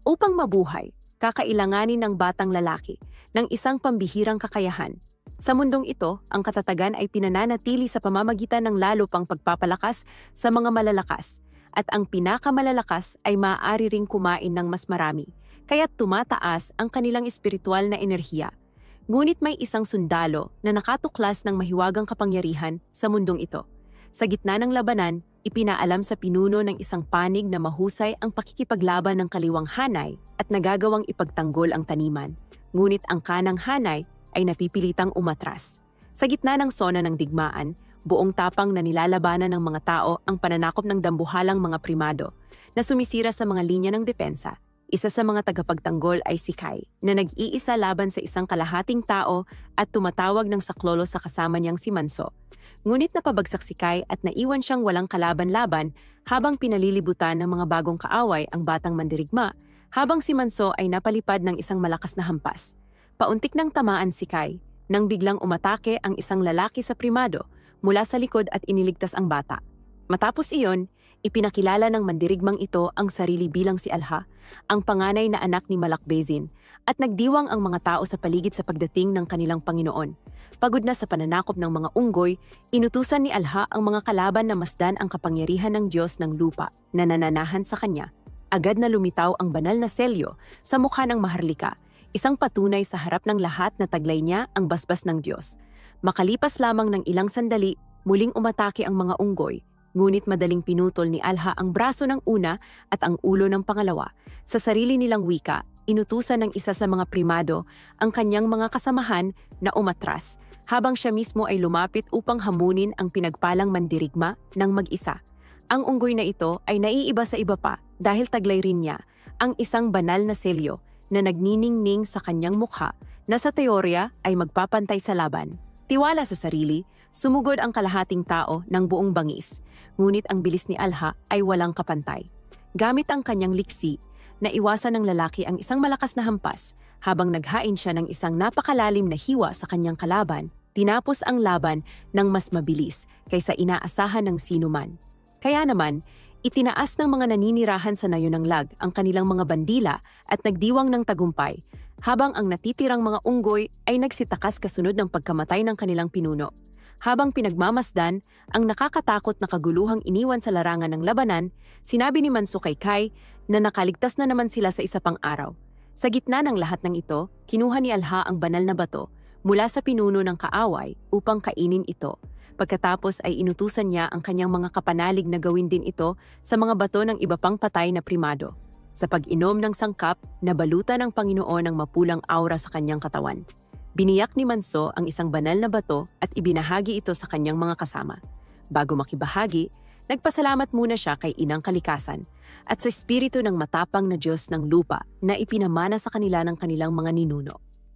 Upang mabuhay, kakailanganin ng batang lalaki ng isang pambihirang kakayahan. Sa mundong ito, ang katatagan ay pinananatili sa pamamagitan ng lalo pang pagpapalakas sa mga malalakas, at ang pinakamalalakas ay maaari ring kumain ng mas marami, kaya't tumataas ang kanilang espiritual na enerhiya. Ngunit may isang sundalo na nakatuklas ng mahiwagang kapangyarihan sa mundong ito. Sa gitna ng labanan, ipinaalam sa pinuno ng isang panig na mahusay ang pakikipaglaban ng kaliwang hanay at nagagawang ipagtanggol ang taniman. Ngunit ang kanang hanay ay napipilitang umatras. Sa gitna ng sona ng digmaan, buong tapang na nilalabanan ng mga tao ang pananakop ng dambuhalang mga primado na sumisira sa mga linya ng depensa. Isa sa mga tagapagtanggol ay si Kai, na nag-iisa laban sa isang kalahating tao at tumatawag ng saklolo sa kasama niyang si Manso. Ngunit napabagsak si Kai at naiwan siyang walang kalaban-laban habang pinalilibutan ng mga bagong kaaway ang batang mandirigma, habang si Manso ay napalipad ng isang malakas na hampas. Pauntik nang tamaan si Kai nang biglang umatake ang isang lalaki sa primado mula sa likod at iniligtas ang bata. Matapos iyon, ipinakilala ng mandirigmang ito ang sarili bilang si Alha, ang panganay na anak ni Malakbezin, at nagdiwang ang mga tao sa paligid sa pagdating ng kanilang Panginoon. Pagod na sa pananakop ng mga unggoy, inutusan ni Alha ang mga kalaban na masdan ang kapangyarihan ng Diyos ng lupa na nananahan sa kanya. Agad na lumitaw ang banal na selyo sa mukha ng Maharlika, isang patunay sa harap ng lahat na taglay niya ang basbas ng Diyos. Makalipas lamang ng ilang sandali, muling umatake ang mga unggoy, ngunit madaling pinutol ni Alha ang braso ng una at ang ulo ng pangalawa. Sa sarili nilang wika, inutusan ng isa sa mga primado ang kanyang mga kasamahan na umatras, habang siya mismo ay lumapit upang hamunin ang pinagpalang mandirigma ng mag-isa. Ang unggoy na ito ay naiiba sa iba pa dahil taglay rin niya ang isang banal na selyo na nagniningning sa kanyang mukha na sa teorya ay magpapantay sa laban. Tiwala sa sarili, sumugod ang kalahating tao ng buong bangis, ngunit ang bilis ni Alha ay walang kapantay. Gamit ang kanyang liksi, naiwasan ng lalaki ang isang malakas na hampas habang naghain siya ng isang napakalalim na hiwa sa kanyang kalaban. Tinapos ang laban ng mas mabilis kaysa inaasahan ng sinuman. Kaya naman, itinaas ng mga naninirahan sa nayon ng lag ang kanilang mga bandila at nagdiwang ng tagumpay, habang ang natitirang mga unggoy ay nagsitakas kasunod ng pagkamatay ng kanilang pinuno. Habang pinagmamasdan ang nakakatakot na kaguluhang iniwan sa larangan ng labanan, sinabi ni Manso kay Kai na nakaligtas na naman sila sa isa pang araw. Sa gitna ng lahat ng ito, kinuha ni Alha ang banal na bato mula sa pinuno ng kaaway upang kainin ito. Pagkatapos ay inutusan niya ang kanyang mga kapanalig na gawin din ito sa mga bato ng iba pang patay na primado. Sa pag-inom ng sangkap, nabalutan ng Panginoon ang mapulang aura sa kanyang katawan. Biniyak ni Manso ang isang banal na bato at ibinahagi ito sa kanyang mga kasama. Bago makibahagi, nagpasalamat muna siya kay Inang Kalikasan at sa espiritu ng matapang na Diyos ng lupa na ipinamana sa kanila ng kanilang mga ninuno.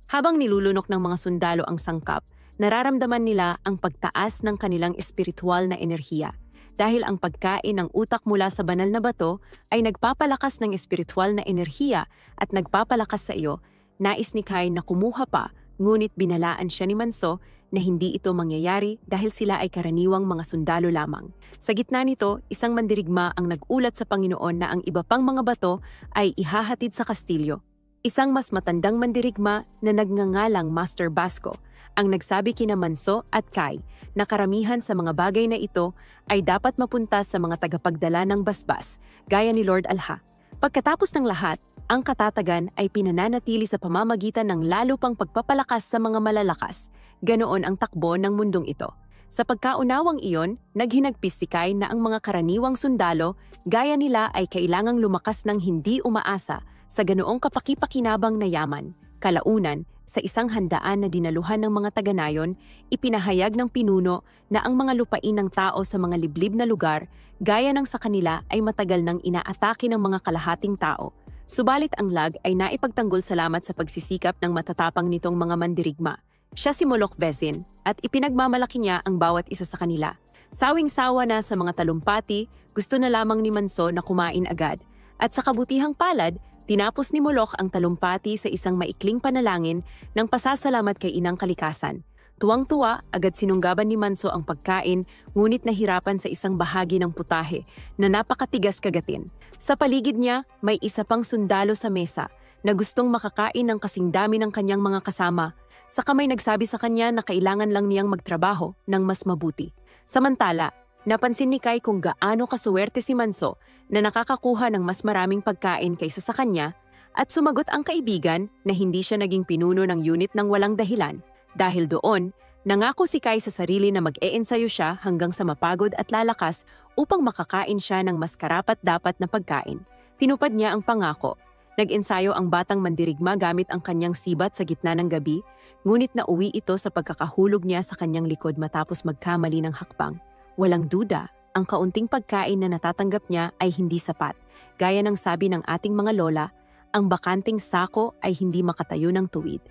Habang nilulunok ng mga sundalo ang sangkap, nararamdaman nila ang pagtaas ng kanilang espiritual na enerhiya. Dahil ang pagkain ng utak mula sa banal na bato ay nagpapalakas ng espiritual na enerhiya at nagpapalakas sa iyo, nais ni Kai na kumuha pa, ngunit binalaan siya ni Manso na hindi ito mangyayari dahil sila ay karaniwang mga sundalo lamang. Sa gitna nito, isang mandirigma ang nag-ulat sa Panginoon na ang iba pang mga bato ay ihahatid sa kastilyo. Isang mas matandang mandirigma na nagngangalang Master Basco ang nagsabi kina Manso at Kai na karamihan sa mga bagay na ito ay dapat mapunta sa mga tagapagdala ng basbas, gaya ni Lord Alha. Pagkatapos ng lahat, ang katatagan ay pinananatili sa pamamagitan ng lalo pang pagpapalakas sa mga malalakas, ganoon ang takbo ng mundong ito. Sa pagkaunawang iyon, naghinagpis si Kai na ang mga karaniwang sundalo, gaya nila ay kailangang lumakas ng hindi umaasa sa ganoong kapaki-pakinabang na yaman. Kalaunan, sa isang handaan na dinaluhan ng mga taga-nayon, ipinahayag ng pinuno na ang mga lupain ng tao sa mga liblib na lugar, gaya ng sa kanila ay matagal nang inaatake ng mga kalahating tao. Subalit ang lag ay naipagtanggol salamat sa pagsisikap ng matatapang nitong mga mandirigma. Siya si Malakbezin at ipinagmamalaki niya ang bawat isa sa kanila. Sawing-sawa na sa mga talumpati, gusto na lamang ni Manso na kumain agad. At sa kabutihang palad, tinapos ni Molok ang talumpati sa isang maikling panalangin ng pasasalamat kay Inang Kalikasan. Tuwang-tuwa, agad sinunggaban ni Manso ang pagkain, ngunit nahirapan sa isang bahagi ng putahe na napakatigas kagatin. Sa paligid niya, may isa pang sundalo sa mesa na gustong makakain ng kasing dami ng kanyang mga kasama. Saka may nagsabi sa kanya na kailangan lang niyang magtrabaho ng mas mabuti. Samantala, napansin ni Kai kung gaano kasuwerte si Manso na nakakakuha ng mas maraming pagkain kaysa sa kanya at sumagot ang kaibigan na hindi siya naging pinuno ng unit ng walang dahilan. Dahil doon, nangako si Kai sa sarili na mag-e-ensayo siya hanggang sa mapagod at lalakas upang makakain siya ng mas karapat-dapat na pagkain. Tinupad niya ang pangako. Nag-ensayo ang batang mandirigma gamit ang kanyang sibat sa gitna ng gabi, ngunit nauwi ito sa pagkakahulog niya sa kanyang likod matapos magkamali ng hakbang. Walang duda, ang kaunting pagkain na natatanggap niya ay hindi sapat. Gaya ng sabi ng ating mga lola, ang bakanting sako ay hindi makatayo ng tuwid.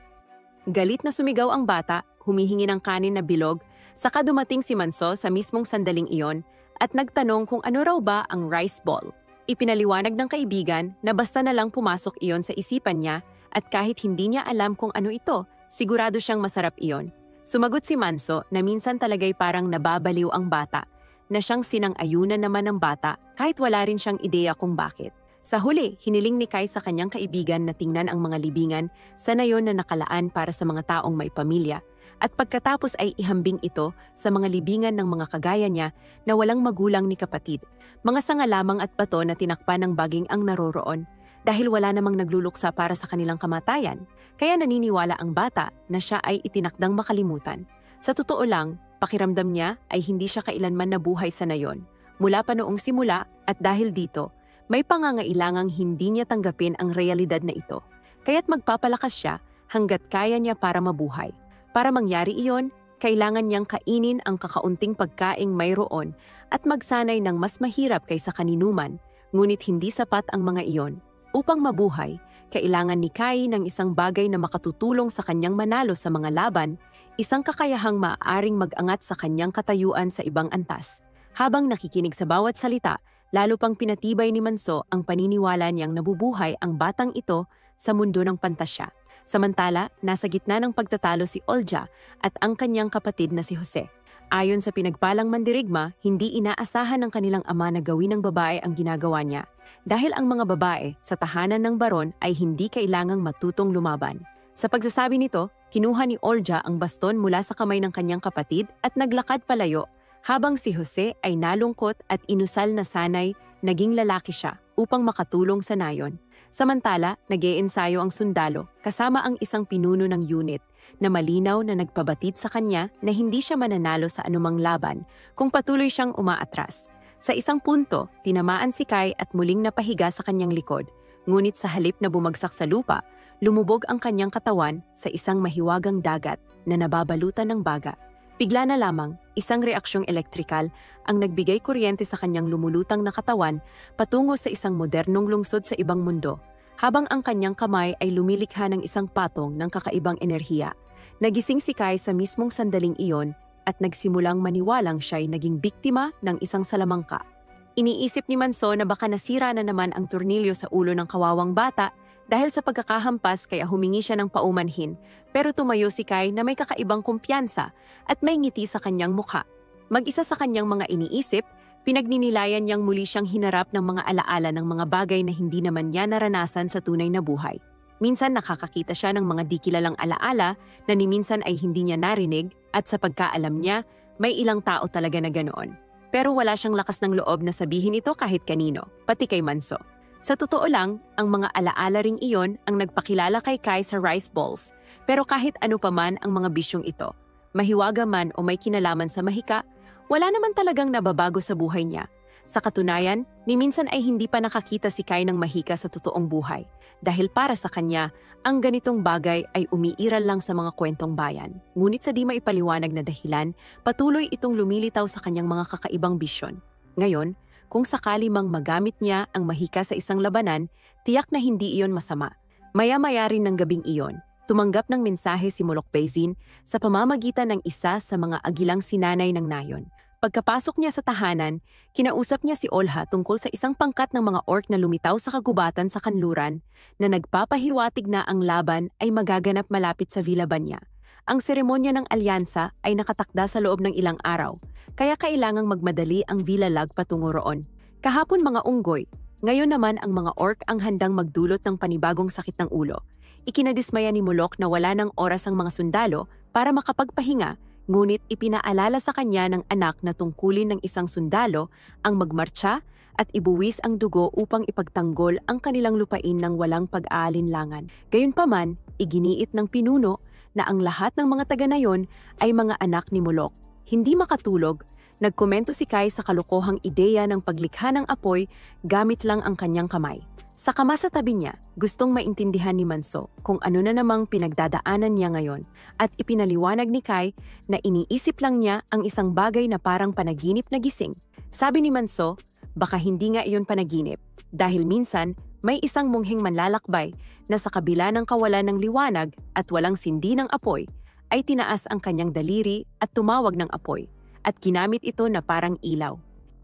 Galit na sumigaw ang bata, humihingi ng kanin na bilog, saka dumating si Manso sa mismong sandaling iyon at nagtanong kung ano raw ba ang rice ball. Ipinaliwanag ng kaibigan na basta na lang pumasok iyon sa isipan niya at kahit hindi niya alam kung ano ito, sigurado siyang masarap iyon. Sumagot si Manso na minsan talaga'y parang nababaliw ang bata, na siyang sinang-ayunan naman ng bata kahit wala rin siyang ideya kung bakit. Sa huli, hiniling ni Kai sa kanyang kaibigan na tingnan ang mga libingan sa nayon na nakalaan para sa mga taong may pamilya at pagkatapos ay ihambing ito sa mga libingan ng mga kagaya niya na walang magulang ni kapatid, mga sanga lamang at bato na tinakpan ng baging ang naroroon dahil wala namang nagluluksa para sa kanilang kamatayan, kaya naniniwala ang bata na siya ay itinakdang makalimutan. Sa totoo lang, pakiramdam niya ay hindi siya kailanman nabuhay sa nayon, mula pa noong simula at dahil dito, may pangangailangang hindi niya tanggapin ang realidad na ito, kaya't magpapalakas siya hanggat kaya niya para mabuhay. Para mangyari iyon, kailangan niyang kainin ang kakaunting pagkaing mayroon at magsanay ng mas mahirap kaysa kaninuman, ngunit hindi sapat ang mga iyon. Upang mabuhay, kailangan ni Kai ng isang bagay na makatutulong sa kanyang manalo sa mga laban, isang kakayahang maaaring mag-angat sa kanyang katayuan sa ibang antas. Habang nakikinig sa bawat salita, lalo pang pinatibay ni Manso ang paniniwala niyang nabubuhay ang batang ito sa mundo ng pantasya. Samantala, nasa gitna ng pagtatalo si Olja at ang kanyang kapatid na si Jose. Ayon sa pinagpalang mandirigma, hindi inaasahan ng kanilang ama na gawin ng babae ang ginagawa niya. Dahil ang mga babae sa tahanan ng baron ay hindi kailangang matutong lumaban. Sa pagsasabi nito, kinuha ni Olja ang baston mula sa kamay ng kanyang kapatid at naglakad palayo, habang si Jose ay nalungkot at inusal na sanay naging lalaki siya upang makatulong sa nayon. Samantala, nag-e-ensayo ang sundalo kasama ang isang pinuno ng unit na malinaw na nagpabatid sa kanya na hindi siya mananalo sa anumang laban kung patuloy siyang umaatras. Sa isang punto, tinamaan si Kai at muling napahiga sa kanyang likod, ngunit sa halip na bumagsak sa lupa, lumubog ang kanyang katawan sa isang mahiwagang dagat na nababalutan ng baga. Bigla na lamang, isang reaksyong elektrikal ang nagbigay kuryente sa kanyang lumulutang na katawan patungo sa isang modernong lungsod sa ibang mundo, habang ang kanyang kamay ay lumilikha ng isang patong ng kakaibang enerhiya. Nagising si Kai sa mismong sandaling iyon at nagsimulang maniwalang siya'y naging biktima ng isang salamangka. Iniisip ni Manso na baka nasira na naman ang tornilyo sa ulo ng kawawang bata dahil sa pagkakahampas kaya humingi siya ng paumanhin, pero tumayo si Kai na may kakaibang kumpiyansa at may ngiti sa kanyang mukha. Mag-isa sa kanyang mga iniisip, pinagninilayan niyang muli siyang hinarap ng mga alaala ng mga bagay na hindi naman niya naranasan sa tunay na buhay. Minsan nakakakita siya ng mga di kilalang alaala na ni minsan ay hindi niya narinig at sa pagkaalam niya, may ilang tao talaga na ganoon. Pero wala siyang lakas ng loob na sabihin ito kahit kanino, pati kay Manso. Sa totoo lang, ang mga alaala ring iyon ang nagpakilala kay Kai sa rice balls. Pero kahit ano pa man ang mga bisyong ito, mahiwaga man o may kinalaman sa mahika, wala naman talagang nababago sa buhay niya. Sa katunayan, ni minsan ay hindi pa nakakita si Kai ng mahika sa totoong buhay. Dahil para sa kanya, ang ganitong bagay ay umiiral lang sa mga kwentong bayan. Ngunit sa di maipaliwanag na dahilan, patuloy itong lumilitaw sa kanyang mga kakaibang bisyon. Ngayon, kung sakali mang magamit niya ang mahika sa isang labanan, tiyak na hindi iyon masama. Maya-maya rin ng gabing iyon, tumanggap ng mensahe si Molokbezin sa pamamagitan ng isa sa mga agilang sinanay ng nayon. Pagkapasok niya sa tahanan, kinausap niya si Olha tungkol sa isang pangkat ng mga orc na lumitaw sa kagubatan sa kanluran na nagpapahiwatig na ang laban ay magaganap malapit sa Villa Banya. Ang seremonya ng alyansa ay nakatakda sa loob ng ilang araw, kaya kailangang magmadali ang Vilalag patungo roon. Kahapon mga unggoy, ngayon naman ang mga orc ang handang magdulot ng panibagong sakit ng ulo. Ikinadismaya ni Molok na wala ng oras ang mga sundalo para makapagpahinga, ngunit ipinaalala sa kanya ng anak na tungkulin ng isang sundalo ang magmartsa at ibuwis ang dugo upang ipagtanggol ang kanilang lupain ng walang pag-aalinlangan. Gayunpaman, iginiit ng pinuno na ang lahat ng mga taga na yon ay mga anak ni Molok. Hindi makatulog, nagkomento si Kai sa kalokohang ideya ng paglikha ng apoy gamit lang ang kanyang kamay. Sa kama sa tabi niya, gustong maintindihan ni Manso kung ano na namang pinagdadaanan niya ngayon at ipinaliwanag ni Kai na iniisip lang niya ang isang bagay na parang panaginip na gising. Sabi ni Manso, baka hindi nga iyon panaginip dahil minsan may isang munghing manlalakbay na sa kabila ng kawalan ng liwanag at walang sindi ng apoy, ay tinaas ang kanyang daliri at tumawag ng apoy, at ginamit ito na parang ilaw.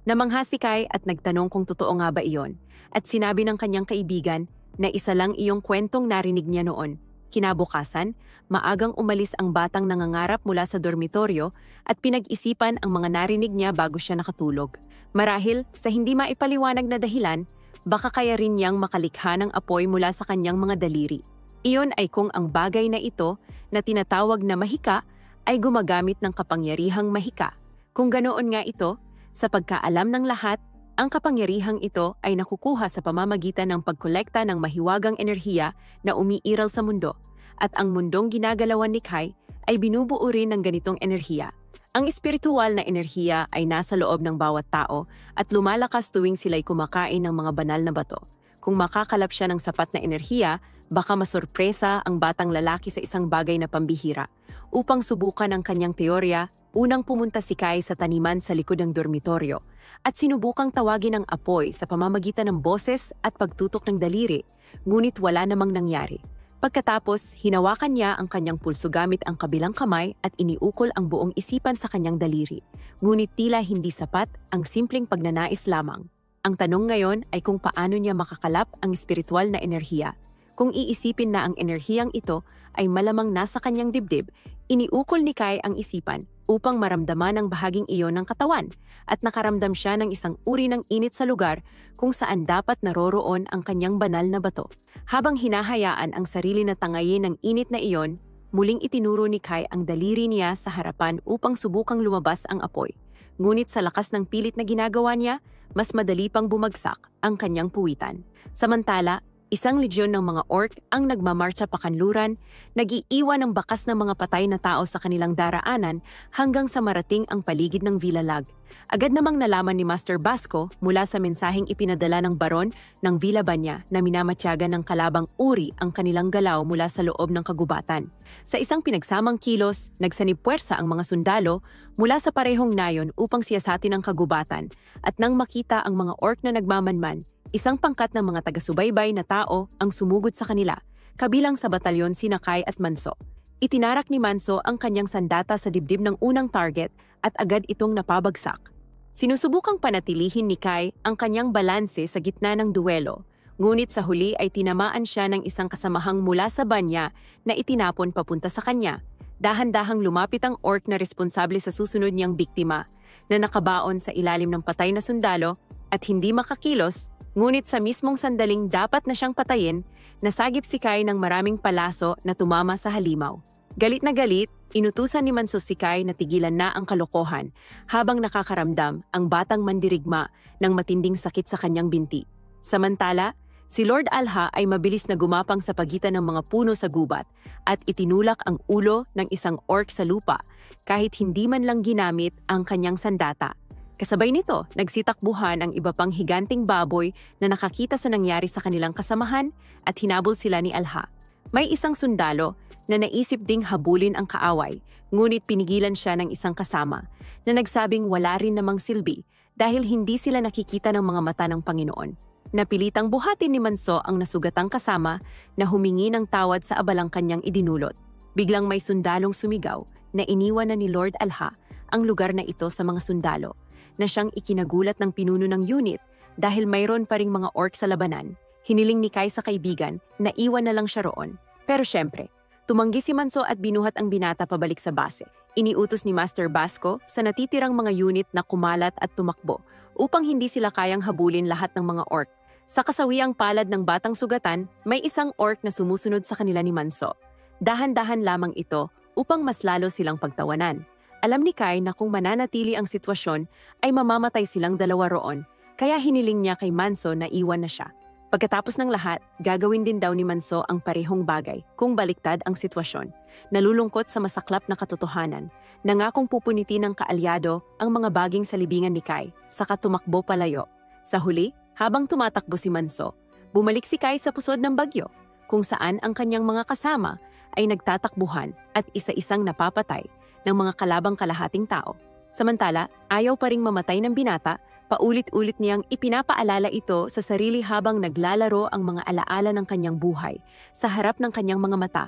Namangha si Kai at nagtanong kung totoo nga ba iyon, at sinabi ng kanyang kaibigan na isa lang iyong kwentong narinig niya noon. Kinabukasan, maagang umalis ang batang nangangarap mula sa dormitoryo at pinag-isipan ang mga narinig niya bago siya nakatulog. Marahil, sa hindi maipaliwanag na dahilan, baka kaya rin niyang makalikha ng apoy mula sa kanyang mga daliri. Iyon ay kung ang bagay na ito na tinatawag na mahika ay gumagamit ng kapangyarihang mahika. Kung ganoon nga ito, sa pagkaalam ng lahat, ang kapangyarihang ito ay nakukuha sa pamamagitan ng pagkolekta ng mahiwagang enerhiya na umiiral sa mundo, at ang mundong ginagalawan ni Kai ay binubuo rin ng ganitong enerhiya. Ang espiritual na enerhiya ay nasa loob ng bawat tao at lumalakas tuwing sila'y kumakain ng mga banal na bato. Kung makakalap siya ng sapat na enerhiya, baka masorpresa ang batang lalaki sa isang bagay na pambihira. Upang subukan ang kanyang teorya, unang pumunta si Kai sa taniman sa likod ng dormitoryo at sinubukang tawagin ang apoy sa pamamagitan ng boses at pagtutok ng daliri, ngunit wala namang nangyari. Pagkatapos, hinawakan niya ang kanyang pulso gamit ang kabilang kamay at iniukol ang buong isipan sa kanyang daliri. Ngunit tila hindi sapat ang simpleng pagnanais lamang. Ang tanong ngayon ay kung paano niya makakalap ang espiritual na enerhiya. Kung iisipin na ang enerhiyang ito ay malamang nasa kanyang dibdib, iniukol ni Kai ang isipan upang maramdaman ang bahaging iyon ng katawan at nakaramdam siya ng isang uri ng init sa lugar kung saan dapat naroroon ang kanyang banal na bato. Habang hinahayaan ang sarili na tangayin ng init na iyon, muling itinuro ni Kai ang daliri niya sa harapan upang subukang lumabas ang apoy. Ngunit sa lakas ng pilit na ginagawa niya, mas madali pang bumagsak ang kanyang puwitan. Samantala, isang legion ng mga orc ang nagmamarcha pakanluran, nag-iiwan ng bakas ng mga patay na tao sa kanilang daraanan hanggang sa marating ang paligid ng Vilalag. Agad namang nalaman ni Master Basco mula sa mensaheng ipinadala ng baron ng Villa Banya na minamatyagan ng kalabang uri ang kanilang galaw mula sa loob ng kagubatan. Sa isang pinagsamang kilos, nagsanib puwersa ang mga sundalo mula sa parehong nayon upang siyasatin ang kagubatan, at nang makita ang mga orc na nagmamanman, isang pangkat ng mga taga-subaybay na tao ang sumugod sa kanila, kabilang sa batalyon sina Kai at Manso. Itinarak ni Manso ang kanyang sandata sa dibdib ng unang target at agad itong napabagsak. Sinusubukang panatilihin ni Kai ang kanyang balanse sa gitna ng duwelo, ngunit sa huli ay tinamaan siya ng isang kasamahang mula sa banya na itinapon papunta sa kanya. Dahan-dahang lumapit ang orc na responsable sa susunod niyang biktima, na nakabaon sa ilalim ng patay na sundalo at hindi makakilos. Ngunit sa mismong sandaling dapat na siyang patayin, nasagip si Kai ng maraming palaso na tumama sa halimaw. Galit na galit, inutusan ni Manso si Kai na tigilan na ang kalokohan habang nakakaramdam ang batang mandirigma ng matinding sakit sa kanyang binti. Samantala, si Lord Alha ay mabilis na gumapang sa pagitan ng mga puno sa gubat at itinulak ang ulo ng isang orc sa lupa kahit hindi man lang ginamit ang kanyang sandata. Kasabay nito, nagsitakbuhan ang iba pang higanting baboy na nakakita sa nangyari sa kanilang kasamahan at hinabol sila ni Alha. May isang sundalo na naisip ding habulin ang kaaway, ngunit pinigilan siya ng isang kasama na nagsabing wala rin namang silbi dahil hindi sila nakikita ng mga mata ng Panginoon. Napilitang buhatin ni Manso ang nasugatang kasama na humingi ng tawad sa abalang kanyang idinulot. Biglang may sundalong sumigaw na iniwan na ni Lord Alha ang lugar na ito sa mga sundalo, na siyang ikinagulat ng pinuno ng unit dahil mayroon pa ring mga orc sa labanan. Hiniling ni Kai sa kaibigan na iwan na lang siya roon. Pero syempre, Tumanggi si Manso at binuhat ang binata pabalik sa base. Iniutos ni Master Basco sa natitirang mga unit na kumalat at tumakbo upang hindi sila kayang habulin lahat ng mga orc. Sa kasawiang palad ng batang sugatan, may isang orc na sumusunod sa kanila ni Manso. Dahan-dahan lamang ito upang mas lalo silang pagtawanan. Alam ni Kai na kung mananatili ang sitwasyon ay mamamatay silang dalawa roon, kaya hiniling niya kay Manso na iwan na siya. Pagkatapos ng lahat, gagawin din daw ni Manso ang parehong bagay kung baliktad ang sitwasyon. Nalulungkot sa masaklap na katotohanan, nangakong pupuniti ng kaalyado ang mga baging sa libingan ni Kai, saka tumakbo palayo. Sa huli, habang tumatakbo si Manso, bumalik si Kai sa pusod ng bagyo, kung saan ang kanyang mga kasama ay nagtatakbuhan at isa-isang napapatay ng mga kalabang kalahating tao. Samantala, ayaw pa ring mamatay ng binata. Paulit-ulit niyang ipinapaalala ito sa sarili habang naglalaro ang mga alaala ng kanyang buhay sa harap ng kanyang mga mata.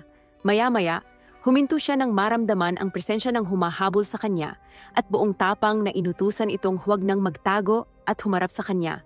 Maya-maya, huminto siya nang maramdaman ang presensya ng humahabol sa kanya at buong tapang na inutusan itong huwag nang magtago at humarap sa kanya.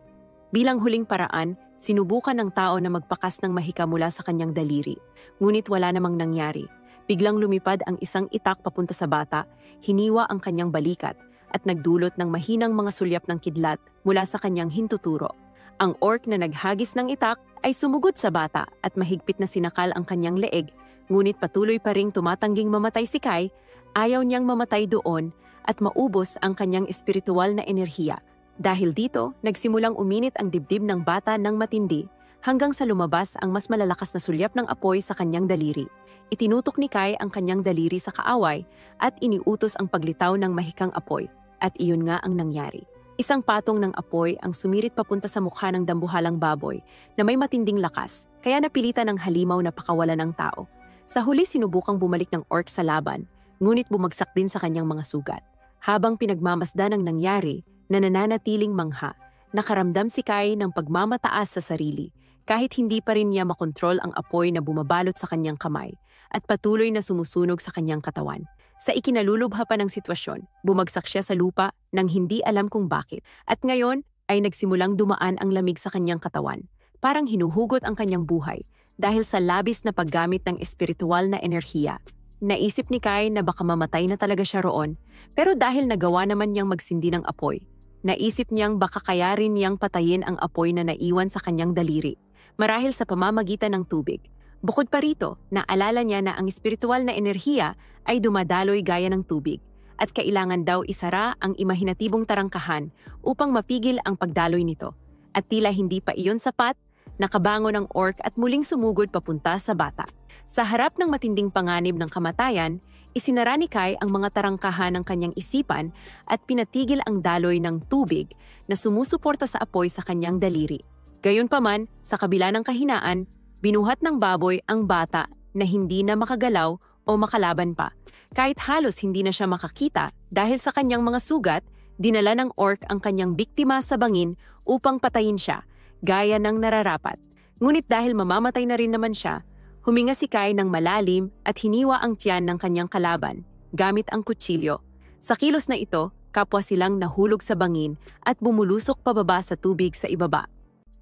Bilang huling paraan, sinubukan ng tao na magpakas ng mahika mula sa kanyang daliri. Ngunit wala namang nangyari. Biglang lumipad ang isang itak papunta sa bata, hiniwa ang kanyang balikat, at nagdulot ng mahinang mga sulyap ng kidlat mula sa kanyang hintuturo. Ang orc na naghagis ng itak ay sumugod sa bata at mahigpit na sinakal ang kanyang leeg, ngunit patuloy pa ring tumatangging mamatay si Kai. Ayaw niyang mamatay doon at maubos ang kanyang espiritual na enerhiya. Dahil dito, nagsimulang uminit ang dibdib ng bata ng matindi hanggang sa lumabas ang mas malalakas na sulyap ng apoy sa kanyang daliri. Itinutok ni Kai ang kanyang daliri sa kaaway at iniutos ang paglitaw ng mahikang apoy. At iyon nga ang nangyari. Isang patong ng apoy ang sumirit papunta sa mukha ng dambuhalang baboy na may matinding lakas, kaya napilitan ng halimaw na pakawalan ng tao. Sa huli sinubukang bumalik ng orc sa laban, ngunit bumagsak din sa kanyang mga sugat. Habang pinagmamasdan ang nangyari, nananatiling mangha, nakaramdam si Kai ng pagmamataas sa sarili, kahit hindi pa rin niya makontrol ang apoy na bumabalot sa kanyang kamay at patuloy na sumusunog sa kanyang katawan. Sa ikinalulubha pa ng sitwasyon, bumagsak siya sa lupa nang hindi alam kung bakit. At ngayon ay nagsimulang dumaan ang lamig sa kanyang katawan. Parang hinuhugot ang kanyang buhay dahil sa labis na paggamit ng espiritual na enerhiya. Naisip ni Kai na baka mamatay na talaga siya roon, pero dahil nagawa naman niyang magsindi ng apoy, naisip niyang baka kaya rin niyang patayin ang apoy na naiwan sa kanyang daliri, marahil sa pamamagitan ng tubig. Bukod pa rito, naalala niya na ang espiritual na enerhiya ay dumadaloy gaya ng tubig at kailangan daw isara ang imahinatibong tarangkahan upang mapigil ang pagdaloy nito. At tila hindi pa iyon sapat, nakabangon ang orc at muling sumugod papunta sa bata. Sa harap ng matinding panganib ng kamatayan, isinara ni Kai ang mga tarangkahan ng kanyang isipan at pinatigil ang daloy ng tubig na sumusuporta sa apoy sa kanyang daliri. Gayunpaman, sa kabila ng kahinaan, binuhat ng baboy ang bata na hindi na makagalaw o makalaban pa. Kahit halos hindi na siya makakita dahil sa kanyang mga sugat, dinala ng orc ang kanyang biktima sa bangin upang patayin siya, gaya ng nararapat. Ngunit dahil mamamatay na rin naman siya, huminga si Kai ng malalim at hiniwa ang tiyan ng kanyang kalaban gamit ang kutsilyo. Sa kilos na ito, kapwa silang nahulog sa bangin at bumulusok pababa sa tubig sa ibaba.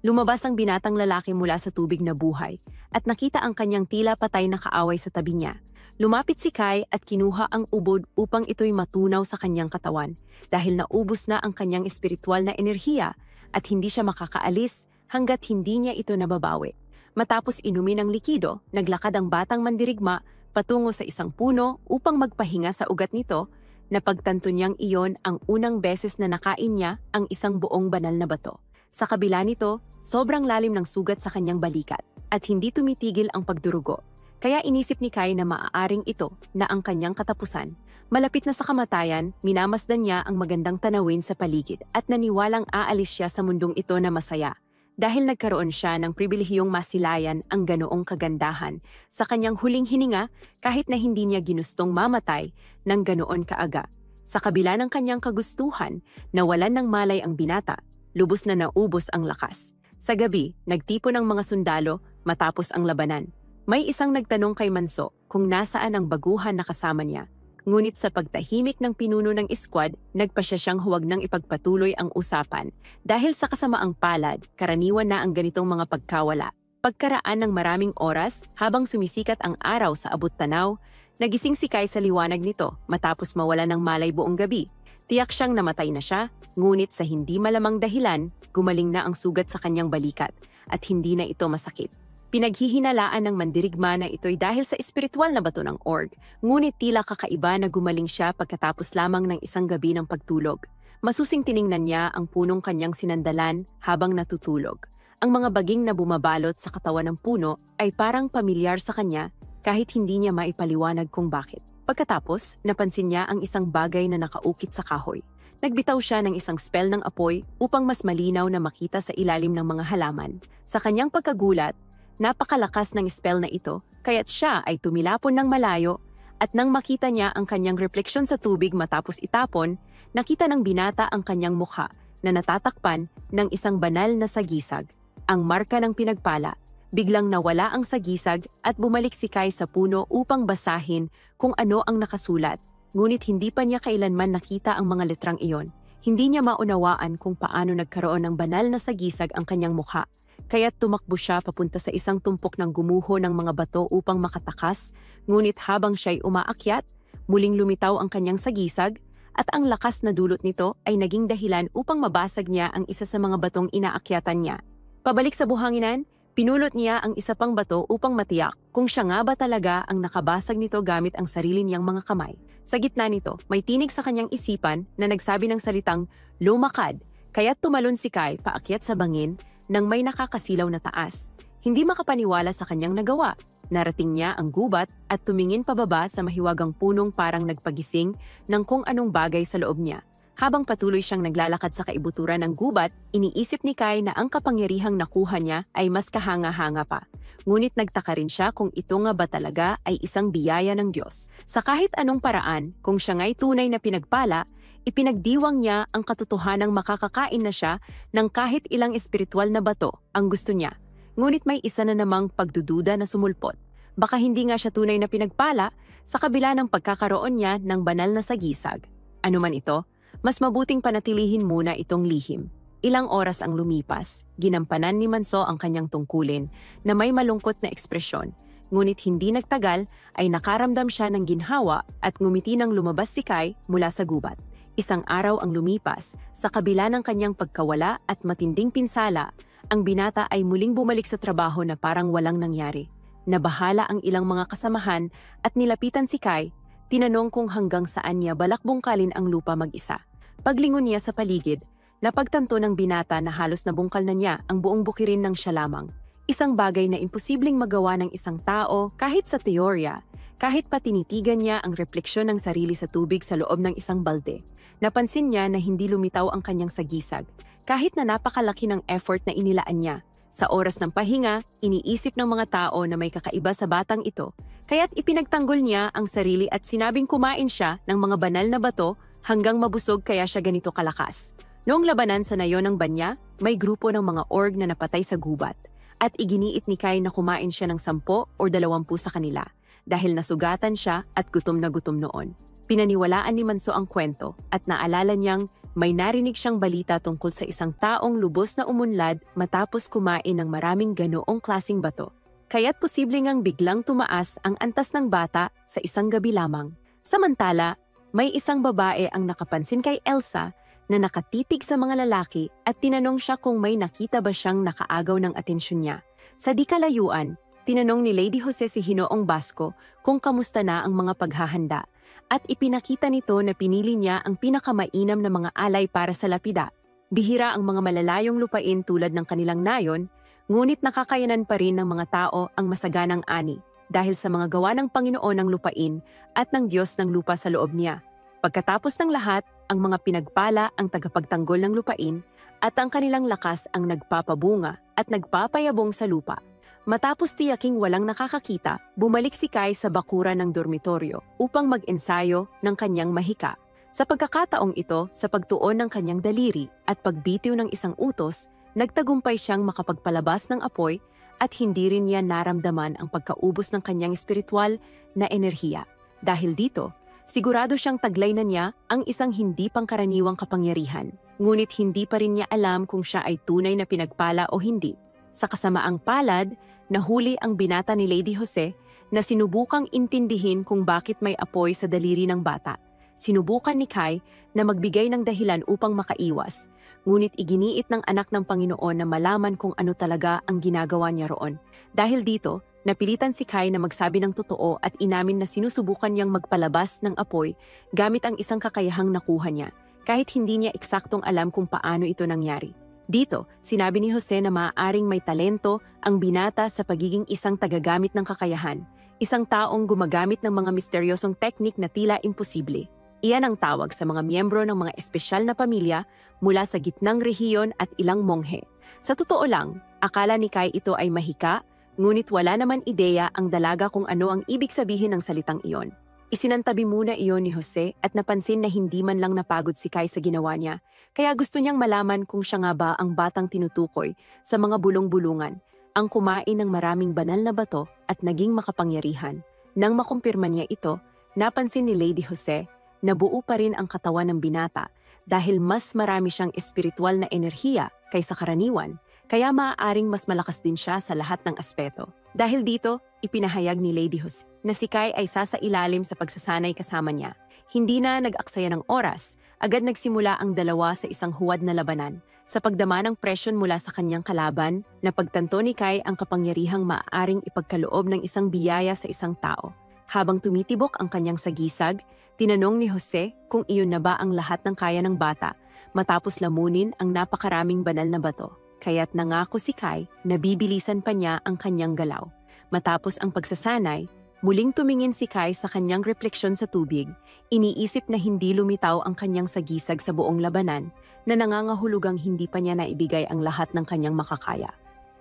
Lumabas ang binatang lalaki mula sa tubig na buhay at nakita ang kanyang tila patay na kaaway sa tabi niya. Lumapit si Kai at kinuha ang ubod upang ito'y matunaw sa kanyang katawan dahil naubos na ang kanyang espiritual na enerhiya at hindi siya makakaalis hanggat hindi niya ito nababawi. Matapos inumin ang likido, naglakad ang batang mandirigma patungo sa isang puno upang magpahinga sa ugat nito. Napagtanto niyang iyon ang unang beses na nakain niya ang isang buong banal na bato. Sa kabila nito, sobrang lalim ng sugat sa kanyang balikat at hindi tumitigil ang pagdurugo. Kaya inisip ni Kai na maaaring ito na ang kanyang katapusan. Malapit na sa kamatayan, minamasdan niya ang magandang tanawin sa paligid at naniwalang aalis siya sa mundong ito na masaya. Dahil nagkaroon siya ng pribilehiyong masilayan ang ganoong kagandahan sa kanyang huling hininga kahit na hindi niya ginustong mamatay ng ganoon kaaga. Sa kabila ng kanyang kagustuhan, nawalan ng malay ang binata. Lubos na naubos ang lakas. Sa gabi, nagtipon ang mga sundalo matapos ang labanan. May isang nagtanong kay Manso kung nasaan ang baguhan na kasama niya. Ngunit sa pagtahimik ng pinuno ng squad, nagpasya siyang huwag nang ipagpatuloy ang usapan dahil sa kasamaang palad, karaniwan na ang ganitong mga pagkawala. Pagkaraan ng maraming oras habang sumisikat ang araw sa abot-tanaw, nagising si Kai sa liwanag nito matapos mawala ng malay buong gabi. Tiyak siyang namatay na siya, ngunit sa hindi malamang dahilan, gumaling na ang sugat sa kanyang balikat at hindi na ito masakit. Pinaghihinalaan ng mandirigma na ito'y dahil sa espiritual na bato ng org, ngunit tila kakaiba na gumaling siya pagkatapos lamang ng isang gabi ng pagtulog. Masusing tiningnan niya ang punong kanyang sinandalan habang natutulog. Ang mga baging na bumabalot sa katawan ng puno ay parang pamilyar sa kanya kahit hindi niya maipaliwanag kung bakit. Pagkatapos, napansin niya ang isang bagay na nakaukit sa kahoy. Nagbitaw siya ng isang spell ng apoy upang mas malinaw na makita sa ilalim ng mga halaman. Sa kanyang pagkagulat, napakalakas ng spell na ito, kaya't siya ay tumilapon ng malayo at nang makita niya ang kanyang refleksyon sa tubig matapos itapon, nakita ng binata ang kanyang mukha na natatakpan ng isang banal na sagisag. Ang marka ng pinagpala, biglang nawala ang sagisag at bumalik si Kai sa puno upang basahin kung ano ang nakasulat. Ngunit hindi pa niya kailanman nakita ang mga letrang iyon. Hindi niya maunawaan kung paano nagkaroon ng banal na sagisag ang kanyang mukha. Kaya't tumakbo siya papunta sa isang tumpok ng gumuho ng mga bato upang makatakas, ngunit habang siya'y umaakyat, muling lumitaw ang kanyang sagisag at ang lakas na dulot nito ay naging dahilan upang mabasag niya ang isa sa mga batong inaakyatan niya. Pabalik sa buhanginan, pinulot niya ang isa pang bato upang matiyak kung siya nga ba talaga ang nakabasag nito gamit ang sarili niyang mga kamay. Sa gitna nito, may tinig sa kanyang isipan na nagsabi ng salitang lumakad, kaya't tumalon si Kai paakyat sa bangin nang may nakakasilaw na taas. Hindi makapaniwala sa kanyang nagawa. Narating niya ang gubat at tumingin pababa sa mahiwagang punong parang nagpagising ng kung anong bagay sa loob niya. Habang patuloy siyang naglalakad sa kaibuturan ng gubat, iniisip ni Kai na ang kapangyarihang nakuha niya ay mas kahanga-hanga pa. Ngunit nagtaka rin siya kung ito nga ba talaga ay isang biyaya ng Diyos. Sa kahit anong paraan, kung siya nga'y tunay na pinagpala, ipinagdiwang niya ang katotohanang makakakain na siya ng kahit ilang espiritual na bato ang gusto niya. Ngunit may isa na namang pagdududa na sumulpot. Baka hindi nga siya tunay na pinagpala sa kabila ng pagkakaroon niya ng banal na sagisag. Ano man ito, mas mabuting panatilihin muna itong lihim. Ilang oras ang lumipas, ginampanan ni Manso ang kanyang tungkulin na may malungkot na ekspresyon. Ngunit hindi nagtagal ay nakaramdam siya ng ginhawa at ngumiti nang lumabas si Kai mula sa gubat. Isang araw ang lumipas, sa kabila ng kanyang pagkawala at matinding pinsala, ang binata ay muling bumalik sa trabaho na parang walang nangyari. Nabahala ang ilang mga kasamahan at nilapitan si Kai, tinanong kung hanggang saan niya balak bungkalin ang lupa mag-isa. Paglingon niya sa paligid, napagtanto ng binata na halos nabungkal na niya ang buong bukirin ng siya lamang. Isang bagay na imposibleng magawa ng isang tao kahit sa teorya, kahit pa tinitigan niya ang refleksyon ng sarili sa tubig sa loob ng isang balde. Napansin niya na hindi lumitaw ang kanyang sagisag, kahit na napakalaki ng effort na inilaan niya. Sa oras ng pahinga, iniisip ng mga tao na may kakaiba sa batang ito, kaya't ipinagtanggol niya ang sarili at sinabing kumain siya ng mga banal na bato hanggang mabusog kaya siya ganito kalakas. Noong labanan sa nayon ng banya, may grupo ng mga org na napatay sa gubat at iginiit ni Kai na kumain siya ng 10 o 20 sa kanila dahil nasugatan siya at gutom na gutom noon. Pinaniwalaan ni Manso ang kwento at naalala niyang may narinig siyang balita tungkol sa isang taong lubos na umunlad matapos kumain ng maraming ganoong klasing bato. Kaya't posibleng ngang biglang tumaas ang antas ng bata sa isang gabi lamang. Samantala, may isang babae ang nakapansin kay Elsa na nakatitig sa mga lalaki at tinanong siya kung may nakita ba siyang nakaagaw ng atensyon niya. Sa di kalayuan, tinanong ni Lady Jose si Hinoong Basco kung kamusta na ang mga paghahanda at ipinakita nito na pinili niya ang pinakamainam na mga alay para sa lapida. Bihira ang mga malalayong lupain tulad ng kanilang nayon, ngunit nakakayanan pa rin ng mga tao ang masaganang ani dahil sa mga gawa ng Panginoon ng lupain at ng Diyos ng lupa sa loob niya. Pagkatapos ng lahat, ang mga pinagpala ang tagapagtanggol ng lupain at ang kanilang lakas ang nagpapabunga at nagpapayabong sa lupa. Matapos tiyaking walang nakakakita, bumalik si Kai sa bakuran ng dormitoryo upang mag-ensayo ng kanyang mahika. Sa pagkakataong ito, sa pagtuon ng kanyang daliri at pagbitiw ng isang utos, nagtagumpay siyang makapagpalabas ng apoy at hindi rin niya naramdaman ang pagkaubos ng kanyang espiritual na enerhiya. Dahil dito, sigurado siyang taglay na niya ang isang hindi pangkaraniwang kapangyarihan. Ngunit hindi pa rin niya alam kung siya ay tunay na pinagpala o hindi. Sa kasamaang palad, nahuli ang binata ni Lady Jose na sinubukang intindihin kung bakit may apoy sa daliri ng bata. Sinubukan ni Kai na magbigay ng dahilan upang makaiwas, ngunit iginiit ng anak ng Panginoon na malaman kung ano talaga ang ginagawa niya roon. Dahil dito, napilitan si Kai na magsabi ng totoo at inamin na sinusubukan niyang magpalabas ng apoy gamit ang isang kakayahang nakuha niya, kahit hindi niya eksaktong alam kung paano ito nangyari. Dito, sinabi ni Jose na maaaring may talento ang binata sa pagiging isang tagagamit ng kakayahan, isang taong gumagamit ng mga misteryosong teknik na tila imposible. Iyan ang tawag sa mga miyembro ng mga espesyal na pamilya mula sa gitnang rehiyon at ilang monghe. Sa totoo lang, akala ni Kai ito ay mahika, ngunit wala naman ideya ang dalaga kung ano ang ibig sabihin ng salitang iyon. Isinantabi muna iyon ni Jose at napansin na hindi man lang napagod si Kai sa ginawa niya, kaya gusto niyang malaman kung siya nga ba ang batang tinutukoy sa mga bulong-bulungan, ang kumain ng maraming banal na bato at naging makapangyarihan. Nang makumpirma niya ito, napansin ni Lady Jose na buo pa rin ang katawan ng binata dahil mas marami siyang espiritual na enerhiya kaysa karaniwan, kaya maaaring mas malakas din siya sa lahat ng aspeto. Dahil dito, ipinahayag ni Lady Jose na si Kai ay sasailalim sa pagsasanay kasama niya. Hindi na nag-aksaya ng oras, agad nagsimula ang dalawa sa isang huwad na labanan. Sa pagdama ng presyon mula sa kanyang kalaban, napagtanto ni Kai ang kapangyarihang maaaring ipagkaloob ng isang biyaya sa isang tao. Habang tumitibok ang kanyang sagisag, tinanong ni Jose kung iyon na ba ang lahat ng kaya ng bata, matapos lamunin ang napakaraming banal na bato. Kaya't nangako si Kai na bibilisan pa niya ang kanyang galaw. Matapos ang pagsasanay, muling tumingin si Kai sa kanyang refleksyon sa tubig, iniisip na hindi lumitaw ang kanyang sagisag sa buong labanan, na nangangahulugang hindi pa niya naibigay ang lahat ng kanyang makakaya.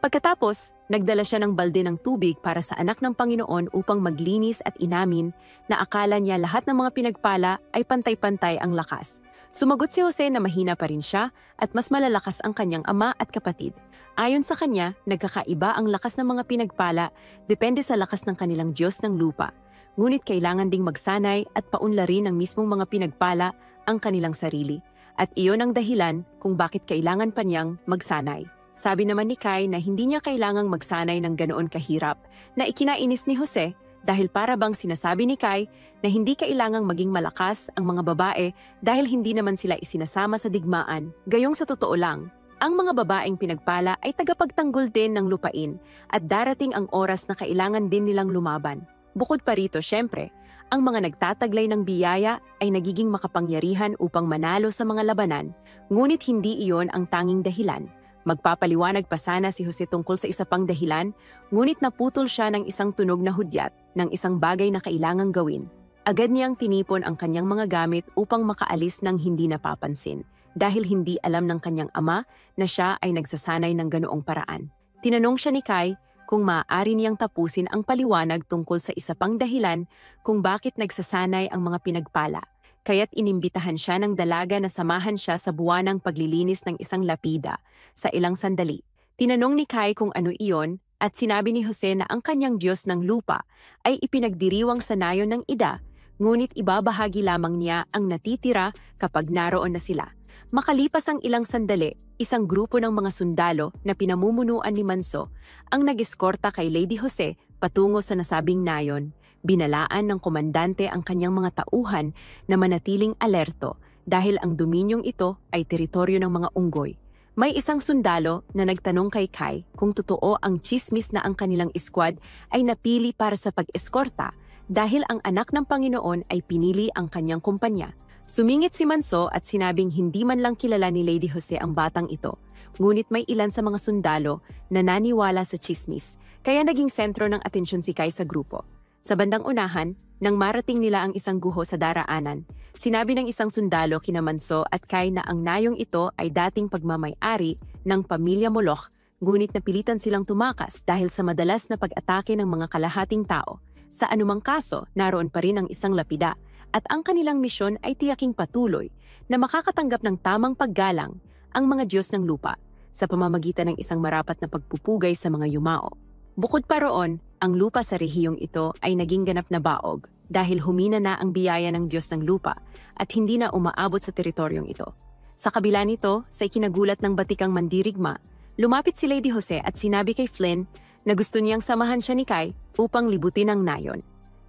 Pagkatapos, nagdala siya ng balde ng tubig para sa anak ng Panginoon upang maglinis at inamin na akala niya lahat ng mga pinagpala ay pantay-pantay ang lakas. Sumagot si Jose na mahina pa rin siya at mas malalakas ang kanyang ama at kapatid. Ayon sa kanya, nagkakaiba ang lakas ng mga pinagpala depende sa lakas ng kanilang Diyos ng lupa. Ngunit kailangan ding magsanay at paunlarin ng mismong mga pinagpala ang kanilang sarili. At iyon ang dahilan kung bakit kailangan pa niyang magsanay. Sabi naman ni Kai na hindi niya kailangang magsanay ng ganoon kahirap, na ikinainis ni Jose dahil para bang sinasabi ni Kai na hindi kailangang maging malakas ang mga babae dahil hindi naman sila isinasama sa digmaan. Gayong sa totoo lang, ang mga babaeng pinagpala ay tagapagtanggol din ng lupain at darating ang oras na kailangan din nilang lumaban. Bukod pa rito, syempre, ang mga nagtataglay ng biyaya ay nagiging makapangyarihan upang manalo sa mga labanan, ngunit hindi iyon ang tanging dahilan. Magpapaliwanag pa sana si Jose tungkol sa isa pang dahilan, ngunit naputol siya ng isang tunog na hudyat ng isang bagay na kailangang gawin. Agad niyang tinipon ang kanyang mga gamit upang makaalis ng hindi napapansin, dahil hindi alam ng kanyang ama na siya ay nagsasanay ng ganoong paraan. Tinanong siya ni Kai kung maaari niyang tapusin ang paliwanag tungkol sa isa pang dahilan kung bakit nagsasanay ang mga pinagpala. Kaya't inimbitahan siya ng dalaga na samahan siya sa buwanang paglilinis ng isang lapida sa ilang sandali. Tinanong ni Kai kung ano iyon at sinabi ni Jose na ang kanyang Diyos ng lupa ay ipinagdiriwang sa nayon ng ida, ngunit ibabahagi lamang niya ang natitira kapag naroon na sila. Makalipas ang ilang sandali, isang grupo ng mga sundalo na pinamumunuan ni Manso ang nag-eskorta kay Lady Jose patungo sa nasabing nayon. Binalaan ng komandante ang kanyang mga tauhan na manatiling alerto dahil ang dominyong ito ay teritoryo ng mga unggoy. May isang sundalo na nagtanong kay Kai kung totoo ang tsismis na ang kanilang squad ay napili para sa pag-eskorta dahil ang anak ng Panginoon ay pinili ang kanyang kumpanya. Sumingit si Manso at sinabing hindi man lang kilala ni Lady Jose ang batang ito, ngunit may ilan sa mga sundalo na naniwala sa tsismis, kaya naging sentro ng atensyon si Kai sa grupo. Sa bandang unahan, nang marating nila ang isang guho sa daraanan, sinabi ng isang sundalo kina Manso at Kai na ang nayong ito ay dating pagmamay-ari ng pamilya Moloch, ngunit napilitan silang tumakas dahil sa madalas na pag-atake ng mga kalahating tao. Sa anumang kaso, naroon pa rin ang isang lapida at ang kanilang misyon ay tiyaking patuloy na makakatanggap ng tamang paggalang ang mga Diyos ng lupa sa pamamagitan ng isang marapat na pagpupugay sa mga yumao. Bukod pa roon, ang lupa sa rehiyong ito ay naging ganap na baog dahil humina na ang biyaya ng Diyos ng lupa at hindi na umaabot sa teritoryong ito. Sa kabila nito, sa ikinagulat ng batikang mandirigma, lumapit si Lady Jose at sinabi kay Flynn na gusto niyang samahan siya ni Kai upang libutin ang nayon.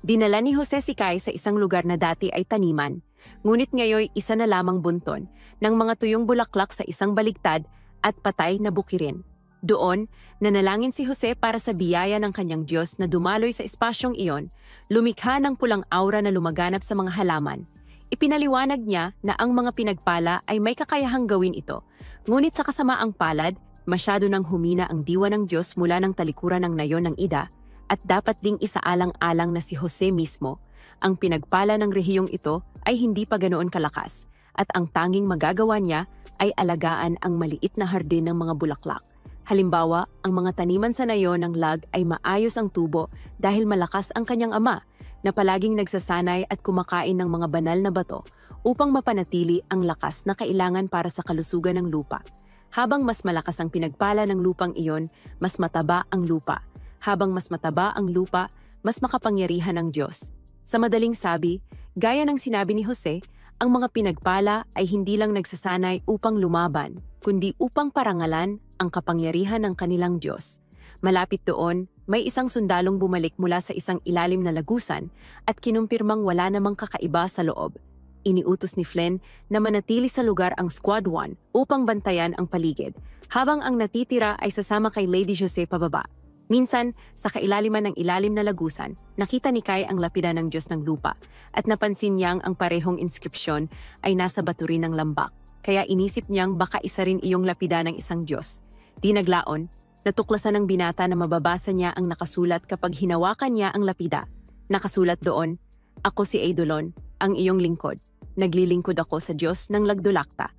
Dinala ni Jose si Kai sa isang lugar na dati ay taniman, ngunit ngayon isa na lamang bunton ng mga tuyong bulaklak sa isang baligtad at patay na bukirin. Doon, nanalangin si Jose para sa biyaya ng kanyang Diyos na dumaloy sa espasyong iyon, lumikha ng pulang aura na lumaganap sa mga halaman. Ipinaliwanag niya na ang mga pinagpala ay may kakayahang gawin ito, ngunit sa kasamaang palad, masyado nang humina ang diwa ng Diyos mula ng talikuran ng nayon ng Ida, at dapat ding isaalang-alang na si Jose mismo, ang pinagpala ng rehiyong ito ay hindi pa ganoon kalakas, at ang tanging magagawa niya ay alagaan ang maliit na hardin ng mga bulaklak. Halimbawa, ang mga taniman sa nayon ng lag ay maayos ang tubo dahil malakas ang kanyang ama na palaging nagsasanay at kumakain ng mga banal na bato upang mapanatili ang lakas na kailangan para sa kalusugan ng lupa. Habang mas malakas ang pinagpala ng lupang iyon, mas mataba ang lupa. Habang mas mataba ang lupa, mas makapangyarihan ang Diyos. Sa madaling sabi, gaya ng sinabi ni Jose, ang mga pinagpala ay hindi lang nagsasanay upang lumaban, kundi upang parangalan ang kapangyarihan ng kanilang Diyos. Malapit doon, may isang sundalong bumalik mula sa isang ilalim na lagusan at kinumpirmang wala namang kakaiba sa loob. Iniutos ni Flynn na manatili sa lugar ang Squad 1 upang bantayan ang paligid, habang ang natitira ay sasama kay Lady Jose pababa. Minsan, sa kailaliman ng ilalim na lagusan, nakita ni Kai ang lapida ng Diyos ng lupa at napansin niyang ang parehong inskripsyon ay nasa bato rin ng lambak. Kaya inisip niyang baka isa rin iyong lapida ng isang Diyos. Di naglaon, natuklasan ng binata na mababasa niya ang nakasulat kapag hinawakan niya ang lapida. Nakasulat doon, "Ako si Eidolon, ang iyong lingkod. Naglilingkod ako sa Diyos ng Lagdulakta."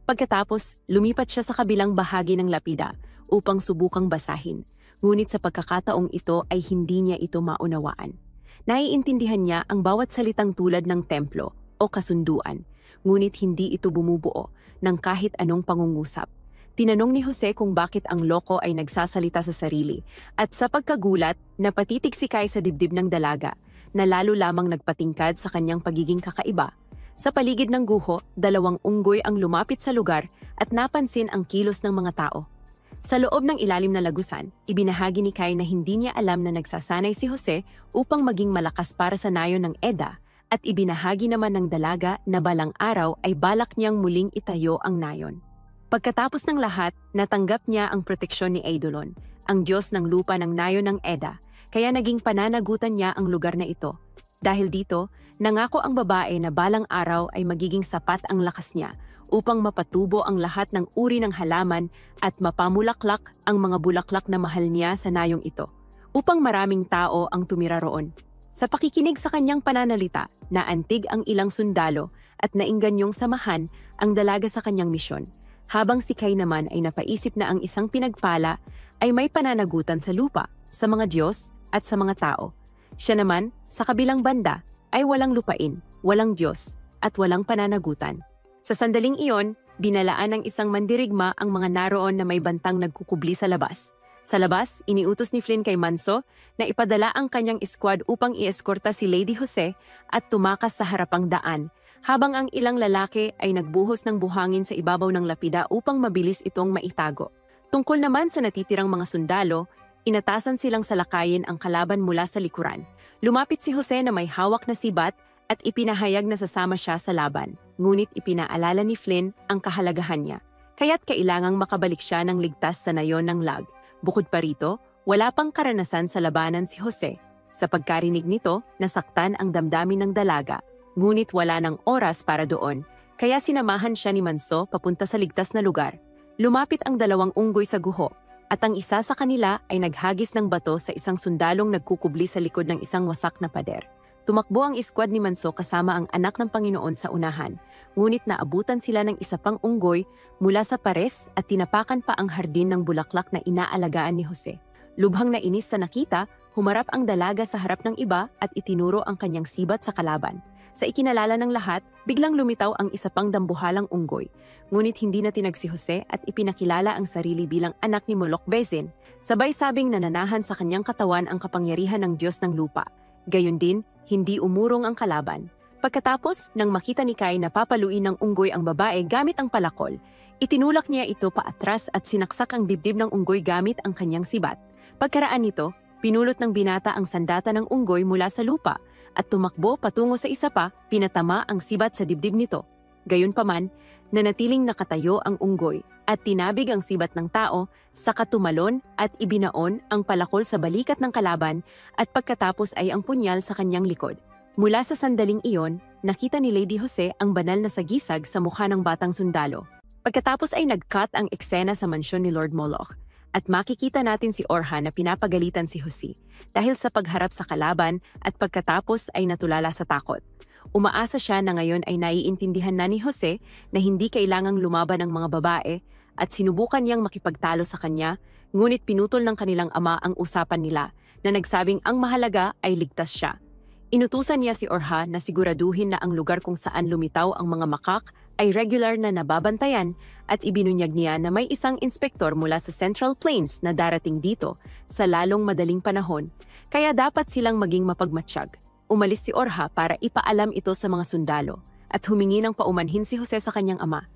Pagkatapos, lumipat siya sa kabilang bahagi ng lapida upang subukang basahin. Ngunit sa pagkakataong ito ay hindi niya ito maunawaan. Naiintindihan niya ang bawat salitang tulad ng templo o kasunduan, ngunit hindi ito bumubuo ng kahit anong pangungusap. Tinanong ni Jose kung bakit ang loko ay nagsasalita sa sarili, at sa pagkagulat, napatitig si Kai sa dibdib ng dalaga, na lalo lamang nagpatingkad sa kanyang pagiging kakaiba. Sa paligid ng guho, 2 unggoy ang lumapit sa lugar at napansin ang kilos ng mga tao. Sa loob ng ilalim na lagusan, ibinahagi ni Kai na hindi niya alam na nagsasanay si Jose upang maging malakas para sa nayon ng Eda, at ibinahagi naman ng dalaga na balang araw ay balak niyang muling itayo ang nayon. Pagkatapos ng lahat, natanggap niya ang proteksyon ni Eidolon, ang Diyos ng lupa ng nayon ng Eda, kaya naging pananagutan niya ang lugar na ito. Dahil dito, nangako ang babae na balang araw ay magiging sapat ang lakas niya upang mapatubo ang lahat ng uri ng halaman at mapamulaklak ang mga bulaklak na mahal niya sa nayong ito, upang maraming tao ang tumira roon. Sa pakikinig sa kanyang pananalita, naantig ang ilang sundalo at naingganyong samahan ang dalaga sa kanyang misyon, habang si Kai naman ay napaisip na ang isang pinagpala ay may pananagutan sa lupa, sa mga Diyos at sa mga tao. Siya naman, sa kabilang banda, ay walang lupain, walang Diyos at walang pananagutan. Sa sandaling iyon, binalaan ng isang mandirigma ang mga naroon na may bantang nagkukubli sa labas. Sa labas, iniutos ni Flynn kay Manso na ipadala ang kanyang squad upang ieskorta si Lady Jose at tumakas sa harapang daan, habang ang ilang lalaki ay nagbuhos ng buhangin sa ibabaw ng lapida upang mabilis itong maitago. Tungkol naman sa natitirang mga sundalo, inatasan silang salakayin ang kalaban mula sa likuran. Lumapit si Jose na may hawak na sibat at ipinahayag na sasama siya sa laban. Ngunit ipinaalala ni Flynn ang kahalagahan niya, kaya't kailangang makabalik siya ng ligtas sa nayon ng lag. Bukod pa rito, wala pang karanasan sa labanan si Jose. Sa pagkarinig nito, nasaktan ang damdamin ng dalaga, ngunit wala ng oras para doon, kaya sinamahan siya ni Manso papunta sa ligtas na lugar. Lumapit ang 2 unggoy sa guho, at ang isa sa kanila ay naghagis ng bato sa isang sundalong nagkukubli sa likod ng isang wasak na pader. Tumakbo ang squad ni Manso kasama ang anak ng Panginoon sa unahan, ngunit naabutan sila ng isa pang unggoy mula sa pares at tinapakan pa ang hardin ng bulaklak na inaalagaan ni Jose. Lubhang nainis sa nakita, humarap ang dalaga sa harap ng iba at itinuro ang kanyang sibat sa kalaban. Sa ikinalala ng lahat, biglang lumitaw ang isa pang dambuhalang unggoy, ngunit hindi na tinag si Jose at ipinakilala ang sarili bilang anak ni Moloch Bezin, sabay sabing nananahan sa kanyang katawan ang kapangyarihan ng Diyos ng lupa. Gayon din, hindi umurong ang kalaban. Pagkatapos, nang makita ni Kai na papaluin ng unggoy ang babae gamit ang palakol, itinulak niya ito paatras at sinaksak ang dibdib ng unggoy gamit ang kanyang sibat. Pagkaraan nito, pinulot ng binata ang sandata ng unggoy mula sa lupa at tumakbo patungo sa isa pa, pinatama ang sibat sa dibdib nito. Gayunpaman, nanatiling nakatayo ang unggoy at tinabig ang sibat ng tao, saka tumalon at ibinaon ang palakol sa balikat ng kalaban at pagkatapos ay ang punyal sa kanyang likod. Mula sa sandaling iyon, nakita ni Lady Jose ang banal na sagisag sa mukha ng batang sundalo. Pagkatapos ay nag-cut ang eksena sa mansyon ni Lord Moloch at makikita natin si Orha na pinapagalitan si Jose dahil sa pagharap sa kalaban at pagkatapos ay natulala sa takot. Umaasa siya na ngayon ay naiintindihan na ni Jose na hindi kailangang lumaban ng mga babae at sinubukan niyang makipagtalo sa kanya, ngunit pinutol ng kanilang ama ang usapan nila na nagsabing ang mahalaga ay ligtas siya. Inutusan niya si Orha na siguraduhin na ang lugar kung saan lumitaw ang mga makak ay regular na nababantayan at ibinunyag niya na may isang inspektor mula sa Central Plains na darating dito sa lalong madaling panahon, kaya dapat silang maging mapagmatsyag. Umalis si Orha para ipaalam ito sa mga sundalo at humingi ng paumanhin si Jose sa kanyang ama.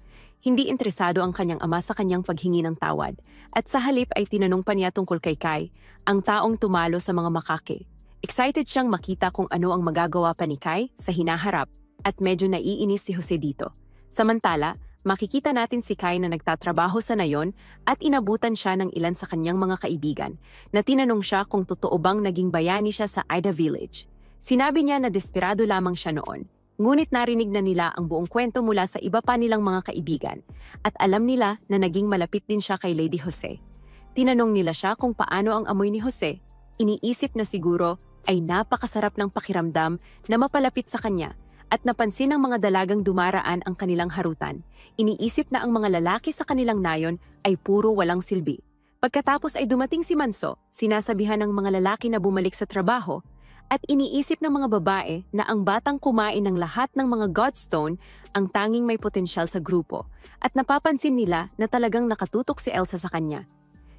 Hindi interesado ang kanyang ama sa kanyang paghingi ng tawad at sa halip ay tinanong pa niya tungkol kay Kai, ang taong tumalo sa mga makake. Excited siyang makita kung ano ang magagawa pa ni Kai sa hinaharap at medyo naiinis si Jose dito. Samantala, makikita natin si Kai na nagtatrabaho sa nayon at inabutan siya ng ilan sa kanyang mga kaibigan na tinanong siya kung totoo bang naging bayani siya sa Ida Village. Sinabi niya na desperado lamang siya noon, ngunit narinig na nila ang buong kwento mula sa iba pa nilang mga kaibigan at alam nila na naging malapit din siya kay Lady Jose. Tinanong nila siya kung paano ang amoy ni Jose. Iniisip na siguro ay napakasarap ng pakiramdam na mapalapit sa kanya at napansin ng mga dalagang dumaraan ang kanilang harutan. Iniisip na ang mga lalaki sa kanilang nayon ay puro walang silbi. Pagkatapos ay dumating si Manso, sinasabihan ng mga lalaki na bumalik sa trabaho at iniisip ng mga babae na ang batang kumain ng lahat ng mga Godstone ang tanging may potensyal sa grupo at napapansin nila na talagang nakatutok si Elsa sa kanya.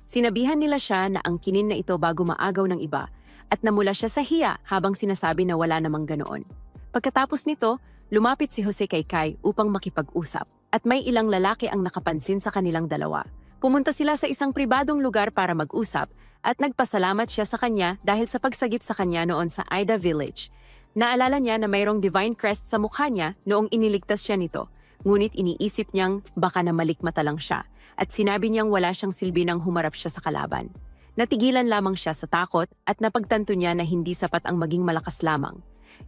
Sinabihan nila siya na angkinin na ito bago maagaw ng iba at namula siya sa hiya habang sinasabi na wala namang ganoon. Pagkatapos nito, lumapit si Jose kay Kai upang makipag-usap at may ilang lalaki ang nakapansin sa kanilang dalawa. Pumunta sila sa isang pribadong lugar para mag-usap at nagpasalamat siya sa kanya dahil sa pagsagip sa kanya noon sa Ida Village. Naalala niya na mayroong divine crest sa mukha niya noong iniligtas siya nito, ngunit iniisip niyang baka na malikmata lang siya at sinabi niyang wala siyang silbi nang humarap siya sa kalaban. Natigilan lamang siya sa takot at napagtanto niya na hindi sapat ang maging malakas lamang.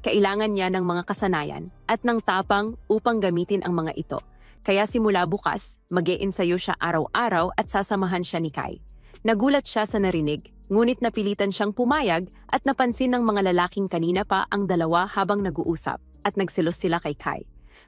Kailangan niya ng mga kasanayan at ng tapang upang gamitin ang mga ito. Kaya simula bukas, mag-e-ensayo siya araw-araw at sasamahan siya ni Kai. Nagulat siya sa narinig, ngunit napilitan siyang pumayag at napansin ng mga lalaking kanina pa ang dalawa habang nag-uusap at nagselos sila kay Kai.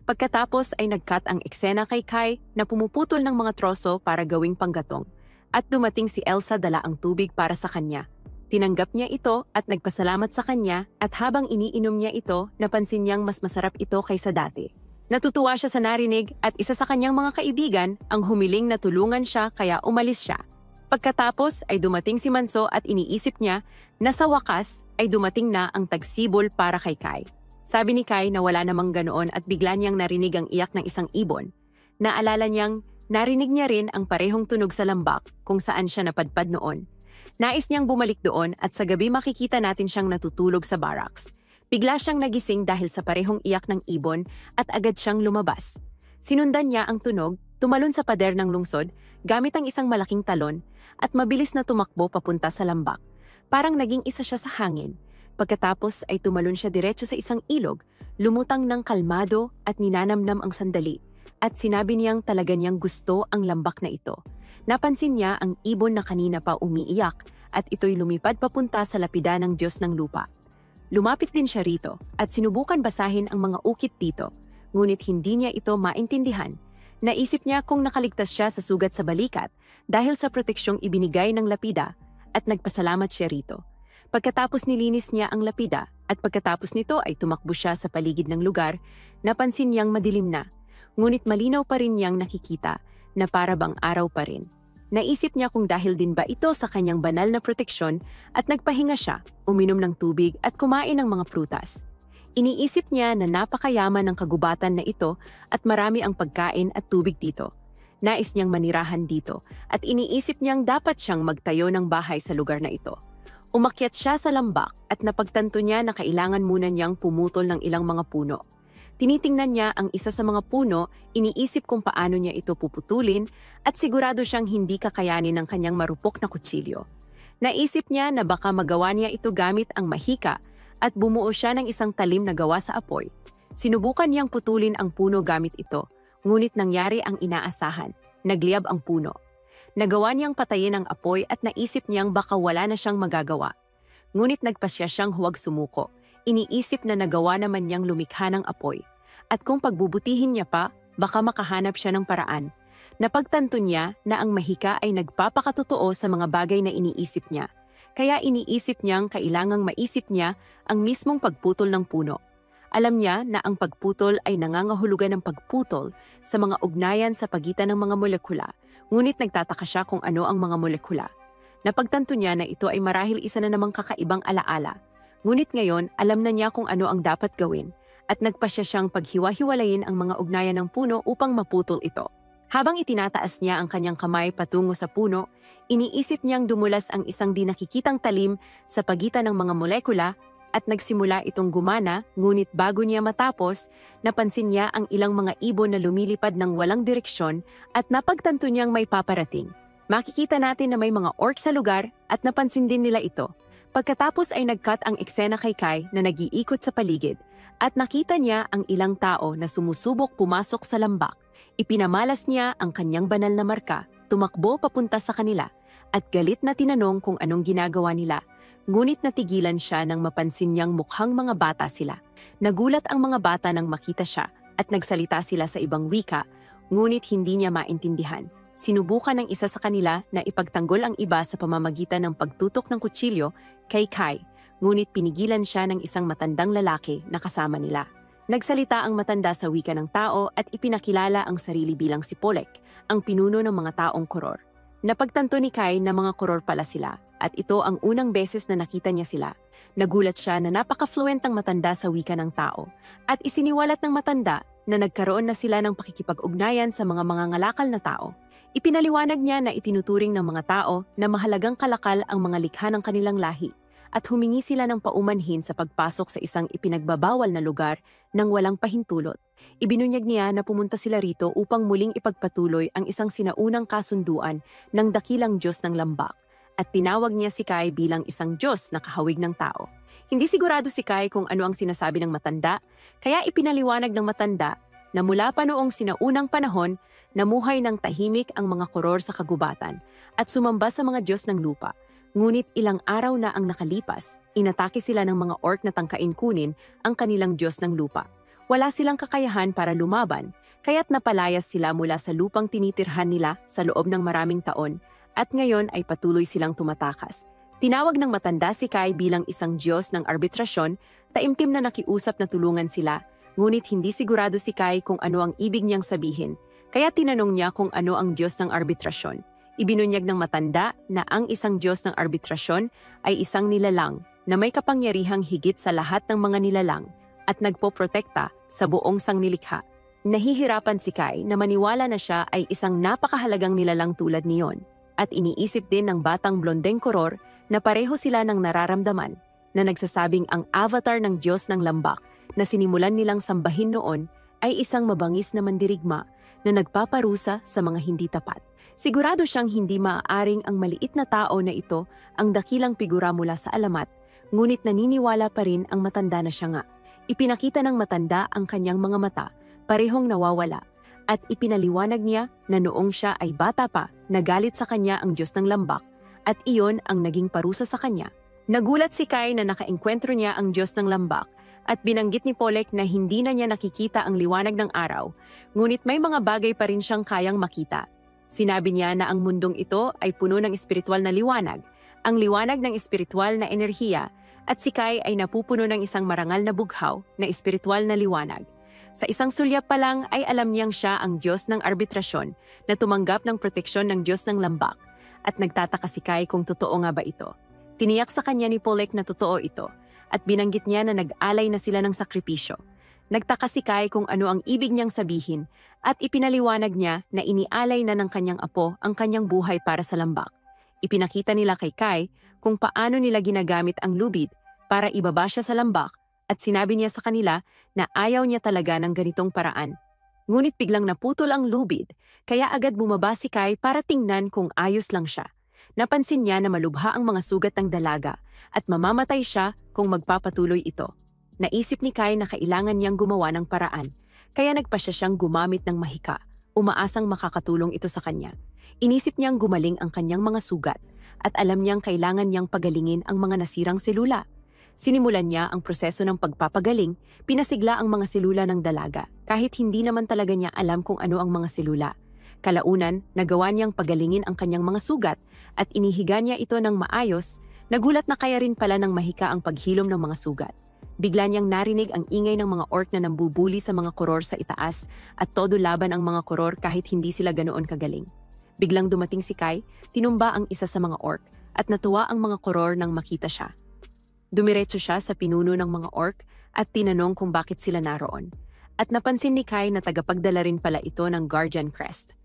Pagkatapos ay nag-cut ang eksena kay Kai na pumuputol ng mga troso para gawing panggatong. At dumating si Elsa dala ang tubig para sa kanya. Tinanggap niya ito at nagpasalamat sa kanya at habang iniinom niya ito, napansin niyang mas masarap ito kaysa dati. Natutuwa siya sa narinig at isa sa kanyang mga kaibigan ang humiling na tulungan siya kaya umalis siya. Pagkatapos ay dumating si Manso at iniisip niya na sa wakas ay dumating na ang tagsibol para kay Kai. Sabi ni Kai na wala namang ganoon at bigla niyang narinig ang iyak ng isang ibon. Naalala niyang narinig niya rin ang parehong tunog sa lambak kung saan siya napadpad noon. Nais niyang bumalik doon at sa gabi makikita natin siyang natutulog sa barracks. Bigla siyang nagising dahil sa parehong iyak ng ibon at agad siyang lumabas. Sinundan niya ang tunog, tumalon sa pader ng lungsod gamit ang isang malaking talon at mabilis na tumakbo papunta sa lambak. Parang naging isa siya sa hangin. Pagkatapos ay tumalon siya diretso sa isang ilog, lumutang ng kalmado at ninanamnam ang sandali. At sinabi niyang talaga niyang gusto ang lambak na ito. Napansin niya ang ibon na kanina pa umiiyak at ito'y lumipad papunta sa lapida ng Diyos ng lupa. Lumapit din siya rito at sinubukan basahin ang mga ukit dito, ngunit hindi niya ito maintindihan. Naisip niya kung nakaligtas siya sa sugat sa balikat dahil sa proteksyong ibinigay ng lapida at nagpasalamat siya rito. Pagkatapos nilinis niya ang lapida at pagkatapos nito ay tumakbo siya sa paligid ng lugar, napansin niyang madilim na. Ngunit malinaw pa rin niyang nakikita na para bang araw pa rin. Naisip niya kung dahil din ba ito sa kanyang banal na proteksyon at nagpahinga siya, uminom ng tubig at kumain ng mga prutas. Iniisip niya na napakayaman ng kagubatan na ito at marami ang pagkain at tubig dito. Nais niyang manirahan dito at iniisip niyang dapat siyang magtayo ng bahay sa lugar na ito. Umakyat siya sa lambak at napagtanto niya na kailangan muna niyang pumutol ng ilang mga puno. Tinitingnan niya ang isa sa mga puno, iniisip kung paano niya ito puputulin at sigurado siyang hindi kakayanin ng kanyang marupok na kutsilyo. Naisip niya na baka magawa niya ito gamit ang mahika at bumuo siya ng isang talim na gawa sa apoy. Sinubukan niyang putulin ang puno gamit ito, ngunit nangyari ang inaasahan. Nagliyab ang puno. Nagawa niyang patayin ang apoy at naisip niyang baka wala na siyang magagawa. Ngunit nagpasya siyang huwag sumuko. Iniisip na nagawa naman niyang lumikha ng apoy. At kung pagbubutihin niya pa, baka makahanap siya ng paraan. Napagtanto niya na ang mahika ay nagpapakatotoo sa mga bagay na iniisip niya. Kaya iniisip niyang kailangang maisip niya ang mismong pagputol ng puno. Alam niya na ang pagputol ay nangangahulugan ng pagputol sa mga ugnayan sa pagitan ng mga molekula, ngunit nagtataka siya kung ano ang mga molekula. Napagtanto niya na ito ay marahil isa na namang kakaibang alaala. Ngunit ngayon, alam na niya kung ano ang dapat gawin at nagpasya siyang paghiwa-hiwalayin ang mga ugnayan ng puno upang maputol ito. Habang itinataas niya ang kanyang kamay patungo sa puno, iniisip niyang dumulas ang isang di nakikitang talim sa pagitan ng mga molekula at nagsimula itong gumana, ngunit bago niya matapos, napansin niya ang ilang mga ibon na lumilipad ng walang direksyon at napagtanto niyang may paparating. Makikita natin na may mga orc sa lugar at napansin din nila ito. Pagkatapos ay nag-cut ang eksena kay Kai na nag-iikot sa paligid at nakita niya ang ilang tao na sumusubok pumasok sa lambak. Ipinamalas niya ang kanyang banal na marka, tumakbo papunta sa kanila at galit na tinanong kung anong ginagawa nila. Ngunit natigilan siya nang mapansin niyang mukhang mga bata sila. Nagulat ang mga bata nang makita siya at nagsalita sila sa ibang wika, ngunit hindi niya maintindihan. Sinubukan ng isa sa kanila na ipagtanggol ang iba sa pamamagitan ng pagtutok ng kutsilyo kay Kai, ngunit pinigilan siya ng isang matandang lalaki na kasama nila. Nagsalita ang matanda sa wika ng tao at ipinakilala ang sarili bilang si Polek, ang pinuno ng mga taong kuror. Napagtanto ni Kai na mga kuror pala sila at ito ang unang beses na nakita niya sila. Nagulat siya na napaka-fluent ang matanda sa wika ng tao at isiniwalat ng matanda na nagkaroon na sila ng pakikipag-ugnayan sa mga mangangalakal na tao. Ipinaliwanag niya na itinuturing ng mga tao na mahalagang kalakal ang mga likha ng kanilang lahi at humingi sila ng paumanhin sa pagpasok sa isang ipinagbabawal na lugar nang walang pahintulot. Ibinunyag niya na pumunta sila rito upang muling ipagpatuloy ang isang sinaunang kasunduan ng dakilang Diyos ng lambak at tinawag niya si Kai bilang isang Diyos na kahawig ng tao. Hindi sigurado si Kai kung ano ang sinasabi ng matanda, kaya ipinaliwanag ng matanda na mula pa noong sinaunang panahon, namuhay ng tahimik ang mga kuror sa kagubatan at sumamba sa mga Diyos ng lupa. Ngunit ilang araw na ang nakalipas, inatake sila ng mga orc na tangkain kunin ang kanilang Diyos ng lupa. Wala silang kakayahan para lumaban, kaya't napalayas sila mula sa lupang tinitirhan nila sa loob ng maraming taon at ngayon ay patuloy silang tumatakas. Tinawag ng matanda si Kai bilang isang Diyos ng arbitrasyon, taimtim na nakiusap na tulungan sila, ngunit hindi sigurado si Kai kung ano ang ibig niyang sabihin. Kaya tinanong niya kung ano ang Diyos ng arbitrasyon. Ibinunyag ng matanda na ang isang Diyos ng arbitrasyon ay isang nilalang na may kapangyarihang higit sa lahat ng mga nilalang at nagpoprotekta sa buong sangnilikha. Nahihirapan si Kai na maniwala na siya ay isang napakahalagang nilalang tulad niyon at iniisip din ng batang blondeng kuror na pareho sila ng nararamdaman na nagsasabing ang avatar ng Diyos ng lambak na sinimulan nilang sambahin noon ay isang mabangis na mandirigma na nagpaparusa sa mga hindi tapat. Sigurado siyang hindi maaaring ang maliit na tao na ito ang dakilang figura mula sa alamat, ngunit naniniwala pa rin ang matanda na siya nga. Ipinakita ng matanda ang kanyang mga mata, parehong nawawala, at ipinaliwanag niya na noong siya ay bata pa, nagalit sa kanya ang Diyos ng lambak, at iyon ang naging parusa sa kanya. Nagulat si Kai na nakaengkwentro niya ang Diyos ng lambak, at binanggit ni Polek na hindi na niya nakikita ang liwanag ng araw, ngunit may mga bagay pa rin siyang kayang makita. Sinabi niya na ang mundong ito ay puno ng espiritual na liwanag, ang liwanag ng espiritual na enerhiya, at si Kai ay napupuno ng isang marangal na bughaw na espiritual na liwanag. Sa isang sulyap pa lang ay alam niyang siya ang Diyos ng arbitrasyon na tumanggap ng proteksyon ng Diyos ng lambak, at nagtataka si Kai kung totoo nga ba ito. Tiniyak sa kanya ni Polek na totoo ito, at binanggit niya na nag-alay na sila ng sakripisyo. Nagtaka si Kai kung ano ang ibig niyang sabihin at ipinaliwanag niya na inialay na ng kanyang apo ang kanyang buhay para sa lambak. Ipinakita nila kay Kai kung paano nila ginagamit ang lubid para ibaba siya sa lambak at sinabi niya sa kanila na ayaw niya talaga ng ganitong paraan. Ngunit biglang naputol ang lubid, kaya agad bumaba si Kai para tingnan kung ayos lang siya. Napansin niya na malubha ang mga sugat ng dalaga at mamamatay siya kung magpapatuloy ito. Naisip ni Kai na kailangan niyang gumawa ng paraan, kaya nagpasya siyang gumamit ng mahika, umaasang makakatulong ito sa kanya. Inisip niyang gumaling ang kanyang mga sugat at alam niyang kailangan niyang pagalingin ang mga nasirang selula. Sinimulan niya ang proseso ng pagpapagaling, pinasigla ang mga selula ng dalaga, kahit hindi naman talaga niya alam kung ano ang mga selula. Kalaunan, nagawa niyang pagalingin ang kanyang mga sugat at inihiga niya ito ng maayos, nagulat na kaya rin pala ng mahika ang paghilom ng mga sugat. Bigla niyang narinig ang ingay ng mga orc na nambubuli sa mga kuror sa itaas at todo laban ang mga kuror kahit hindi sila ganoon kagaling. Biglang dumating si Kai, tinumba ang isa sa mga orc at natuwa ang mga kuror nang makita siya. Dumiretso siya sa pinuno ng mga orc at tinanong kung bakit sila naroon. At napansin ni Kai na tagapagdala rin pala ito ng Guardian Crest.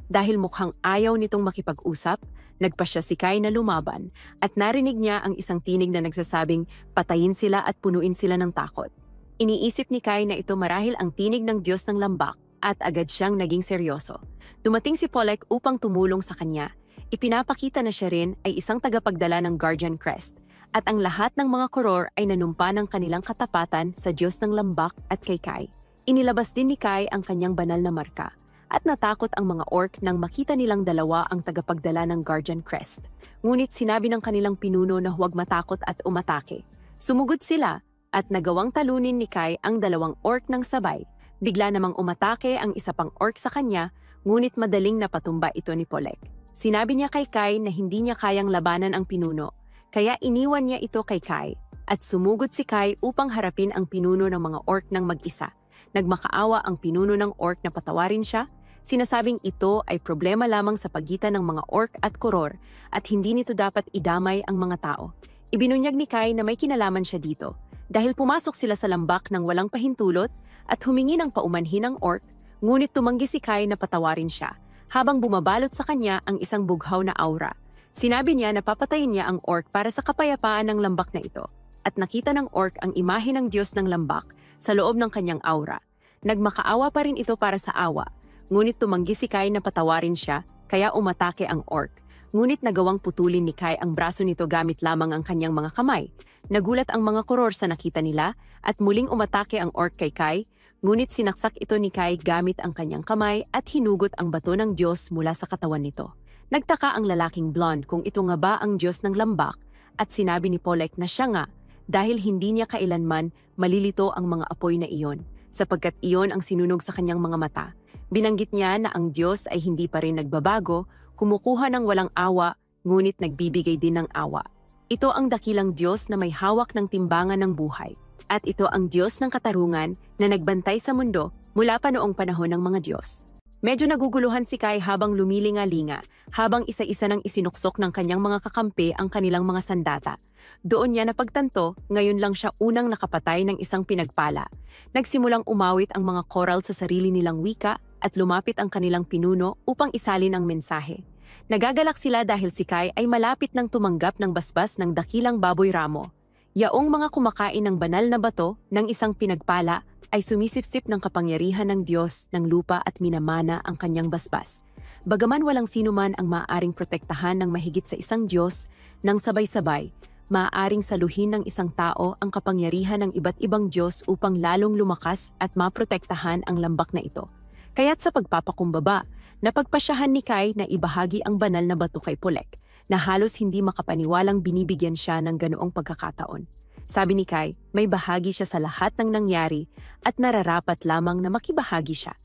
Dahil mukhang ayaw nitong makipag-usap, nagpasya si Kai na lumaban at narinig niya ang isang tinig na nagsasabing patayin sila at punuin sila ng takot. Iniisip ni Kai na ito marahil ang tinig ng Diyos ng lambak at agad siyang naging seryoso. Dumating si Polek upang tumulong sa kanya. Ipinapakita na siya rin ay isang tagapagdala ng Guardian Crest at ang lahat ng mga kuror ay nanumpa ng kanilang katapatan sa Diyos ng lambak at kay Kai. Inilabas din ni Kai ang kanyang banal na marka. At natakot ang mga orc nang makita nilang dalawa ang tagapagdala ng Guardian Crest. Ngunit sinabi ng kanilang pinuno na huwag matakot at umatake. Sumugod sila at nagawang talunin ni Kai ang dalawang orc ng sabay. Bigla namang umatake ang isa pang orc sa kanya, ngunit madaling napatumba ito ni Polek. Sinabi niya kay Kai na hindi niya kayang labanan ang pinuno, kaya iniwan niya ito kay Kai at sumugod si Kai upang harapin ang pinuno ng mga orc ng mag-isa. Nagmakaawa ang pinuno ng orc na patawarin siya. Sinasabing ito ay problema lamang sa pagitan ng mga orc at kuror at hindi nito dapat idamay ang mga tao. Ibinunyag ni Kai na may kinalaman siya dito dahil pumasok sila sa lambak ng walang pahintulot at humingi ng paumanhin ng orc, ngunit tumanggi si Kai na patawarin siya habang bumabalot sa kanya ang isang bughaw na aura. Sinabi niya na papatayin niya ang orc para sa kapayapaan ng lambak na ito at nakita ng orc ang imahe ng Diyos ng lambak sa loob ng kanyang aura. Nagmakaawa pa rin ito para sa awa. Ngunit tumanggi si Kai na patawarin siya, kaya umatake ang orc. Ngunit nagawang putulin ni Kai ang braso nito gamit lamang ang kanyang mga kamay. Nagulat ang mga kuror sa nakita nila at muling umatake ang orc kay Kai, ngunit sinaksak ito ni Kai gamit ang kanyang kamay at hinugot ang bato ng Diyos mula sa katawan nito. Nagtaka ang lalaking blonde kung ito nga ba ang Diyos ng lambak at sinabi ni Polek na siya nga dahil hindi niya kailanman malilito ang mga apoy na iyon, sapagkat iyon ang sinunog sa kanyang mga mata. Binanggit niya na ang Diyos ay hindi pa rin nagbabago, kumukuha ng walang awa, ngunit nagbibigay din ng awa. Ito ang dakilang Diyos na may hawak ng timbangan ng buhay. At ito ang Diyos ng katarungan na nagbantay sa mundo mula pa noong panahon ng mga Diyos. Medyo naguguluhan si Kai habang lumilinga-linga, habang isa-isa nang isinuksok ng kanyang mga kakampi ang kanilang mga sandata. Doon niya napagtanto, ngayon lang siya unang nakapatay ng isang pinagpala. Nagsimulang umawit ang mga koral sa sarili nilang wika at lumapit ang kanilang pinuno upang isalin ang mensahe. Nagagalak sila dahil si Kai ay malapit nang tumanggap ng basbas ng dakilang baboy ramo. Yaong mga kumakain ng banal na bato ng isang pinagpala ay sumisipsip ng kapangyarihan ng Diyos ng lupa at minamana ang kanyang basbas. Bagaman walang sinuman ang maaaring protektahan ng mahigit sa isang Diyos, nang sabay-sabay, maaaring saluhin ng isang tao ang kapangyarihan ng iba't ibang Diyos upang lalong lumakas at maprotektahan ang lambak na ito. Kaya't sa pagpapakumbaba, napagpasyahan ni Kai na ibahagi ang banal na bato kay Polek, na halos hindi makapaniwalang binibigyan siya ng ganoong pagkakataon. Sabi ni Kai, may bahagi siya sa lahat ng nangyari at nararapat lamang na makibahagi siya.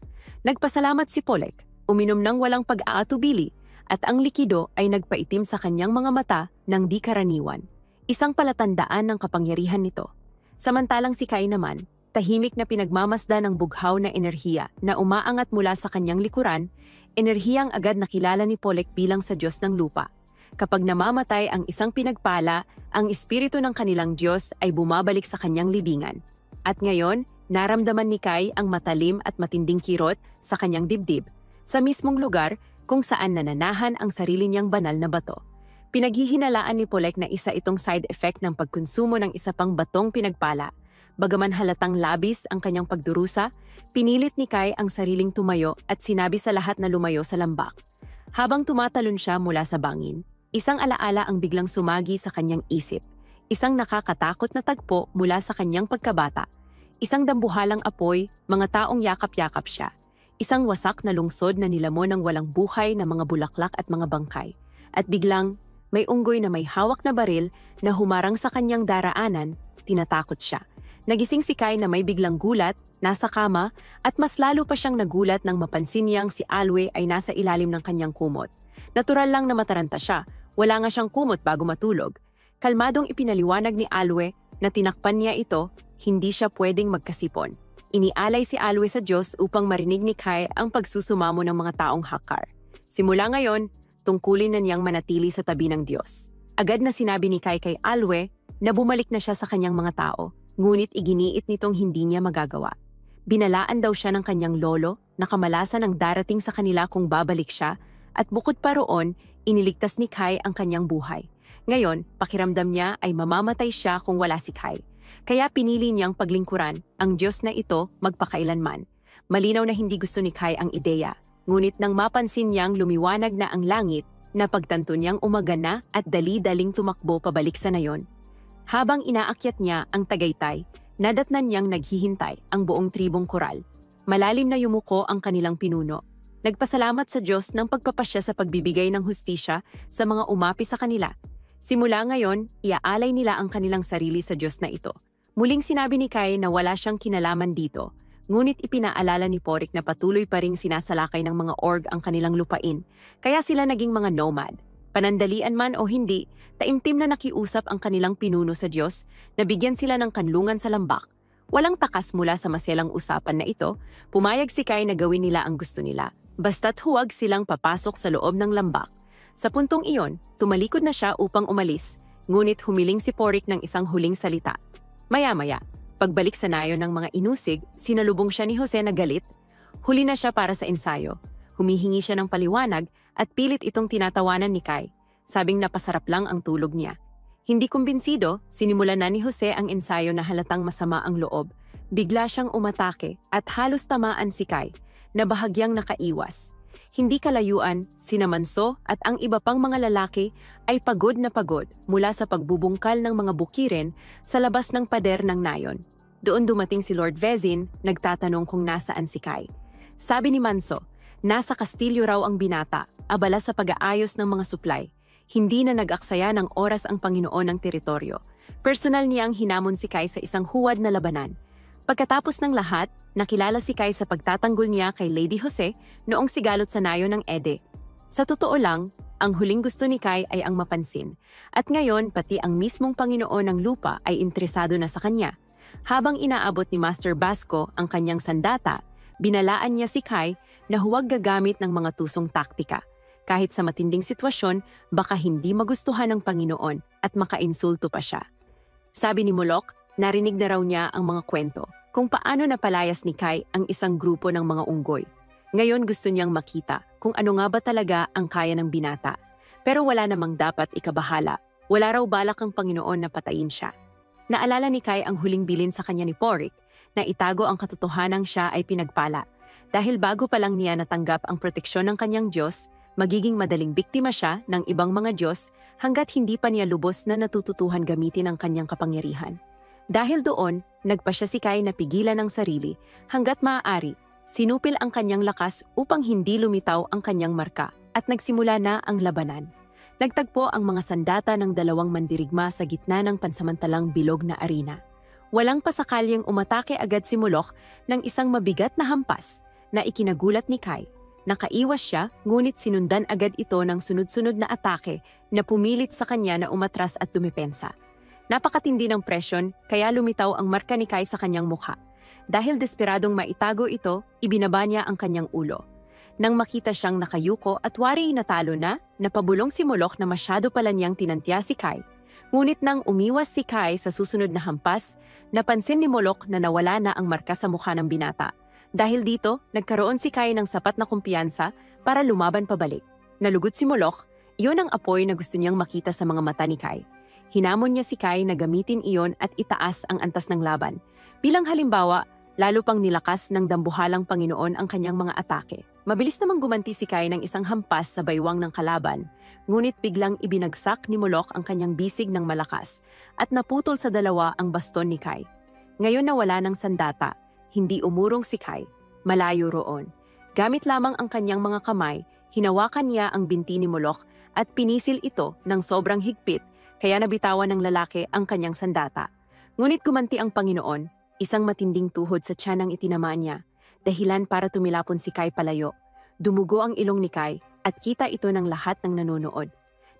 Nagpasalamat si Polek, uminom ng walang pag-aatubili, at ang likido ay nagpaitim sa kanyang mga mata ng di karaniwan. Isang palatandaan ng kapangyarihan nito. Samantalang si Kai naman, tahimik na pinagmamasdan ng bughaw na enerhiya na umaangat mula sa kanyang likuran, enerhiyang agad nakilala ni Polek bilang sa Diyos ng lupa. Kapag namamatay ang isang pinagpala, ang espiritu ng kanilang Diyos ay bumabalik sa kanyang libingan. At ngayon, Naramdaman ni Kai ang matalim at matinding kirot sa kanyang dibdib, sa mismong lugar kung saan nananahan ang sarili niyang banal na bato. Pinaghihinalaan ni Polek na isa itong side effect ng pagkonsumo ng isa pang batong pinagpala. Bagaman halatang labis ang kanyang pagdurusa, pinilit ni Kai ang sariling tumayo at sinabi sa lahat na lumayo sa lambak. Habang tumatalon siya mula sa bangin, isang alaala ang biglang sumagi sa kanyang isip. Isang nakakatakot na tagpo mula sa kanyang pagkabata. Isang dambuhalang apoy, mga taong yakap-yakap siya. Isang wasak na lungsod na nilamon ng walang buhay na mga bulaklak at mga bangkay. At biglang, may unggoy na may hawak na baril na humarang sa kanyang daraanan, tinatakot siya. Nagising si Kai na may biglang gulat, nasa kama, at mas lalo pa siyang nagulat nang mapansin niyang si Alwe ay nasa ilalim ng kanyang kumot. Natural lang na mataranta siya, wala nga siyang kumot bago matulog. Kalmadong ipinaliwanag ni Alwe na tinakpan niya ito, hindi siya pwedeng magkasipon. Inialay si Alwe sa Diyos upang marinig ni Kai ang pagsusumamo ng mga taong hakar. Simula ngayon, tungkulin na niyang manatili sa tabi ng Diyos. Agad na sinabi ni Kai kay Alwe na bumalik na siya sa kanyang mga tao, ngunit iginiit nitong hindi niya magagawa. Binalaan daw siya ng kanyang lolo na kamalasan ang darating sa kanila kung babalik siya, at bukod pa roon, iniligtas ni Kai ang kanyang buhay. Ngayon, pakiramdam niya ay mamamatay siya kung wala si Kai. Kaya pinili niyang paglingkuran ang Diyos na ito magpakailanman. Malinaw na hindi gusto ni Kai ang ideya, ngunit nang mapansin niyang lumiwanag na ang langit, napagtanto niyang umagana at dali-daling tumakbo pabalik sa nayon. Habang inaakyat niya ang Tagaytay, nadatnan niyang naghihintay ang buong tribong koral. Malalim na yumuko ang kanilang pinuno. Nagpasalamat sa Diyos ng pagpapasya sa pagbibigay ng hustisya sa mga umapi sa kanila. Simula ngayon, iaalay nila ang kanilang sarili sa Diyos na ito. Muling sinabi ni Kai na wala siyang kinalaman dito, ngunit ipinaalala ni Porik na patuloy pa ring sinasalakay ng mga org ang kanilang lupain, kaya sila naging mga nomad. Panandalian man o hindi, taimtim na nakiusap ang kanilang pinuno sa Diyos na bigyan sila ng kanlungan sa lambak. Walang takas mula sa maselang usapan na ito, pumayag si Kai na gawin nila ang gusto nila, basta't huwag silang papasok sa loob ng lambak. Sa puntong iyon, tumalikod na siya upang umalis, ngunit humiling si Porik ng isang huling salita. Maya-maya, pagbalik sa nayon ng mga inusig, sinalubong siya ni Jose na galit. Huli na siya para sa ensayo. Humihingi siya ng paliwanag at pilit itong tinatawanan ni Kai. Sabing napasarap lang ang tulog niya. Hindi kumbinsido, sinimulan na ni Jose ang ensayo na halatang masama ang loob. Bigla siyang umatake at halos tamaan si Kai, na bahagyang nakaiwas. Hindi kalayuan, sina Manso at ang iba pang mga lalaki ay pagod na pagod mula sa pagbubungkal ng mga bukirin sa labas ng pader ng nayon. Doon dumating si Lord Vezin, nagtatanong kung nasaan si Kai. Sabi ni Manso, nasa kastilyo raw ang binata, abala sa pag-aayos ng mga supply. Hindi na nag-aksaya ng oras ang Panginoon ng teritoryo. Personal niyang hinamon si Kai sa isang huwad na labanan. Pagkatapos ng lahat, nakilala si Kai sa pagtatanggol niya kay Lady Jose noong sigalot sa nayon ng Ede. Sa totoo lang, ang huling gusto ni Kai ay ang mapansin. At ngayon, pati ang mismong Panginoon ng lupa ay interesado na sa kanya. Habang inaabot ni Master Basco ang kanyang sandata, binalaan niya si Kai na huwag gagamit ng mga tusong taktika. Kahit sa matinding sitwasyon, baka hindi magustuhan ng Panginoon at makainsulto pa siya. Sabi ni Molok, narinig na raw niya ang mga kwento kung paano napalayas ni Kai ang isang grupo ng mga unggoy. Ngayon gusto niyang makita kung ano nga ba talaga ang kaya ng binata. Pero wala namang dapat ikabahala. Wala raw balak ang Panginoon na patayin siya. Naalala ni Kai ang huling bilin sa kanya ni Porik na itago ang katotohanang siya ay pinagpala. Dahil bago pa lang niya natanggap ang proteksyon ng kanyang Diyos, magiging madaling biktima siya ng ibang mga Diyos hanggat hindi pa niya lubos na natututuhan gamitin ang kanyang kapangyarihan. Dahil doon, nagpasya si Kai na pigilan ang sarili hanggat maaari, sinupil ang kanyang lakas upang hindi lumitaw ang kanyang marka at nagsimula na ang labanan. Nagtagpo ang mga sandata ng dalawang mandirigma sa gitna ng pansamantalang bilog na arena. Walang pasakalyang umatake agad si Molok ng isang mabigat na hampas na ikinagulat ni Kai. Nakaiwas siya, ngunit sinundan agad ito ng sunod-sunod na atake na pumilit sa kanya na umatras at dumepensa. Napakatindi ng presyon, kaya lumitaw ang marka ni Kai sa kanyang mukha. Dahil desperadong maitago ito, ibinaba niya ang kanyang ulo. Nang makita siyang nakayuko at wari natalo na, napabulong si Molok na masyado pala niyang tinantya si Kai. Ngunit nang umiwas si Kai sa susunod na hampas, napansin ni Molok na nawala na ang marka sa mukha ng binata. Dahil dito, nagkaroon si Kai ng sapat na kumpiyansa para lumaban pabalik. Nalugod si Molok, iyon ang apoy na gusto niyang makita sa mga mata ni Kai. Hinamon niya si Kai na gamitin iyon at itaas ang antas ng laban. Bilang halimbawa, lalo pang nilakas ng dambuhalang Panginoon ang kanyang mga atake. Mabilis namang gumanti si Kai ng isang hampas sa baywang ng kalaban, ngunit biglang ibinagsak ni Molok ang kanyang bisig ng malakas at naputol sa dalawa ang baston ni Kai. Ngayon na wala ng sandata, hindi umurong si Kai, malayo roon. Gamit lamang ang kanyang mga kamay, hinawakan niya ang binti ni Molok at pinisil ito ng sobrang higpit, kaya nabitawan ng lalaki ang kanyang sandata. Ngunit gumanti ang Panginoon, isang matinding tuhod sa tiyan ang itinamaan niya, dahilan para tumilapon si Kai palayo. Dumugo ang ilong ni Kai at kita ito ng lahat ng nanonood.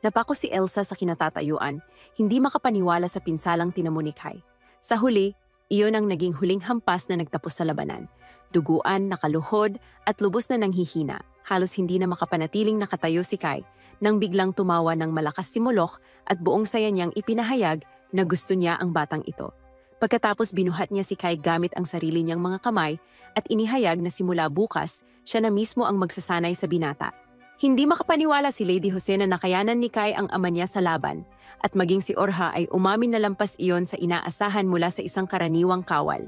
Napako si Elsa sa kinatatayuan, hindi makapaniwala sa pinsalang tinamo ni Kai. Sa huli, iyon ang naging huling hampas na nagtapos sa labanan. Duguan, nakaluhod at lubos na nanghihina. Halos hindi na makapanatiling nakatayo si Kai nang biglang tumawa ng malakas si Molok at buong saya niyang ipinahayag na gusto niya ang batang ito. Pagkatapos binuhat niya si Kai gamit ang sarili niyang mga kamay at inihayag na simula bukas, siya na mismo ang magsasanay sa binata. Hindi makapaniwala si Lady Jose na nakayanan ni Kai ang ama niya sa laban at maging si Orha ay umamin na lampas iyon sa inaasahan mula sa isang karaniwang kawal.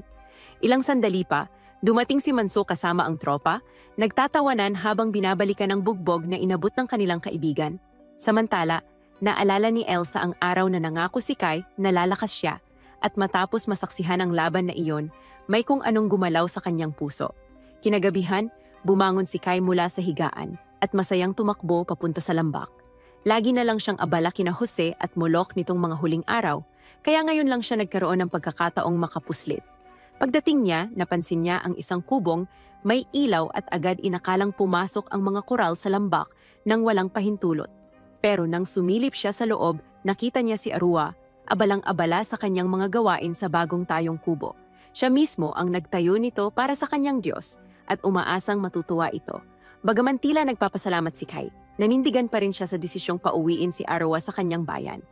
Ilang sandali pa, dumating si Manso kasama ang tropa, nagtatawanan habang binabalikan ang bugbog na inabot ng kanilang kaibigan. Samantala, naalala ni Elsa ang araw na nangako si Kai na lalakas siya at matapos masaksihan ang laban na iyon, may kung anong gumalaw sa kanyang puso. Kinagabihan, bumangon si Kai mula sa higaan at masayang tumakbo papunta sa lambak. Lagi na lang siyang abala kina Jose at Molok nitong mga huling araw, kaya ngayon lang siya nagkaroon ng pagkakataong makapuslit. Pagdating niya, napansin niya ang isang kubong, may ilaw at agad inakalang pumasok ang mga koral sa lambak nang walang pahintulot. Pero nang sumilip siya sa loob, nakita niya si Arua, abalang-abala sa kanyang mga gawain sa bagong tayong kubo. Siya mismo ang nagtayo nito para sa kanyang Diyos at umaasang matutuwa ito. Bagaman tila nagpapasalamat si Kai, nanindigan pa rin siya sa desisyong pauwiin si Arua sa kanyang bayan.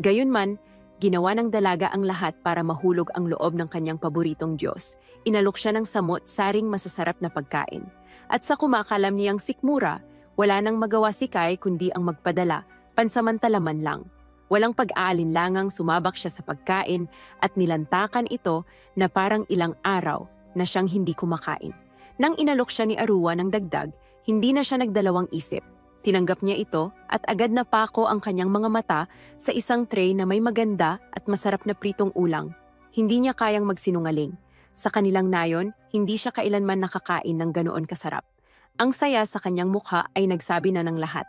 Gayunman, ginawa ng dalaga ang lahat para mahulog ang loob ng kanyang paboritong Diyos. Inalok siya ng samot-saring masasarap na pagkain. At sa kumakalam niyang sikmura, wala nang magawa si Kai kundi ang magpadala, pansamantala man lang. Walang pag-aalinlangang sumabak siya sa pagkain at nilantakan ito na parang ilang araw na siyang hindi kumakain. Nang inalok siya ni Arua ng dagdag, hindi na siya nagdalawang isip. Tinanggap niya ito at agad napako ang kanyang mga mata sa isang tray na may maganda at masarap na pritong ulang. Hindi niya kayang magsinungaling. Sa kanilang nayon, hindi siya kailanman nakakain ng ganoon kasarap. Ang saya sa kanyang mukha ay nagsabi na ng lahat.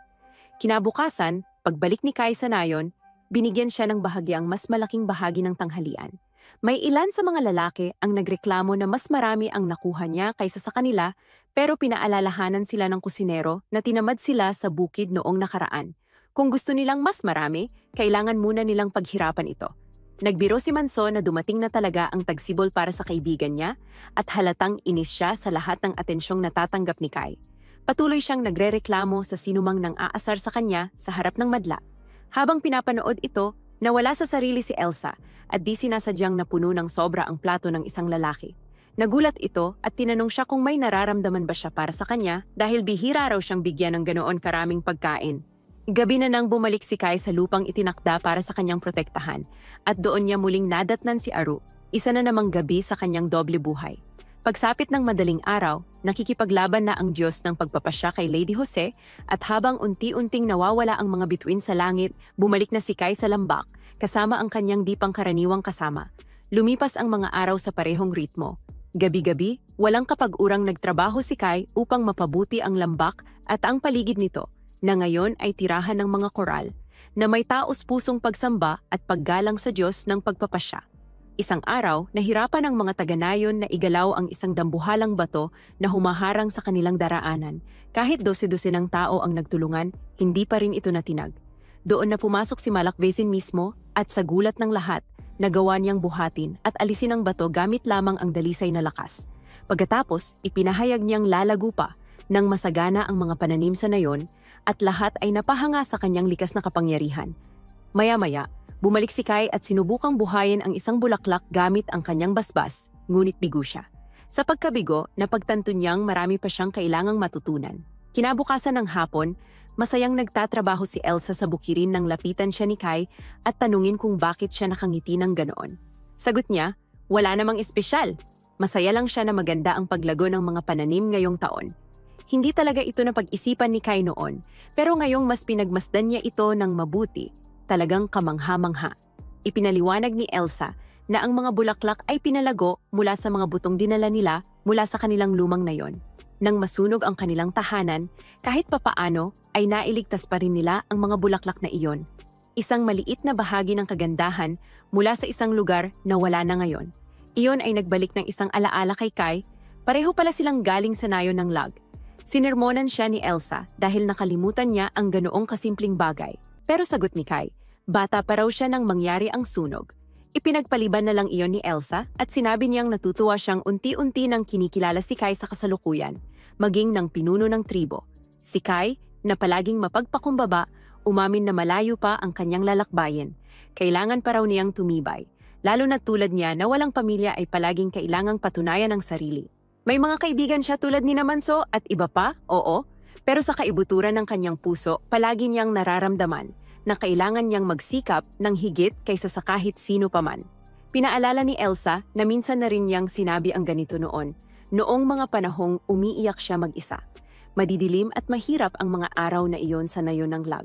Kinabukasan, pagbalik ni Kai sa nayon, binigyan siya ng bahagyang mas malaking bahagi ng tanghalian. May ilan sa mga lalaki ang nagreklamo na mas marami ang nakuha niya kaysa sa kanila, pero pinaalalahanan sila ng kusinero na tinamad sila sa bukid noong nakaraan. Kung gusto nilang mas marami, kailangan muna nilang paghirapan ito. Nagbiro si Manso na dumating na talaga ang tagsibol para sa kaibigan niya at halatang inis siya sa lahat ng atensyong natatanggap ni Kai. Patuloy siyang nagrereklamo sa sinumang nang aasar sa kanya sa harap ng madla. Habang pinapanood ito, nawala sa sarili si Elsa at di sinasadyang napuno ng sobra ang plato ng isang lalaki. Nagulat ito at tinanong siya kung may nararamdaman ba siya para sa kanya dahil bihira raw siyang bigyan ng ganoon karaming pagkain. Gabi na nang bumalik si Kai sa lupang itinakda para sa kanyang protektahan at doon niya muling nadatnan si Aru, isa na namang gabi sa kanyang doble buhay. Pagsapit ng madaling araw, nakikipaglaban na ang Diyos ng pagpapasya kay Lady Jose at habang unti-unting nawawala ang mga bituin sa langit, bumalik na si Kai sa lambak kasama ang kanyang di pangkaraniwang kasama. Lumipas ang mga araw sa parehong ritmo. Gabi-gabi, walang kapag-urang nagtrabaho si Kai upang mapabuti ang lambak at ang paligid nito, na ngayon ay tirahan ng mga koral, na may taos-pusong pagsamba at paggalang sa Diyos ng pagpapasya. Isang araw, nahirapan ang mga taga-nayon na igalaw ang isang dambuhalang bato na humaharang sa kanilang daraanan. Kahit 12 ng tao ang nagtulungan, hindi pa rin ito natinag. Doon na pumasok si Malakvesin mismo at sa gulat ng lahat, nagawa niyang buhatin at alisin ang bato gamit lamang ang dalisay na lakas. Pagkatapos, ipinahayag niyang lalago pa nang masagana ang mga pananim sa nayon at lahat ay napahanga sa kanyang likas na kapangyarihan. Maya-maya, Bumalik si Kai at sinubukang buhayin ang isang bulaklak gamit ang kanyang basbas, ngunit bigo siya. Sa pagkabigo, napagtanto niyang marami pa siyang kailangang matutunan. Kinabukasan ng hapon, masayang nagtatrabaho si Elsa sa bukirin nang lapitan siya ni Kai at tanungin kung bakit siya nakangiti ng ganoon. Sagot niya, wala namang espesyal. Masaya lang siya na maganda ang paglago ng mga pananim ngayong taon. Hindi talaga ito na pag-isipan ni Kai noon, pero ngayong mas pinagmasdan niya ito ng mabuti, talagang kamangha-mangha. Ipinaliwanag ni Elsa na ang mga bulaklak ay pinalago mula sa mga butong dinala nila mula sa kanilang lumang nayon. Nang masunog ang kanilang tahanan, kahit papaano ay nailigtas pa rin nila ang mga bulaklak na iyon. Isang maliit na bahagi ng kagandahan mula sa isang lugar na wala na ngayon. Iyon ay nagbalik ng isang alaala kay Kai, pareho pala silang galing sa nayon ng lag. Sinermonan siya ni Elsa dahil nakalimutan niya ang ganoong kasimpleng bagay. Pero sagot ni Kai, bata pa raw siya nang mangyari ang sunog. Ipinagpaliban na lang iyon ni Elsa at sinabi niyang natutuwa siyang unti-unti nang kinikilala si Kai sa kasalukuyan, maging ng pinuno ng tribo. Si Kai, na palaging mapagpakumbaba, umamin na malayo pa ang kanyang lalakbayin. Kailangan pa raw niyang tumibay, lalo na tulad niya na walang pamilya ay palaging kailangang patunayan ang sarili. May mga kaibigan siya tulad ni Manso at iba pa, oo, pero sa kaibuturan ng kanyang puso, palagi niyang nararamdaman na kailangan niyang magsikap ng higit kaysa sa kahit sino paman. Pinaalala ni Elsa na minsan na rin niyang sinabi ang ganito noong mga panahong umiiyak siya mag-isa. Madidilim at mahirap ang mga araw na iyon sa nayon ng lag.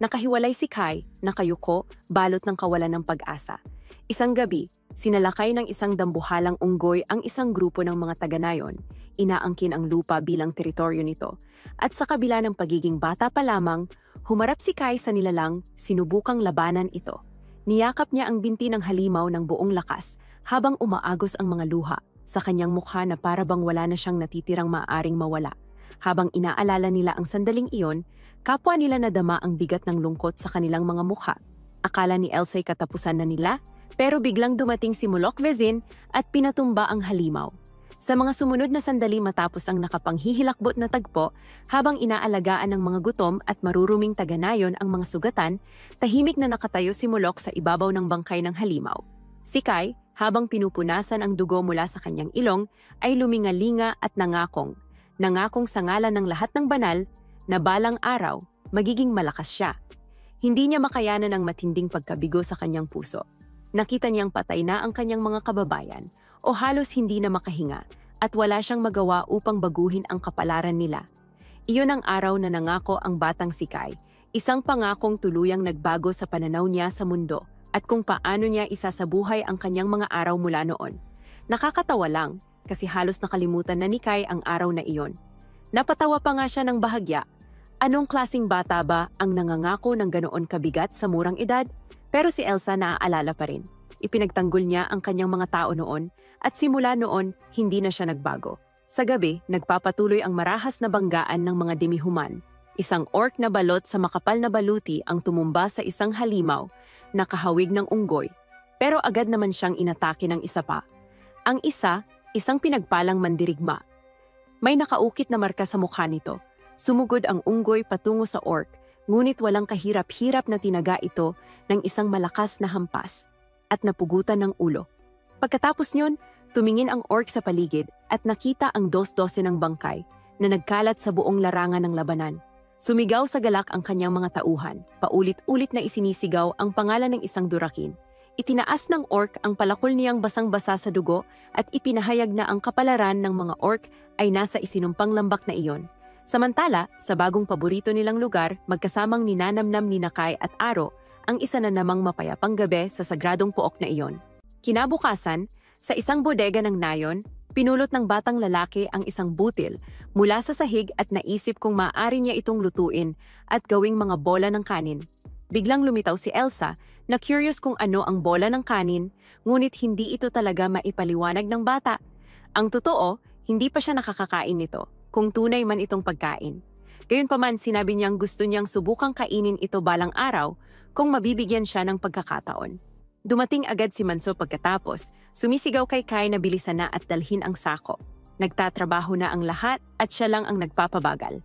Nakahiwalay si Kai, nakayuko, balot ng kawalan ng pag-asa. Isang gabi, sinalakay ng isang dambuhalang unggoy ang isang grupo ng mga taga-nayon. Inaangkin ang lupa bilang teritoryo nito. At sa kabila ng pagiging bata pa lamang, humarap si Kai sa nilalang, sinubukang labanan ito. Niyakap niya ang binti ng halimaw ng buong lakas habang umaagos ang mga luha sa kanyang mukha na para bang wala na siyang natitirang maaaring mawala. Habang inaalala nila ang sandaling iyon, kapwa nila nadama ang bigat ng lungkot sa kanilang mga mukha. Akala ni Elsa'y katapusan na nila, pero biglang dumating si Mulok Vezin at pinatumba ang halimaw. Sa mga sumunod na sandali matapos ang nakapanghihilakbot na tagpo, habang inaalagaan ng mga gutom at maruruming taga-nayon ang mga sugatan, tahimik na nakatayo si Mulok sa ibabaw ng bangkay ng halimaw. Si Kai, habang pinupunasan ang dugo mula sa kanyang ilong, ay lumingalinga at nangakong sa ngalan ng lahat ng banal, na balang araw, magiging malakas siya. Hindi niya makayanan ang matinding pagkabigo sa kanyang puso. Nakita niyang patay na ang kanyang mga kababayan o halos hindi na makahinga at wala siyang magawa upang baguhin ang kapalaran nila. Iyon ang araw na nangako ang batang si Kai, isang pangakong tuluyang nagbago sa pananaw niya sa mundo at kung paano niya isasabuhay ang kanyang mga araw mula noon. Nakakatawa lang kasi halos nakalimutan na ni Kai ang araw na iyon. Napatawa pa nga siya ng bahagya. Anong klasing bata ba ang nangangako ng ganoon kabigat sa murang edad? Pero si Elsa naaalala pa rin. Ipinagtanggol niya ang kanyang mga tao noon at simula noon, hindi na siya nagbago. Sa gabi, nagpapatuloy ang marahas na banggaan ng mga demihuman. Isang orc na balot sa makapal na baluti ang tumumba sa isang halimaw, nakahawig ng unggoy. Pero agad naman siyang inatake ng isa pa. Ang isa, isang pinagpalang mandirigma. May nakaukit na marka sa mukha nito. Sumugod ang unggoy patungo sa orc, ngunit walang kahirap-hirap na tinaga ito ng isang malakas na hampas at napugutan ng ulo. Pagkatapos niyon, tumingin ang orc sa paligid at nakita ang 12 ng bangkay na nagkalat sa buong larangan ng labanan. Sumigaw sa galak ang kanyang mga tauhan. Paulit-ulit na isinisigaw ang pangalan ng isang durakin. Itinaas ng orc ang palakol niyang basang-basa sa dugo at ipinahayag na ang kapalaran ng mga orc ay nasa isinumpang lambak na iyon. Samantala, sa bagong paborito nilang lugar, magkasamang ninanamnam ni Kai at Aro ang isa na namang mapayapang gabi sa sagradong pook na iyon. Kinabukasan, sa isang bodega ng nayon, pinulot ng batang lalaki ang isang butil mula sa sahig at naisip kung maaari niya itong lutuin at gawing mga bola ng kanin. Biglang lumitaw si Elsa na curious kung ano ang bola ng kanin, ngunit hindi ito talaga maipaliwanag ng bata. Ang totoo, hindi pa siya nakakakain nito, kung tunay man itong pagkain. Gayunpaman, sinabi niyang gusto niyang subukang kainin ito balang araw kung mabibigyan siya ng pagkakataon. Dumating agad si Manso pagkatapos, sumisigaw kay Kai na bilisan na at dalhin ang sako. Nagtatrabaho na ang lahat at siya lang ang nagpapabagal.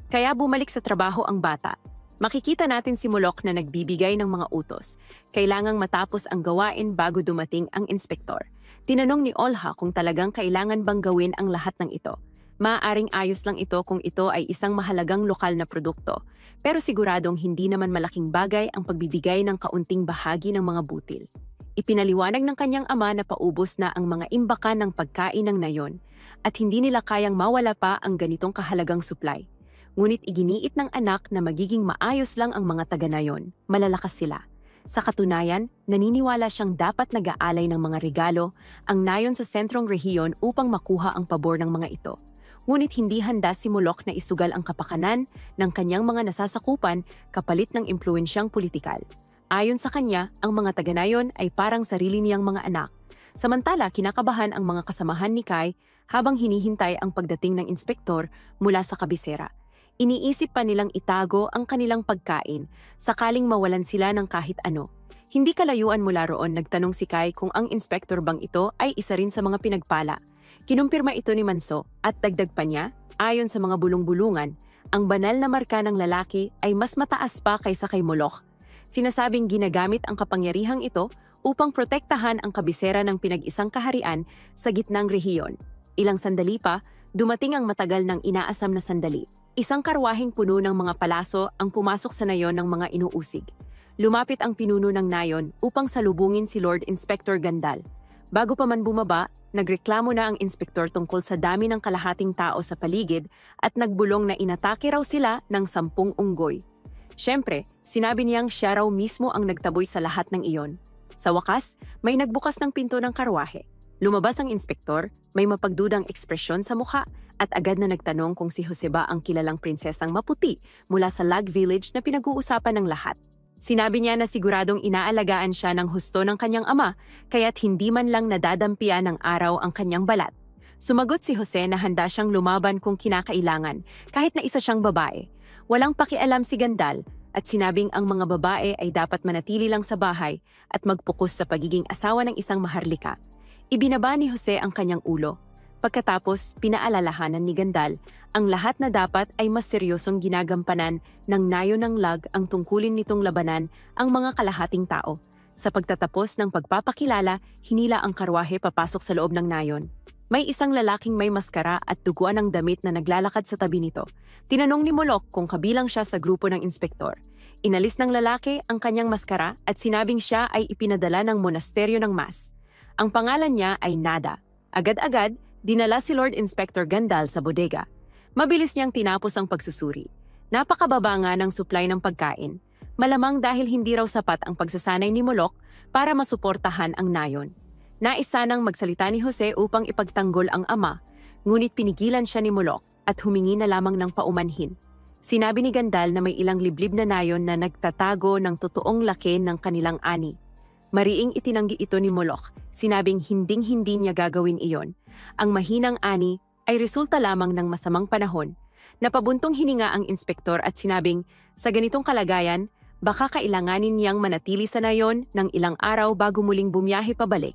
Kaya bumalik sa trabaho ang bata. Makikita natin si Molok na nagbibigay ng mga utos. Kailangang matapos ang gawain bago dumating ang inspektor. Tinanong ni Olha kung talagang kailangan bang gawin ang lahat ng ito. Maaaring ayos lang ito kung ito ay isang mahalagang lokal na produkto, pero siguradong hindi naman malaking bagay ang pagbibigay ng kaunting bahagi ng mga butil. Ipinaliwanag ng kanyang ama na paubos na ang mga imbakan ng pagkain ng nayon at hindi nila kayang mawala pa ang ganitong kahalagang supply. Ngunit iginiit ng anak na magiging maayos lang ang mga taga-nayon, malalakas sila. Sa katunayan, naniniwala siyang dapat nag-aalay ng mga regalo ang nayon sa sentrong rehiyon upang makuha ang pabor ng mga ito. Ngunit hindi handa si Molok na isugal ang kapakanan ng kanyang mga nasasakupan kapalit ng impluensyang politikal. Ayon sa kanya, ang mga taga-nayon ay parang sarili niyang mga anak. Samantala, kinakabahan ang mga kasamahan ni Kai habang hinihintay ang pagdating ng inspektor mula sa kabisera. Iniisip pa nilang itago ang kanilang pagkain sakaling mawalan sila ng kahit ano. Hindi kalayuan mula roon nagtanong si Kai kung ang inspektor bang ito ay isa rin sa mga pinagpala. Kinumpirma ito ni Manso at dagdag pa niya, ayon sa mga bulong-bulungan, ang banal na marka ng lalaki ay mas mataas pa kaysa kay Molok. Sinasabing ginagamit ang kapangyarihang ito upang protektahan ang kabisera ng pinag-isang kaharian sa gitnang rehiyon. Ilang sandali pa, dumating ang matagal ng inaasam na sandali. Isang karwaheng puno ng mga palaso ang pumasok sa nayon ng mga inuusig. Lumapit ang pinuno ng nayon upang salubungin si Lord Inspector Gandal. Bago pa man bumaba, nagreklamo na ang inspektor tungkol sa dami ng kalahating tao sa paligid at nagbulong na inatake raw sila ng 10 unggoy. Siyempre, sinabi niyang siya raw mismo ang nagtaboy sa lahat ng iyon. Sa wakas, may nagbukas ng pinto ng karwahe. Lumabas ang inspektor, may mapagdudang ekspresyon sa mukha at agad na nagtanong kung si Jose ba ang kilalang prinsesang maputi mula sa Lag Village na pinag-uusapan ng lahat. Sinabi niya na siguradong inaalagaan siya ng husto ng kanyang ama, kaya't hindi man lang nadadampian ng araw ang kanyang balat. Sumagot si Jose na handa siyang lumaban kung kinakailangan, kahit na isa siyang babae. Walang pakialam si Gandal at sinabing ang mga babae ay dapat manatili lang sa bahay at magpukus sa pagiging asawa ng isang maharlika. Ibinaba ni Jose ang kanyang ulo. Pagkatapos, pinaalalahanan ni Gandal ang lahat na dapat ay mas seryosong ginagampanan ng nayon ng Lag ang tungkulin nitong labanan ang mga kalahating tao. Sa pagtatapos ng pagpapakilala, hinila ang karwahe papasok sa loob ng nayon. May isang lalaking may maskara at duguan ng damit na naglalakad sa tabi nito. Tinanong ni Molok kung kabilang siya sa grupo ng inspektor. Inalis ng lalaki ang kanyang maskara at sinabing siya ay ipinadala ng monasteryo ng Mas. Ang pangalan niya ay Nada. Agad-agad, dinala si Lord Inspector Gandal sa bodega. Mabilis niyang tinapos ang pagsusuri. Napakababa nga ng supply ng pagkain. Malamang dahil hindi raw sapat ang pagsasanay ni Molok para masuportahan ang nayon. Nais sanang magsalita ni Jose upang ipagtanggol ang ama, ngunit pinigilan siya ni Molok at humingi na lamang ng paumanhin. Sinabi ni Gandal na may ilang liblib na nayon na nagtatago ng totoong laki ng kanilang ani. Mariing itinanggi ito ni Molok, sinabing hinding-hindi niya gagawin iyon. Ang mahinang ani ay resulta lamang ng masamang panahon. Napabuntong hininga ang inspektor at sinabing, sa ganitong kalagayan, baka kailanganin niyang manatili sa nayon ng ilang araw bago muling bumiyahe pabalik.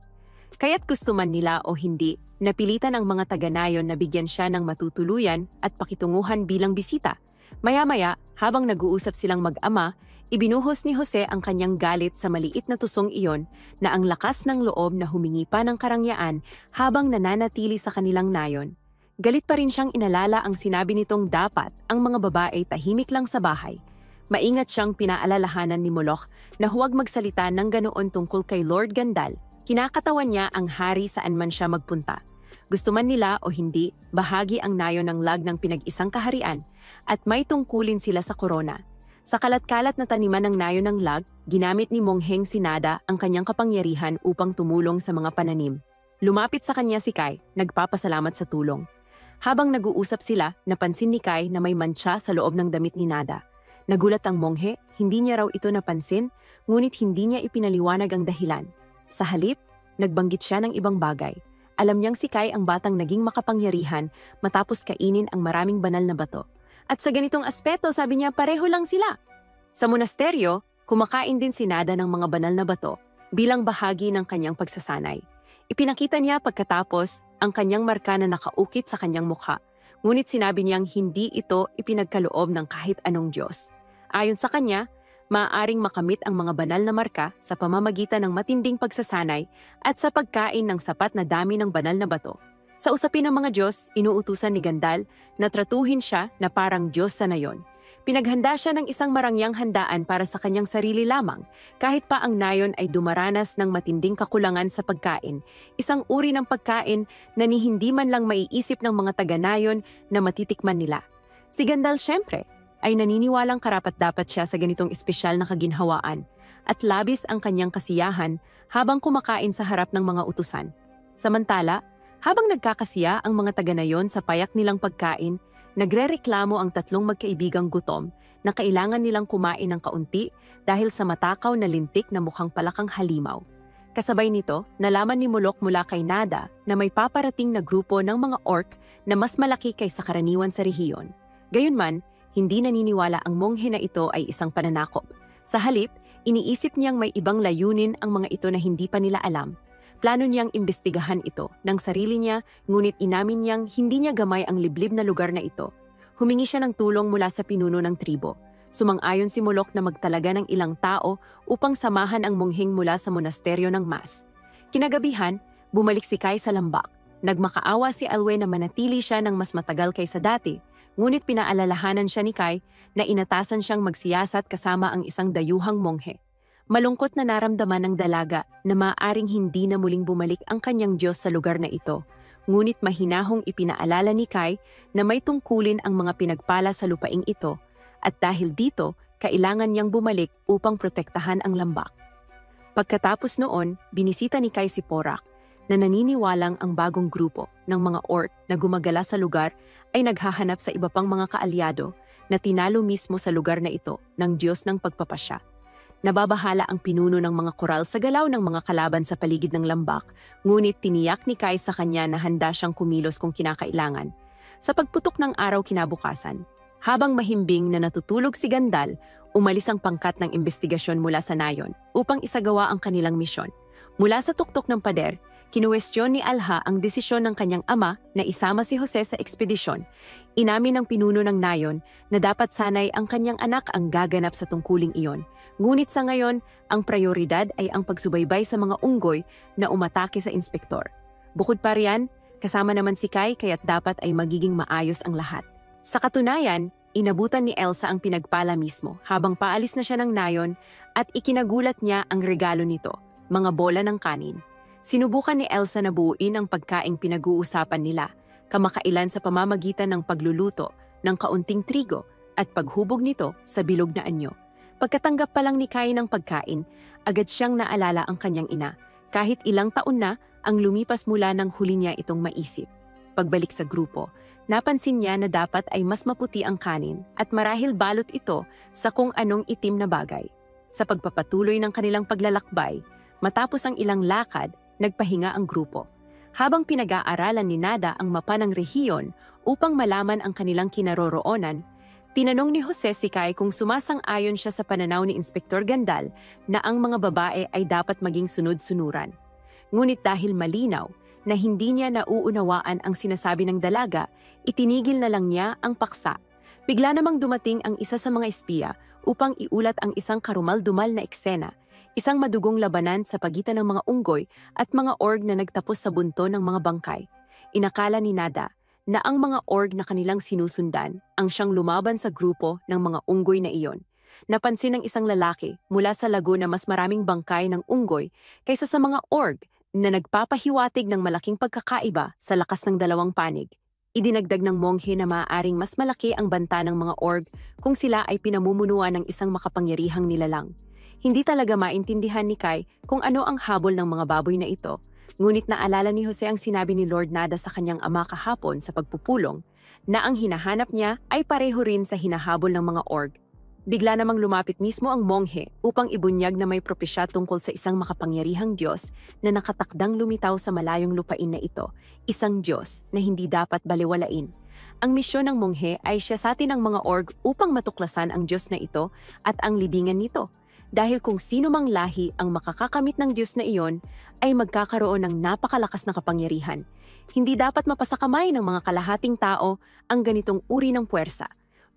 Kaya't gusto man nila o hindi, napilitan ang mga taga-nayon na bigyan siya ng matutuluyan at pakitunguhan bilang bisita. Maya-maya, habang nag-uusap silang mag-ama, ibinuhos ni Jose ang kanyang galit sa maliit na tusong iyon na ang lakas ng loob na humingi pa ng karangyaan habang nananatili sa kanilang nayon. Galit pa rin siyang inalala ang sinabi nitong dapat ang mga babae tahimik lang sa bahay. Maingat siyang pinaalalahanan ni Molok na huwag magsalita ng ganoon tungkol kay Lord Gandal. Kinakatawan niya ang hari saan man siya magpunta. Gusto man nila o hindi, bahagi ang nayon ng Lag ng pinag-isang kaharian at may tungkulin sila sa korona. Sa kalat-kalat na taniman ng nayon ng Lag, ginamit ni Mongheng Sinada ang kanyang kapangyarihan upang tumulong sa mga pananim. Lumapit sa kanya si Kai, nagpapasalamat sa tulong. Habang nag-uusap sila, napansin ni Kai na may mantsa sa loob ng damit ni Nada. Nagulat ang monghe, hindi niya raw ito napansin, ngunit hindi niya ipinaliwanag ang dahilan. Sa halip, nagbanggit siya ng ibang bagay. Alam niyang si Kai ang batang naging makapangyarihan matapos kainin ang maraming banal na bato. At sa ganitong aspeto, sabi niya pareho lang sila. Sa monasteryo, kumakain din si Nada ng mga banal na bato bilang bahagi ng kanyang pagsasanay. Ipinakita niya pagkatapos ang kanyang marka na nakaukit sa kanyang mukha, ngunit sinabi niyang hindi ito ipinagkaloob ng kahit anong Diyos. Ayon sa kanya, maaaring makamit ang mga banal na marka sa pamamagitan ng matinding pagsasanay at sa pagkain ng sapat na dami ng banal na bato. Sa usapin ng mga Diyos, inuutusan ni Gandalf na tratuhin siya na parang Diyos sa nayon. Pinaghanda siya ng isang marangyang handaan para sa kanyang sarili lamang, kahit pa ang nayon ay dumaranas ng matinding kakulangan sa pagkain, isang uri ng pagkain na ni hindi man lang maiisip ng mga taga-nayon na matitikman nila. Si Gandalf syempre ay naniniwalang karapat-dapat siya sa ganitong espesyal na kaginhawaan at labis ang kanyang kasiyahan habang kumakain sa harap ng mga utusan. Samantala, habang nagkakasiya ang mga taga-nayon sa payak nilang pagkain, nagrereklamo ang tatlong magkaibigang gutom na kailangan nilang kumain ng kaunti dahil sa matakaw na lintik na mukhang palakang halimaw. Kasabay nito, nalaman ni Molok mula kay Nada na may paparating na grupo ng mga orc na mas malaki kaysa karaniwan sa rehiyon. Gayunman, hindi naniniwala ang monghe na ito ay isang pananakop. Sa halip, iniisip niyang may ibang layunin ang mga ito na hindi pa nila alam. Plano niyang imbestigahan ito ng sarili niya, ngunit inamin niyang hindi niya gamay ang liblib na lugar na ito. Humingi siya ng tulong mula sa pinuno ng tribo. Sumang-ayon si Molok na magtalaga ng ilang tao upang samahan ang mongheng mula sa monasteryo ng Mas. Kinagabihan, bumalik si Kai sa lambak. Nagmakaawa si Alwe na manatili siya ng mas matagal kaysa dati, ngunit pinaalalahanan siya ni Kai na inatasan siyang magsiyasat kasama ang isang dayuhang monghe. Malungkot na naramdaman ng dalaga na maaaring hindi na muling bumalik ang kanyang Diyos sa lugar na ito, ngunit mahinahong ipinaalala ni Kai na may tungkulin ang mga pinagpala sa lupaing ito at dahil dito, kailangan niyang bumalik upang protektahan ang lambak. Pagkatapos noon, binisita ni Kai si Porak na naniniwalang ang bagong grupo ng mga orc na gumagala sa lugar ay naghahanap sa iba pang mga kaalyado na tinalo mismo sa lugar na ito ng Diyos ng pagpapasya. Nababahala ang pinuno ng mga koral sa galaw ng mga kalaban sa paligid ng lambak, ngunit tiniyak ni Kai sa kanya na handa siyang kumilos kung kinakailangan. Sa pagputok ng araw kinabukasan, habang mahimbing na natutulog si Gandalf, umalis ang pangkat ng investigasyon mula sa nayon upang isagawa ang kanilang misyon. Mula sa tuktok ng pader, kinuwestiyon ni Alha ang desisyon ng kanyang ama na isama si Jose sa ekspedisyon. Inamin ng pinuno ng nayon na dapat sanay ang kanyang anak ang gaganap sa tungkuling iyon. Ngunit sa ngayon, ang prioridad ay ang pagsubaybay sa mga unggoy na umatake sa inspektor. Bukod pa riyan, kasama naman si Kai kaya't dapat ay magiging maayos ang lahat. Sa katunayan, inabutan ni Elsa ang pinagpala mismo habang paalis na siya ng nayon at ikinagulat niya ang regalo nito, mga bola ng kanin. Sinubukan ni Elsa na buuin ang pagkaing pinag-uusapan nila, kamakailan sa pamamagitan ng pagluluto ng kaunting trigo at paghubog nito sa bilog na anyo. Pagkatanggap pa lang ni Kai ng pagkain, agad siyang naalala ang kanyang ina, kahit ilang taon na ang lumipas mula nang huli niya itong maisip. Pagbalik sa grupo, napansin niya na dapat ay mas maputi ang kanin at marahil balot ito sa kung anong itim na bagay. Sa pagpapatuloy ng kanilang paglalakbay, matapos ang ilang lakad, nagpahinga ang grupo. Habang pinag-aaralan ni Nada ang mapa ng rehiyon upang malaman ang kanilang kinaroroonan, tinanong ni Jose si Kai kung sumasang-ayon siya sa pananaw ni Inspektor Gandalf na ang mga babae ay dapat maging sunod-sunuran. Ngunit dahil malinaw na hindi niya nauunawaan ang sinasabi ng dalaga, itinigil na lang niya ang paksa. Bigla namang dumating ang isa sa mga espiya upang iulat ang isang karumal-dumal na eksena, isang madugong labanan sa pagitan ng mga unggoy at mga orc na nagtapos sa bunto ng mga bangkay. Inakala ni Nada na ang mga orc na kanilang sinusundan ang siyang lumaban sa grupo ng mga unggoy na iyon. Napansin ng isang lalaki mula sa lago na mas maraming bangkay ng unggoy kaysa sa mga orc na nagpapahiwatig ng malaking pagkakaiba sa lakas ng dalawang panig. Idinagdag ng monghe na maaaring mas malaki ang banta ng mga orc kung sila ay pinamumunuan ng isang makapangyarihang nilalang. Hindi talaga maintindihan ni Kai kung ano ang habol ng mga baboy na ito, ngunit naalala ni Jose ang sinabi ni Lord Nada sa kanyang ama kahapon sa pagpupulong na ang hinahanap niya ay pareho rin sa hinahabol ng mga orc. Bigla namang lumapit mismo ang monghe upang ibunyag na may propesya tungkol sa isang makapangyarihang Diyos na nakatakdang lumitaw sa malayong lupain na ito, isang Diyos na hindi dapat baliwalain. Ang misyon ng monghe ay siyasatin ng mga orc upang matuklasan ang Diyos na ito at ang libingan nito. Dahil kung sino mang lahi ang makakakamit ng Diyos na iyon, ay magkakaroon ng napakalakas na kapangyarihan. Hindi dapat mapasakamay ng mga kalahating tao ang ganitong uri ng puwersa.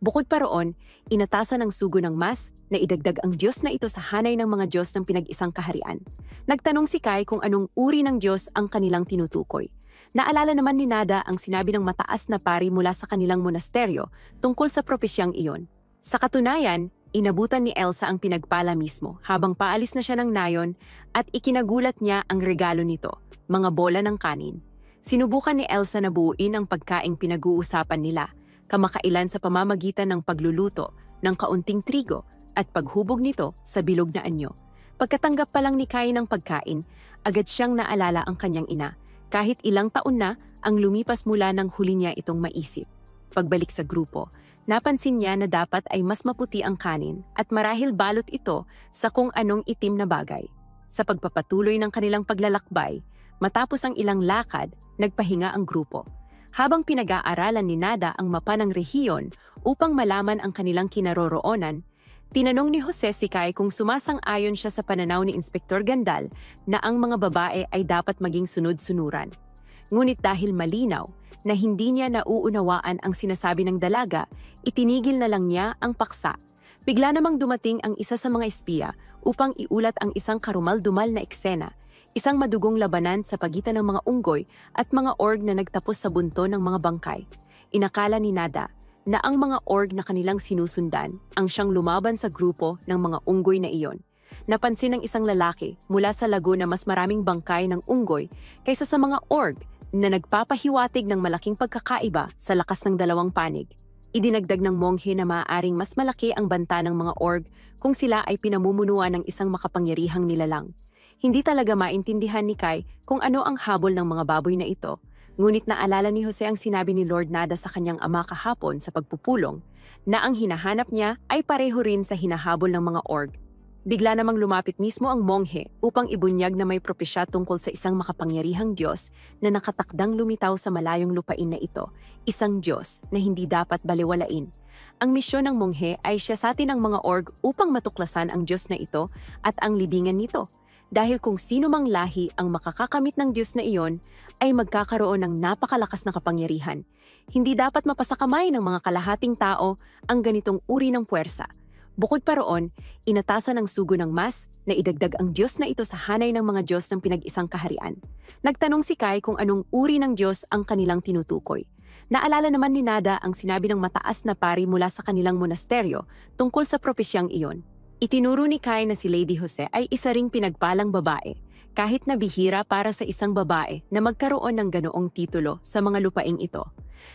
Bukod pa roon, inatasan ng sugo ng mas na idagdag ang Diyos na ito sa hanay ng mga Diyos ng pinag-isang kaharian. Nagtanong si Kai kung anong uri ng Diyos ang kanilang tinutukoy. Naalala naman ni Nada ang sinabi ng mataas na pari mula sa kanilang monasteryo tungkol sa propesyang iyon. Sa katunayan, inabutan ni Elsa ang pinagpala mismo habang paalis na siya ng nayon at ikinagulat niya ang regalo nito, mga bola ng kanin. Sinubukan ni Elsa na buuin ang pagkaing pinag-uusapan nila, kamakailan sa pamamagitan ng pagluluto ng kaunting trigo at paghubog nito sa bilog na anyo. Pagkatanggap pa lang ni Kai ng pagkain, agad siyang naalala ang kanyang ina, kahit ilang taon na ang lumipas mula nang huli niya itong maisip. Pagbalik sa grupo, napansin niya na dapat ay mas maputi ang kanin at marahil balot ito sa kung anong itim na bagay. Sa pagpapatuloy ng kanilang paglalakbay, matapos ang ilang lakad, nagpahinga ang grupo. Habang pinag-aaralan ni Nada ang mapa ng rehiyon upang malaman ang kanilang kinaroroonan, tinanong ni Jose si Kai kung sumasang-ayon siya sa pananaw ni Inspektor Gandal na ang mga babae ay dapat maging sunod-sunuran. Ngunit dahil malinaw na hindi niya nauunawaan ang sinasabi ng dalaga, itinigil na lang niya ang paksa. Bigla namang dumating ang isa sa mga espiya upang iulat ang isang karumal-dumal na eksena, isang madugong labanan sa pagitan ng mga unggoy at mga org na nagtapos sa bunto ng mga bangkay. Inakala ni Nada na ang mga org na kanilang sinusundan ang siyang lumaban sa grupo ng mga unggoy na iyon. Napansin ng isang lalaki mula sa lago na mas maraming bangkay ng unggoy kaysa sa mga org na nagpapahiwatig ng malaking pagkakaiba sa lakas ng dalawang panig. Idinagdag ng monghe na maaaring mas malaki ang banta ng mga org kung sila ay pinamumunuan ng isang makapangyarihang nilalang. Hindi talaga maintindihan ni Kai kung ano ang habol ng mga baboy na ito, ngunit naalala ni Jose ang sinabi ni Lord Nada sa kanyang ama kahapon sa pagpupulong na ang hinahanap niya ay pareho rin sa hinahabol ng mga org. Bigla namang lumapit mismo ang monghe upang ibunyag na may propesya tungkol sa isang makapangyarihang Diyos na nakatakdang lumitaw sa malayong lupain na ito, isang Diyos na hindi dapat baliwalain. Ang misyon ng monghe ay siyasatin ang mga org upang matuklasan ang Diyos na ito at ang libingan nito. Dahil kung sino mang lahi ang makakakamit ng Diyos na iyon, ay magkakaroon ng napakalakas na kapangyarihan. Hindi dapat mapasakamay ng mga kalahating tao ang ganitong uri ng puwersa. Bukod pa roon, inatasan ng sugo ng mas na idagdag ang Diyos na ito sa hanay ng mga Diyos ng pinag-isang kaharian. Nagtanong si Kai kung anong uri ng Diyos ang kanilang tinutukoy. Naalala naman ni Nada ang sinabi ng mataas na pari mula sa kanilang monasteryo tungkol sa propesyang iyon. Itinuro ni Kai na si Lady Jose ay isa ring pinagpalang babae, kahit na bihira para sa isang babae na magkaroon ng ganoong titulo sa mga lupaing ito.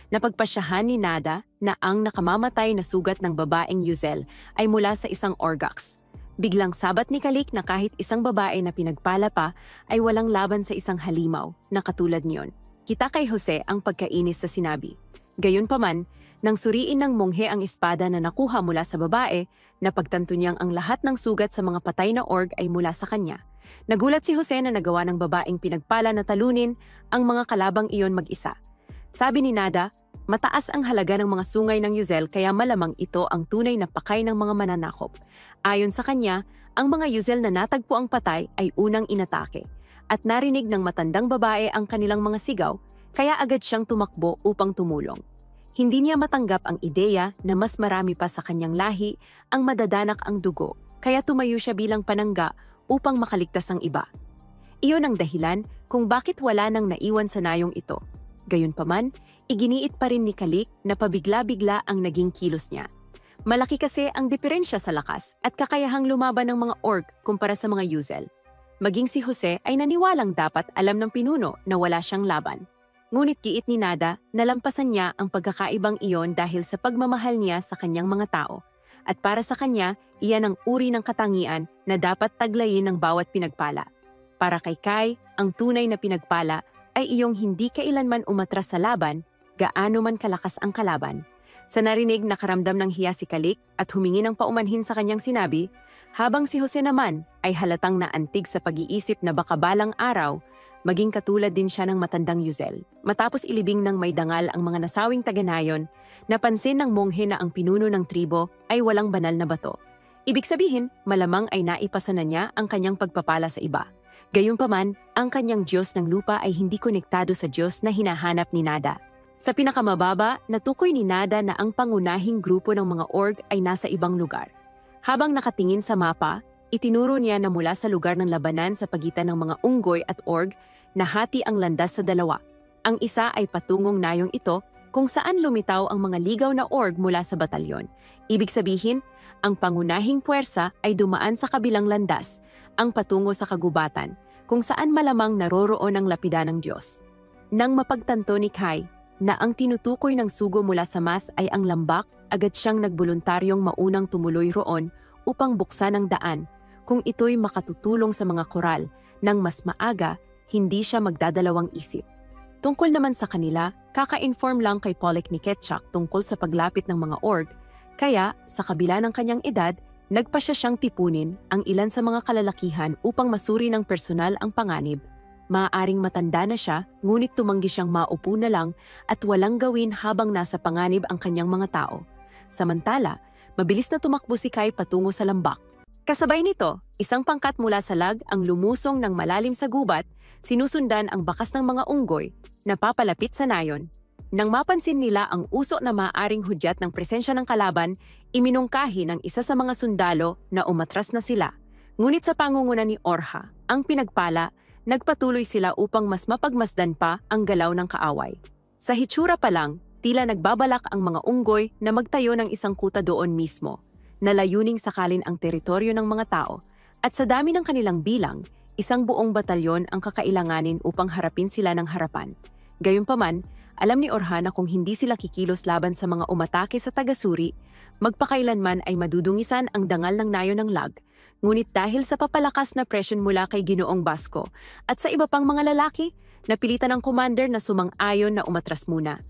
Napagpasyahan ni Nada na ang nakamamatay na sugat ng babaeng Yuzel ay mula sa isang orgax. Biglang sabat ni Kalik na kahit isang babae na pinagpala pa ay walang laban sa isang halimaw na katulad niyon. Kita kay Jose ang pagkainis sa sinabi. Gayunpaman, nang suriin ng monghe ang espada na nakuha mula sa babae, napagtanto niyang ang lahat ng sugat sa mga patay na org ay mula sa kanya. Nagulat si Jose na nagawa ng babaeng pinagpala na talunin ang mga kalabang iyon mag-isa. Sabi ni Nada, mataas ang halaga ng mga sungay ng Yuzel kaya malamang ito ang tunay na pakay ng mga mananakop. Ayon sa kanya, ang mga Yuzel na natagpo ang patay ay unang inatake. At narinig ng matandang babae ang kanilang mga sigaw, kaya agad siyang tumakbo upang tumulong. Hindi niya matanggap ang ideya na mas marami pa sa kanyang lahi ang madadanak ang dugo, kaya tumayo siya bilang panangga upang makaligtas ang iba. Iyon ang dahilan kung bakit wala nang naiwan sa nayong ito. Gayunpaman, iginiit pa rin ni Kalik na pabigla-bigla ang naging kilos niya. Malaki kasi ang diferensya sa lakas at kakayahang lumaban ng mga orc kumpara sa mga Yuzel. Maging si Jose ay naniwalang dapat alam ng pinuno na wala siyang laban. Ngunit giit ni Nada, nalampasan niya ang pagkakaibang iyon dahil sa pagmamahal niya sa kanyang mga tao. At para sa kanya, iyan ang uri ng katangian na dapat taglayin ng bawat pinagpala. Para kay Kai, ang tunay na pinagpala ay iyong hindi kailanman umatras sa laban, gaano man kalakas ang kalaban. Sa narinig, nakaramdam ng hiya si Kalik at humingi ng paumanhin sa kanyang sinabi, habang si Jose naman ay halatang naantig sa pag-iisip na baka balang araw, maging katulad din siya ng matandang Yuzel. Matapos ilibing ng may dangal ang mga nasawing taga-nayon, napansin ng monghe na ang pinuno ng tribo ay walang banal na bato. Ibig sabihin, malamang ay naipasa na niya ang kanyang pagpapala sa iba. Gayunpaman, ang kanyang Diyos ng lupa ay hindi konektado sa Diyos na hinahanap ni Nada. Sa pinakamababa, natukoy ni Nada na ang pangunahing grupo ng mga org ay nasa ibang lugar. Habang nakatingin sa mapa, itinuro niya na mula sa lugar ng labanan sa pagitan ng mga unggoy at org, nahati ang landas sa dalawa. Ang isa ay patungong nayong ito kung saan lumitaw ang mga ligaw na org mula sa batalyon. Ibig sabihin, ang pangunahing puwersa ay dumaan sa kabilang landas, ang patungo sa kagubatan, kung saan malamang naroroon ang lapida ng Diyos. Nang mapagtanto ni Kai na ang tinutukoy ng sugo mula sa mas ay ang lambak, agad siyang nagboluntaryong maunang tumuloy roon upang buksan ang daan kung ito'y makatutulong sa mga koral nang mas maaga, hindi siya magdadalawang isip. Tungkol naman sa kanila, kaka-inform lang kay Polek ni Ketchak tungkol sa paglapit ng mga org, kaya sa kabila ng kanyang edad, nagpa siyang tipunin ang ilan sa mga kalalakihan upang masuri ng personal ang panganib. Maaaring matanda na siya, ngunit tumanggi siyang maupo na lang at walang gawin habang nasa panganib ang kanyang mga tao. Samantala, mabilis na tumakbo si Kai patungo sa lambak. Kasabay nito, isang pangkat mula sa lag ang lumusong ng malalim sa gubat, sinusundan ang bakas ng mga unggoy na papalapit sa nayon. Nang mapansin nila ang usok na maaaring hudyat ng presensya ng kalaban, iminungkahi ng isa sa mga sundalo na umatras na sila. Ngunit sa pangunguna ni Orha, ang pinagpala, nagpatuloy sila upang mas mapagmasdan pa ang galaw ng kaaway. Sa hitsura pa lang, tila nagbabalak ang mga unggoy na magtayo ng isang kuta doon mismo, na layuning sakalin ang teritoryo ng mga tao, at sa dami ng kanilang bilang, isang buong batalyon ang kakailanganin upang harapin sila ng harapan. Gayunpaman, alam ni Orha na kung hindi sila kikilos laban sa mga umatake sa tagasuri, magpakailanman ay madudungisan ang dangal ng nayon ng lag. Ngunit dahil sa papalakas na presyon mula kay Ginoong Basco at sa iba pang mga lalaki, napilitan ng commander na sumang-ayon na umatras muna.